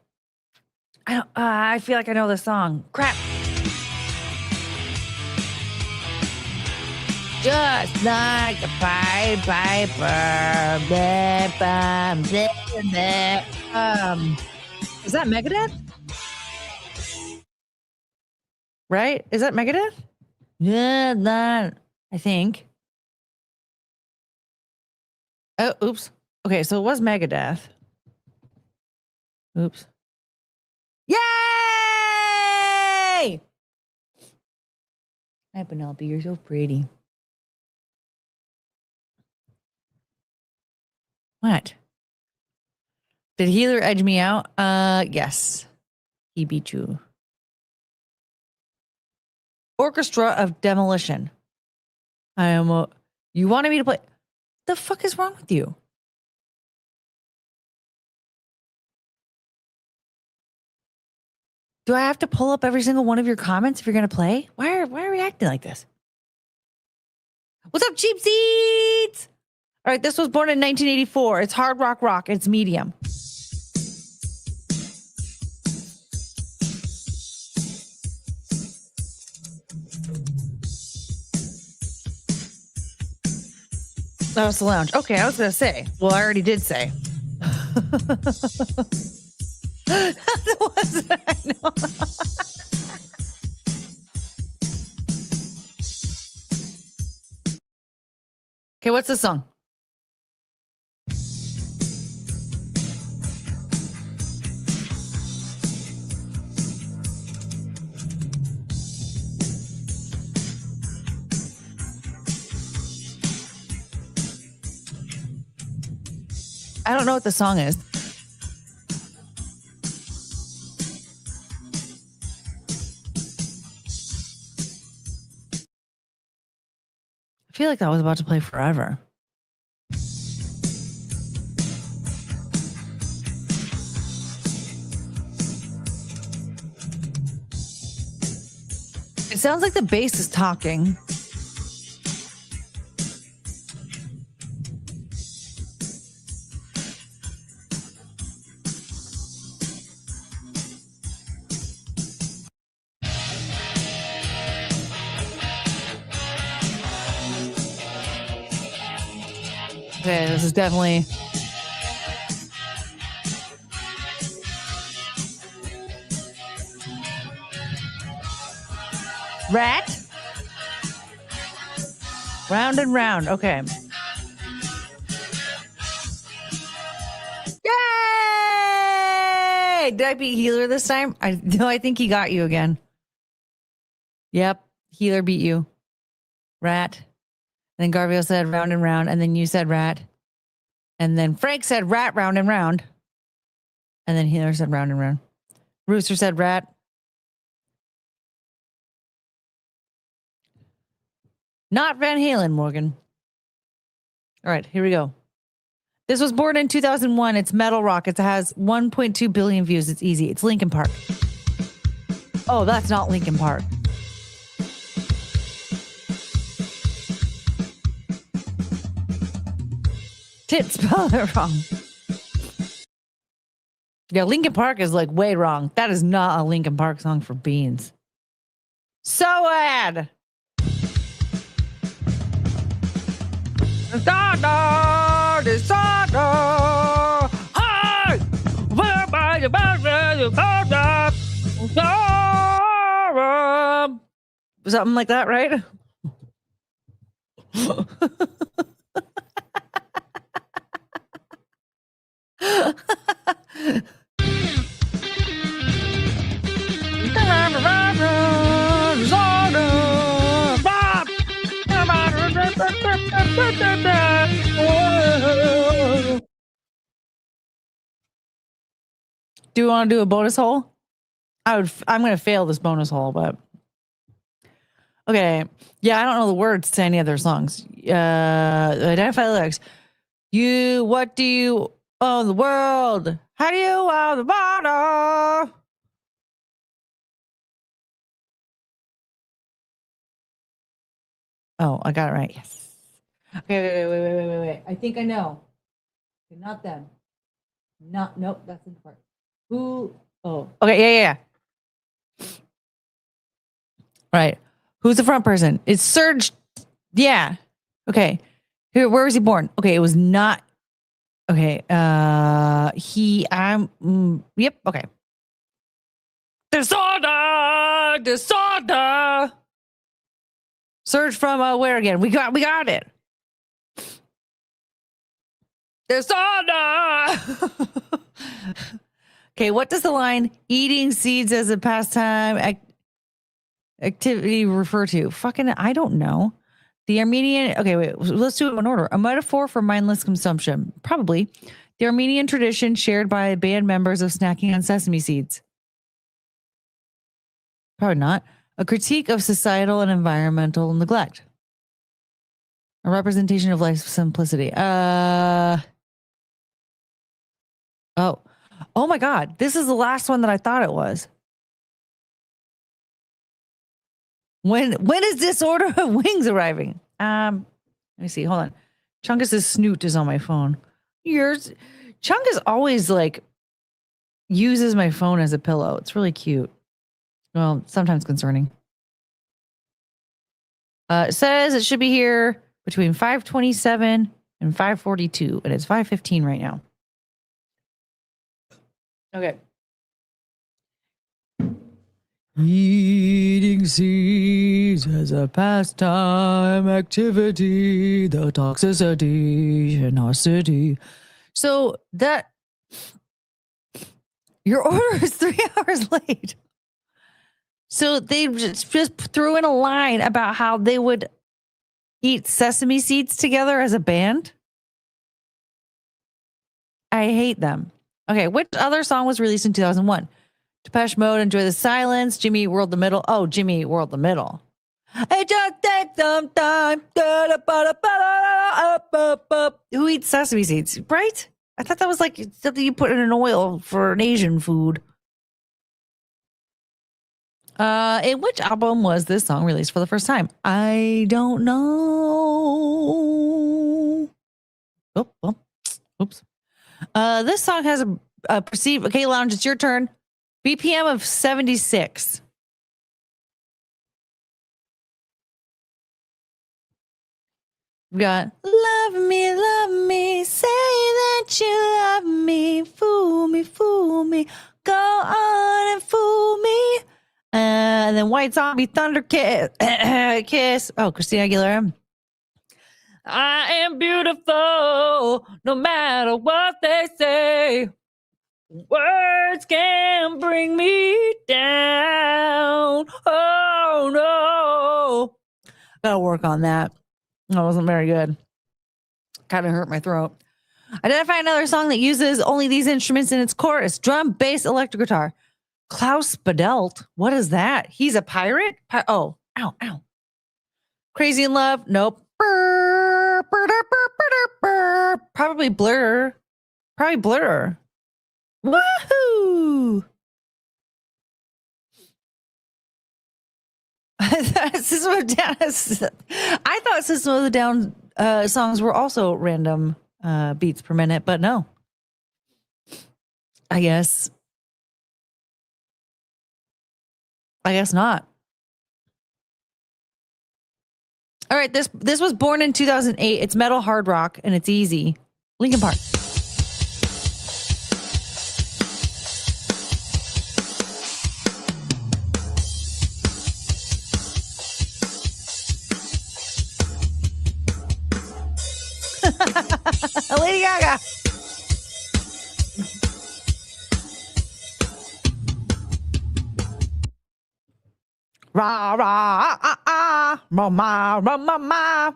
I feel like I know this song. Crap. Just like a Pied Piper. Is that Megadeth? Right? Is that Megadeth? Yeah, that I think. Oh, oops. Okay, so it was Megadeth. Oops. Yay! Hi, Penelope. You're so pretty. What? Did Healer edge me out? Yes. He beat you. Orchestra of Demolition. You wanted me to play. The fuck is wrong with you? Do I have to pull up every single one of your comments if you're going to play? Why are we acting like this? What's up, cheap seats? All right, this was born in 1984. It's hard rock. It's medium. That was the lounge. Okay, I was going to say. Well, I already did say. That was, I know. Okay, what's the song? I don't know what the song is. I feel like that was about to play forever. It sounds like the bass is talking. Okay, this is definitely... Rat? Round and round. Okay. Yay! Did I beat Healer this time? I think he got you again. Yep. Healer beat you. Rat. And then Garvio said round and round. And then you said rat. And then Frank said rat, round and round. And then Healer said round and round. Rooster said rat. Not Van Halen, Morgan. All right, here we go. This was born in 2001. It's metal rock. It has 1.2 billion views. It's easy. It's Linkin Park. Oh, that's not Linkin Park. Did spell it wrong. Yeah, Linkin Park is like way wrong. That is not a Linkin Park song for beans. So ad. Something like that, right? Do you want to do a bonus hole? I'm going to fail this bonus hole, but okay. Yeah, I don't know the words to any of their songs. Identify the lyrics. What do you own the world? How do you own the bottle? Oh, I got it right. Yes. Okay, wait. I think I know. Okay, not them. Nope, that's in part. Who? Oh, okay, yeah. Right. Who's the front person? It's Serge. Yeah. Okay. Where was he born? Okay, it was not. Okay. Yep. Okay. Disorder. Serge from where again? We got it. Disorder. Okay, what does the line "eating seeds as a pastime activity" refer to? Fucking, I don't know. The Armenian. Okay, wait. Let's do it in order. A metaphor for mindless consumption, probably. The Armenian tradition shared by band members of snacking on sesame seeds. Probably not. A critique of societal and environmental neglect. A representation of life's simplicity. Oh my God. This is the last one that I thought it was. When is this order of wings arriving? Let me see. Hold on. Chungus' snoot is on my phone. Yours, Chungus always like uses my phone as a pillow. It's really cute. Well, sometimes concerning. It says it should be here between 5:27 and 5:42, and it's 5:15 right now. Okay. Eating seeds as a pastime activity, the toxicity in our city. So that your order is 3 hours late. So they just threw in a line about how they would eat sesame seeds together as a band. I hate them. Okay, which other song was released in 2001? Depeche Mode, Enjoy the Silence, Jimmy Eat World the Middle. Oh, Jimmy Eat World the Middle. It just takes some time. Who eats sesame seeds, right? I thought that was like something you put in an oil for an Asian food. In which album was this song released for the first time? I don't know. Oops. This song has a perceived. Okay, Lounge, it's your turn. BPM of 76. We got love me, say that you love me, fool me, go on and fool me. And then White Zombie, Thunder Kiss. Oh, Christina Aguilera. I am beautiful, no matter what they say. Words can bring me down. Oh, no. Gotta work on that. That wasn't very good. Kind of hurt my throat. Identify another song that uses only these instruments in its chorus. Drum, bass, electric guitar. Klaus Badelt. What is that? He's a pirate? Ow. Crazy in Love? Nope. Probably Blur. Woohoo! I thought System of the Down songs were also random beats per minute, but no. I guess not. All right, this was born in 2008. It's metal hard rock and it's easy. Linkin Park. Lady Gaga. Rah, rah, ah, ah, ma, ma, ma, ma, ma.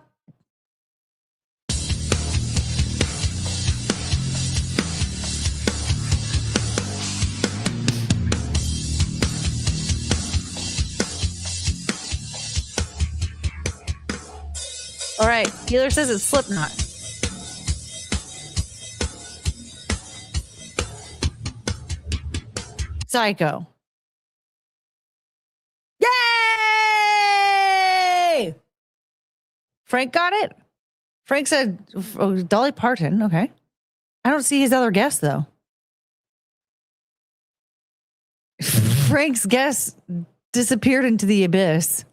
All right, Healer says it's Slipknot. Psycho. Yay! Frank got it? Frank said Dolly Parton. Okay. I don't see his other guess, though. Frank's guess disappeared into the abyss.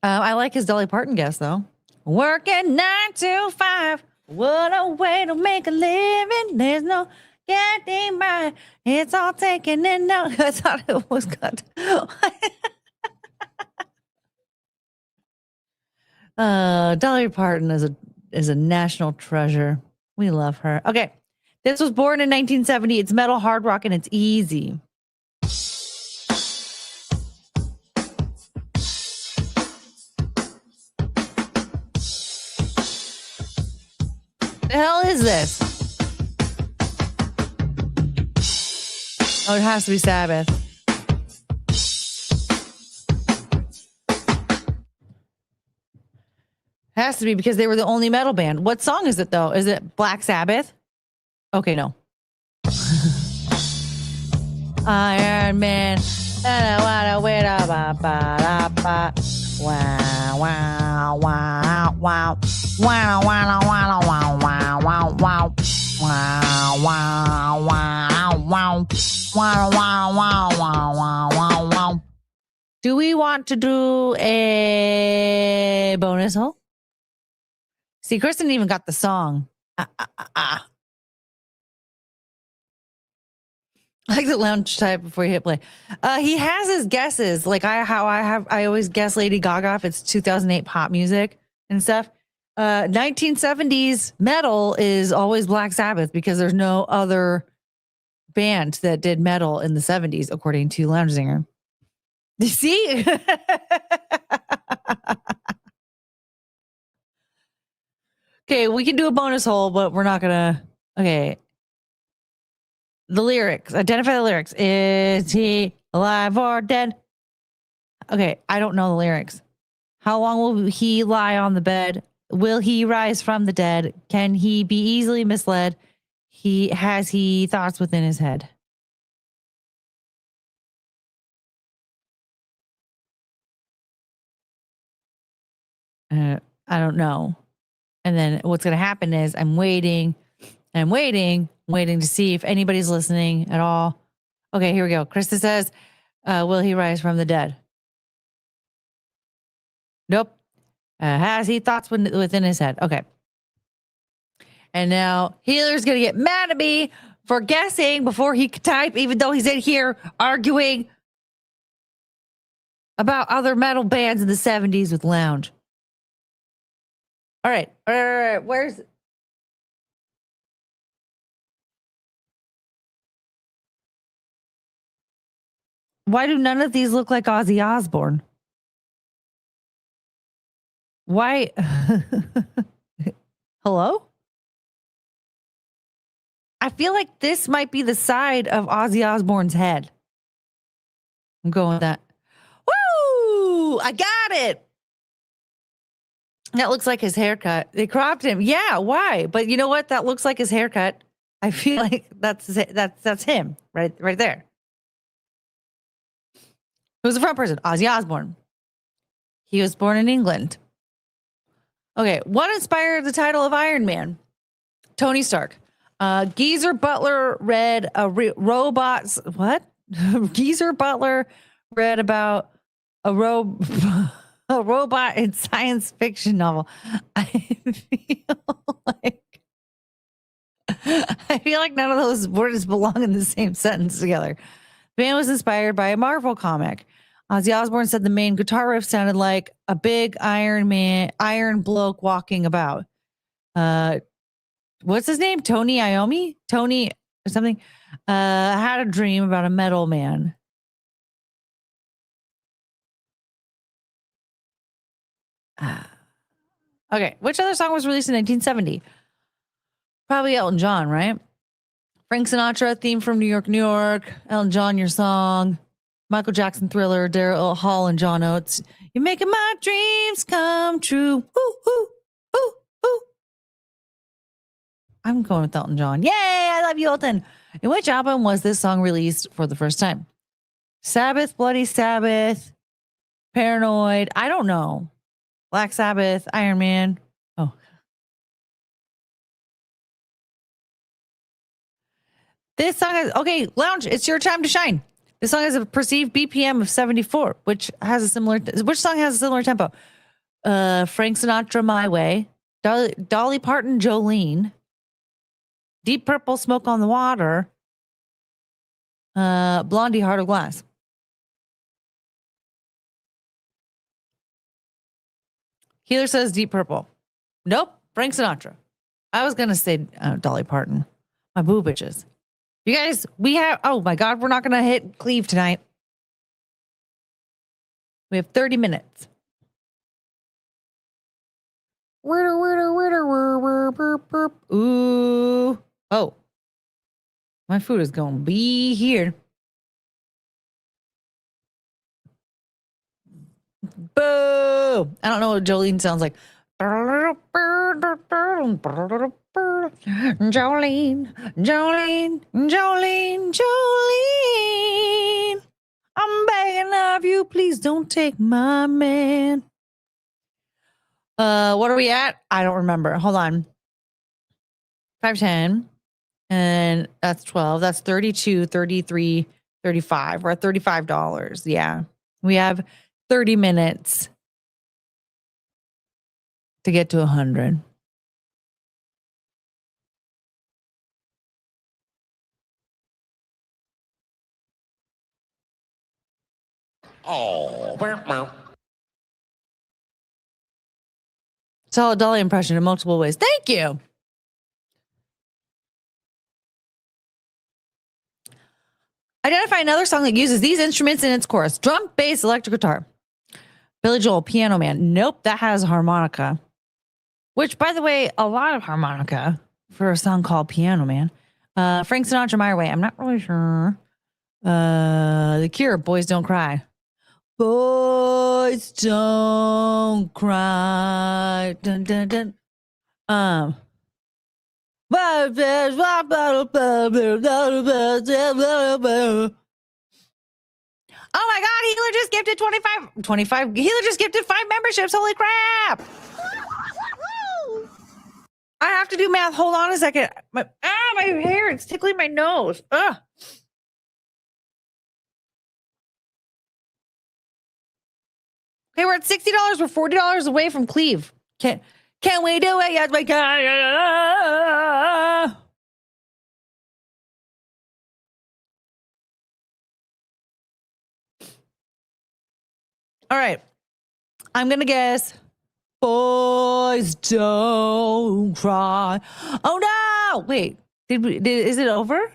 I like his Dolly Parton guess, though. Working 9 to 5. What a way to make a living. There's no getting by. It's all taken in now. I thought it was good. Dolly Parton is a national treasure. We love her. Okay. This was born in 1970. It's metal hard rock and it's easy. The hell is this? Oh, it has to be Sabbath. Has to be because they were the only metal band. What song is it, though? Is it Black Sabbath? Okay, no. Iron Man, Wow, wow, wow, wow. Wow, wow, wow, wow, wow, wow, wow. Wow, wow, wow, wow. Wow, wow, wow, wow, wow, wow, wow. Do we want to do a bonus hole? See, Kristen even got the song. I like the lounge type before you hit play. He has his guesses, like I always guess Lady Gaga if it's 2008 pop music and stuff. 1970s metal is always Black Sabbath because there's no other band that did metal in the 70s, according to Lounge Singer. You see? Okay, we can do a bonus hole, but we're not gonna. Okay. The lyrics. Identify the lyrics. Is he alive or dead? Okay, I don't know the lyrics. How long will he lie on the bed? Will he rise from the dead? Can he be easily misled? Has he thoughts within his head? I don't know. And then what's going to happen is I'm waiting to see if anybody's listening at all. Okay, here we go. Krista says, will he rise from the dead? Nope. Has he thoughts within his head? Okay. And now Healer's going to get mad at me for guessing before he could type, even though he's in here arguing about other metal bands in the 70s with Lounge. All right. Where's... Why do none of these look like Ozzy Osbourne? Why? Hello? I feel like this might be the side of Ozzy Osbourne's head. I'm going with that. Woo! I got it. That looks like his haircut. They cropped him. Yeah, why? But you know what? That looks like his haircut. I feel like that's him right there. Who's the front person? Ozzy Osbourne. He was born in England. Okay, what inspired the title of Iron Man? Tony Stark. Geezer Butler read robots. What? Geezer Butler read about a robot in science fiction novel. I feel like none of those words belong in the same sentence together. The band was inspired by a Marvel comic. Ozzy Osbourne said the main guitar riff sounded like a big iron bloke walking about. What's his name? Tony Iommi? Tony or something? Had a dream about a metal man. Okay, which other song was released in 1970? Probably Elton John, right? Frank Sinatra, Theme from New York, New York. Elton John, Your Song. Michael Jackson, Thriller. Daryl Hall and John Oates. You're making my dreams come true. Ooh, ooh, ooh, ooh. I'm going with Elton John. Yay, I love you, Elton. In which album was this song released for the first time? Sabbath, Bloody Sabbath, Paranoid. I don't know. Black Sabbath, Iron Man. Oh. This song is, okay, Lounge, it's your time to shine. This song has a perceived BPM of 74, which song has a similar tempo? Frank Sinatra, My Way. Dolly Parton, Jolene. Deep Purple, Smoke on the Water. Blondie, Heart of Glass. Healer says Deep Purple. Nope, Frank Sinatra. I was going to say Dolly Parton. My boo bitches. You guys, oh my God, we're not going to hit Cleve tonight. We have 30 minutes. Ooh. Oh. My food is going to be here. Boo. I don't know what Jolene sounds like. Jolene. I'm begging of you, please don't take my man. What are we at? I don't remember. Hold on. 510. And that's 12. That's 32, 33, 35. We're at $35. Yeah. We have 30 minutes to get to 100. Solid Dolly impression in multiple ways. Thank you. Identify another song that uses these instruments in its chorus. Drum, bass, electric guitar. Billy Joel, Piano Man. Nope, that has harmonica. Which, by the way, a lot of harmonica for a song called Piano Man. Frank Sinatra, My Way. I'm not really sure. The Cure, Boys Don't Cry. Boys don't cry. Dun, dun, dun. Oh my God, Healer just gifted 25. Healer just gifted 5 memberships. Holy crap. I have to do math. Hold on a second. My hair, it's tickling my nose. Ugh. Okay, we're at $60. We're $40 away from Cleve. Can we do it? Yes, we can. All right. I'm going to guess Boys Don't Cry. Oh, no. Wait. Is it over?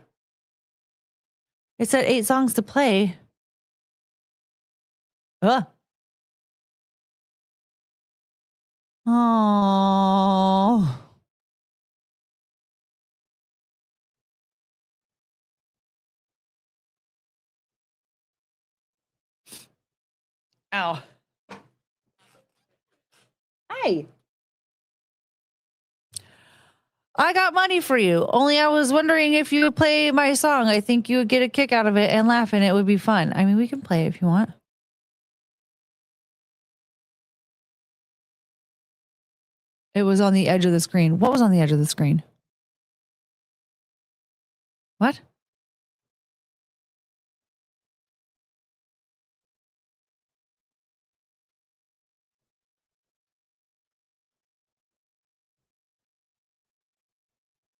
It said 8 songs to play. Oh. Ow. Hi. I got money for you. Only I was wondering if you would play my song. I think you would get a kick out of it and laugh, and it would be fun. I mean, we can play it if you want. It was on the edge of the screen. What was on the edge of the screen? What?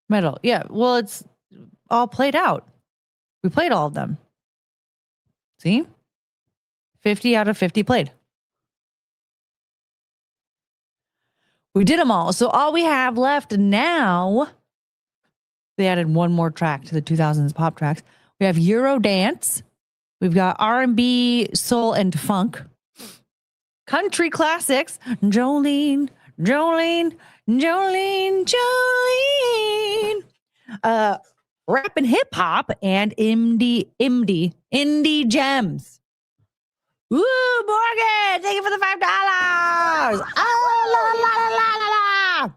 Metal. Yeah. Well, it's all played out. We played all of them. See? 50 out of 50 played. We did them all. So all we have left now, they added one more track to the 2000s pop tracks. We have Euro Dance. We've got R&B, soul, and funk. Country classics. Jolene. Rap and hip hop and indie gems. Woo, Morgan! Thank you for the $5. Oh, la, la, la, la, la.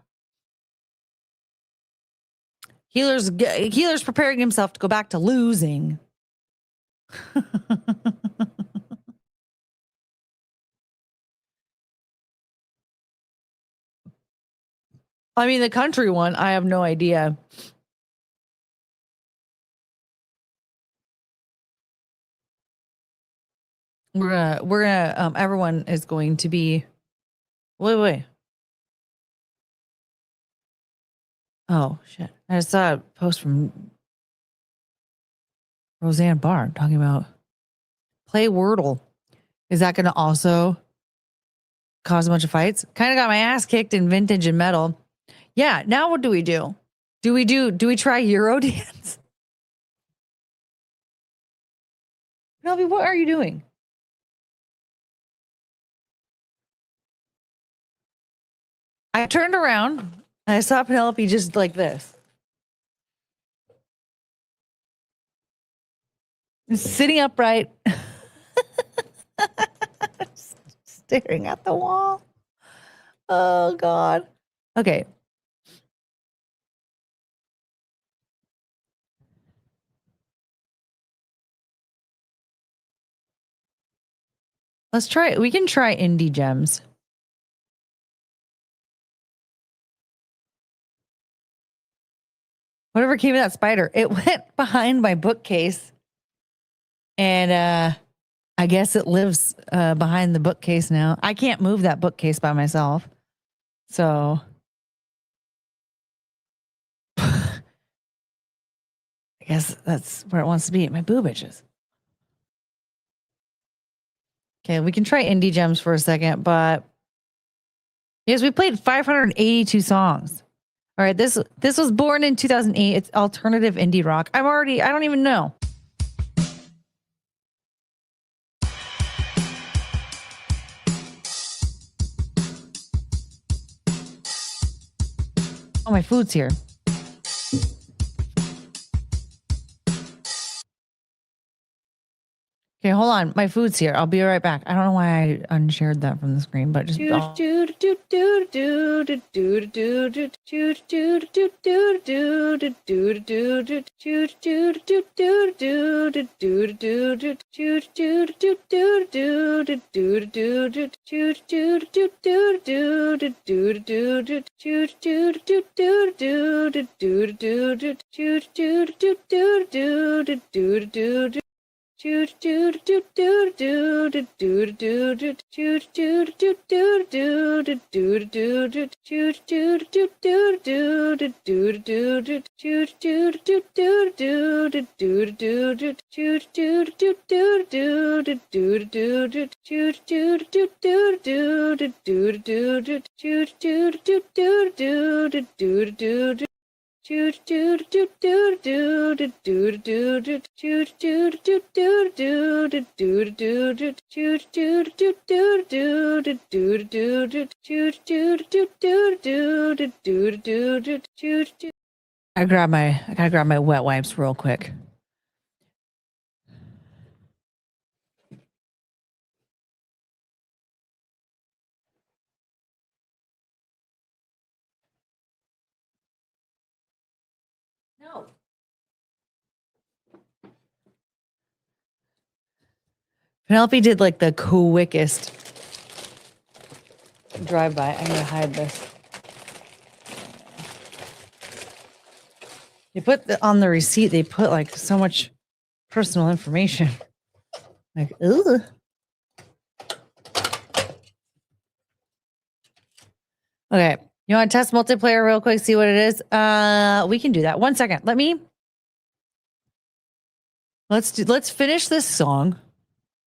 Healer's preparing himself to go back to losing. I mean, the country one, I have no idea. We're gonna everyone is going to be wait. Oh shit. I just saw a post from Roseanne Barr talking about play Wordle. Is that gonna also cause a bunch of fights? Kind of got my ass kicked in vintage and metal. Yeah, now what do we do? Do we try Euro dance? Penelope, what are you doing? I turned around and I saw Penelope just like this. Sitting upright. Staring at the wall. Oh, God. Okay. Let's try. We can try indie gems. Whatever came of that spider, it went behind my bookcase, and I guess it lives behind the bookcase now. I can't move that bookcase by myself, so I guess that's where it wants to be. My boob itches. Okay, we can try indie gems for a second, but yes, we played 582 songs. All right, this was born in 2008. It's alternative indie rock. I don't even know. Oh, my food's here. Okay, hold on. My food's here. I'll be right back. I don't know why I unshared that from the screen, but just. I gotta grab my wet wipes real quick. No. Penelope did like the quickest drive-by. I'm gonna hide this. They put on the receipt, they put like so much personal information. Like, ooh. Okay. You want to test multiplayer real quick, see what it is? We can do that. 1 second. Let's finish this song.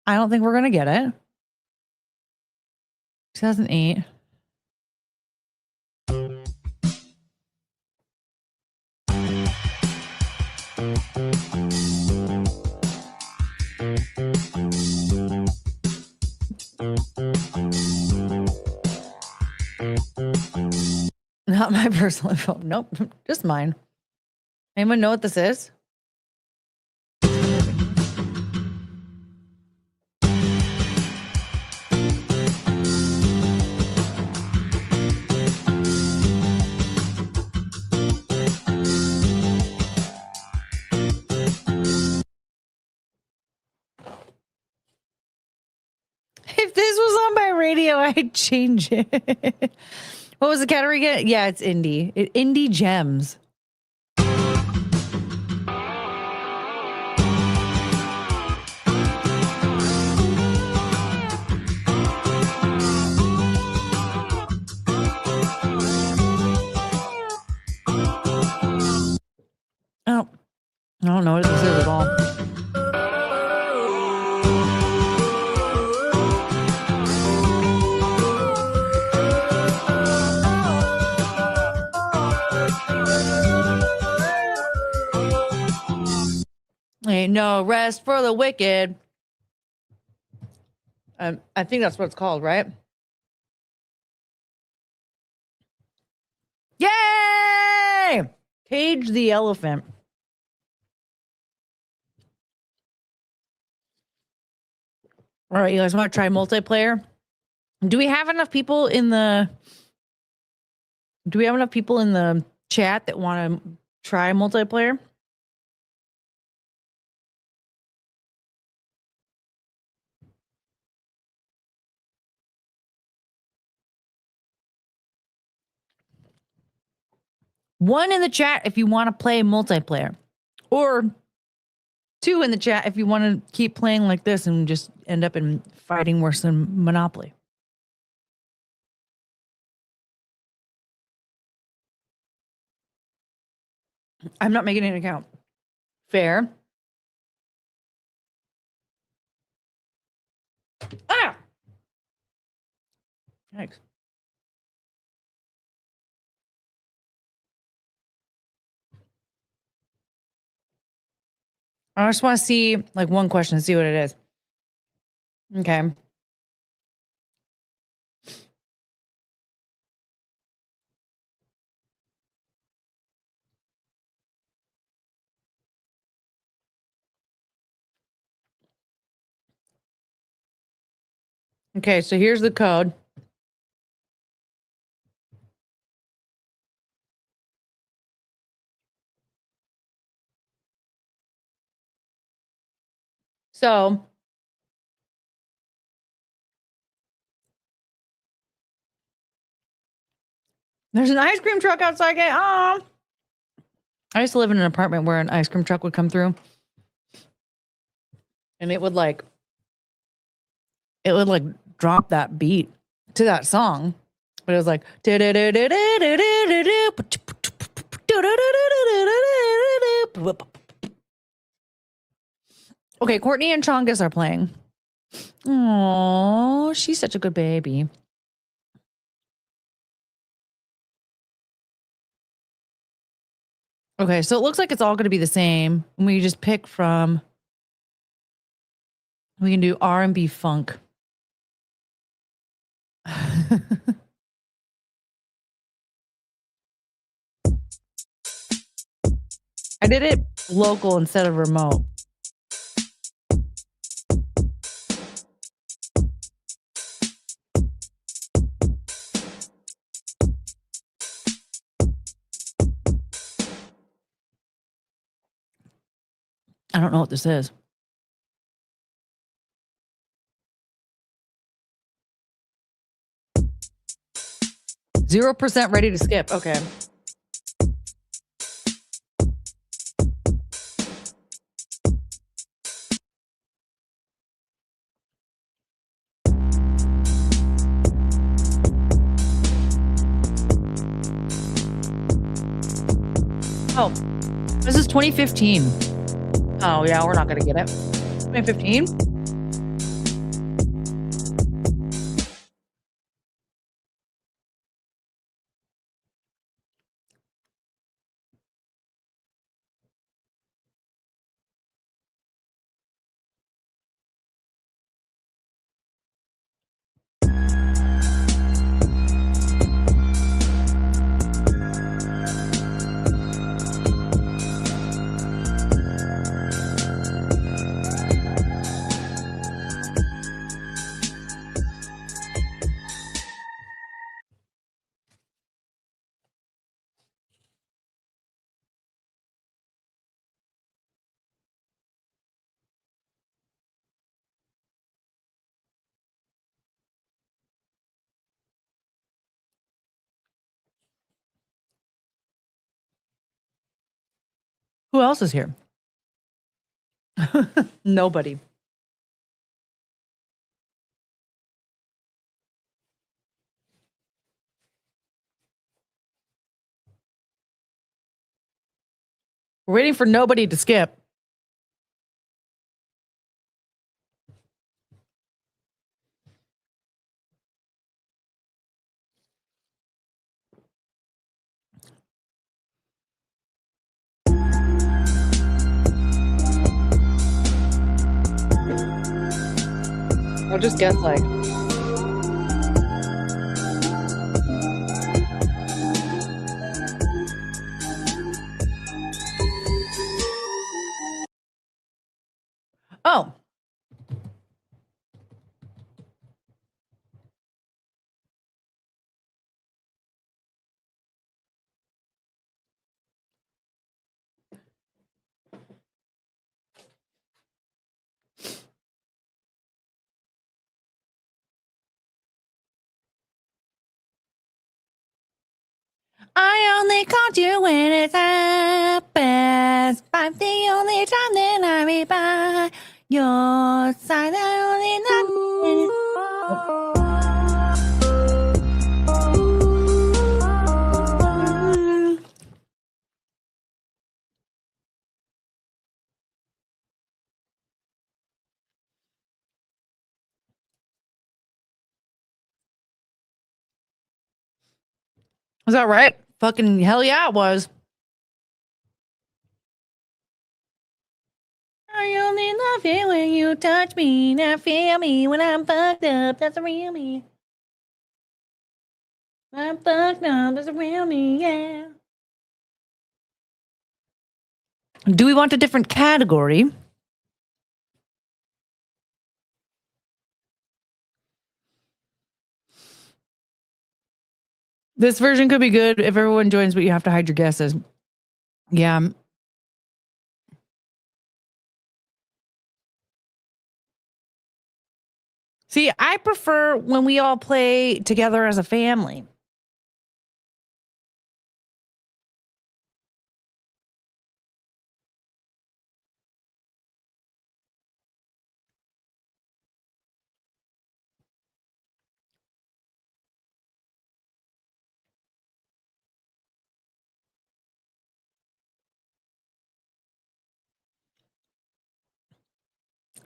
I don't think we're gonna get it. 2008. Not my personal info. Nope, just mine. Anyone know what this is? If this was on my radio, I'd change it. What was the category again? Yeah, it's indie. Indie gems. Oh, I don't know what this is at all. Ain't no rest for the wicked. I think that's what it's called, right? Yay! Cage the elephant. All right, you guys want to try multiplayer? Do we have enough people in the chat that want to try multiplayer? 1 in the chat if you want to play multiplayer, or 2 in the chat if you want to keep playing like this and just end up in fighting worse than Monopoly. I'm not making an account. Fair. Ah! Thanks. I just want to see like one question, see what it is. Okay. Okay, so here's the code. So there's an ice cream truck outside. I used to live in an apartment where an ice cream truck would come through, and it would like drop that beat to that song, but it was like okay. Courtney and Chongus are playing. Oh, she's such a good baby. Okay, so it looks like it's all going to be the same. We just pick from. We can do R&B funk. I did it local instead of remote. I don't know what this is. %, ready to skip. Okay. Oh, this is 2015. Oh, yeah, we're not going to get it. 2015? Who else is here? Nobody. We're waiting for nobody to skip. I'll just guess like. Oh. I only called you when it's happens. I'm the only time that I read by your side. I only Was that right? Fucking hell yeah, it was. I only love you when you touch me. Now feel me when I'm fucked up. That's the real me. When I'm fucked up. That's the real me. Yeah. Do we want a different category? This version could be good if everyone joins, but you have to hide your guesses. Yeah. See, I prefer when we all play together as a family.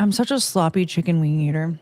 I'm such a sloppy chicken wing eater.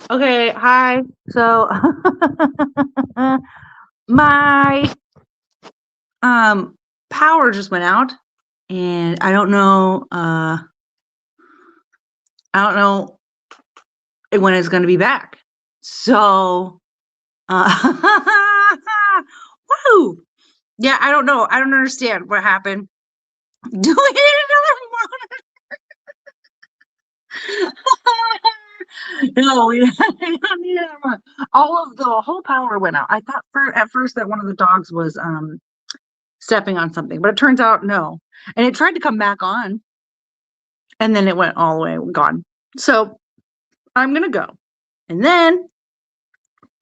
Okay, hi. So my power just went out and I don't know when it's going to be back. So woo! Yeah, I don't know. I don't understand what happened. Do we need another one? No, we don't need another one. The whole power went out. I thought at first that one of the dogs was stepping on something, but it turns out no. And it tried to come back on, and then it went all the way gone. So I'm gonna go, and then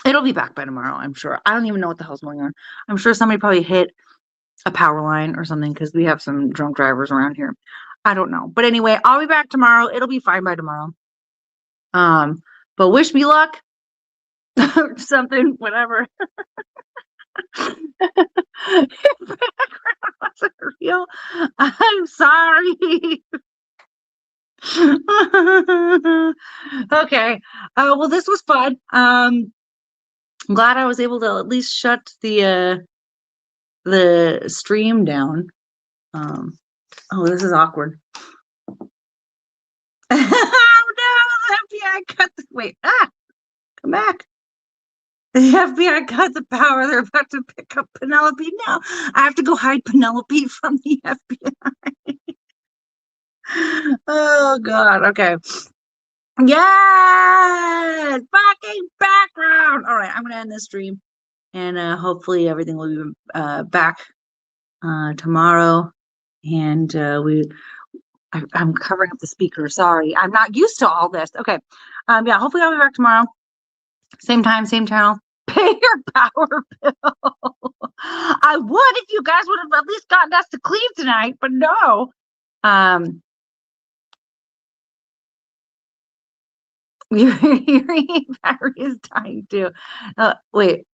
it'll be back by tomorrow. I'm sure. I don't even know what the hell's going on. I'm sure somebody probably hit a power line or something because we have some drunk drivers around here. I don't know, but anyway, I'll be back tomorrow. It'll be fine by tomorrow. But wish me luck. Or something, whatever. Wasn't real. I'm sorry. Okay. Well, this was fun. I'm glad I was able to at least shut the stream down. Oh, this is awkward. Oh no, the FBI cut the come back. The FBI got the power. They're about to pick up Penelope now. I have to go hide Penelope from the FBI. Oh God. Okay. Yes, fucking background. All right, I'm gonna end this stream, and hopefully everything will be back tomorrow. And I'm covering up the speaker. Sorry, I'm not used to all this. Okay. Yeah, hopefully I'll be back tomorrow. Same time, same channel. Pay your power bill. I would if you guys would have at least gotten us to clean tonight, but no. Your hearing battery is dying too. Wait,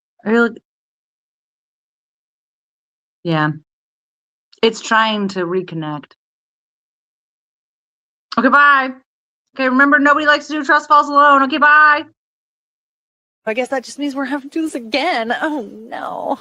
yeah, it's trying to reconnect. Okay, bye. Okay, remember, nobody likes to do trust falls alone. Okay, bye. I guess that just means we're having to do this again. Oh no.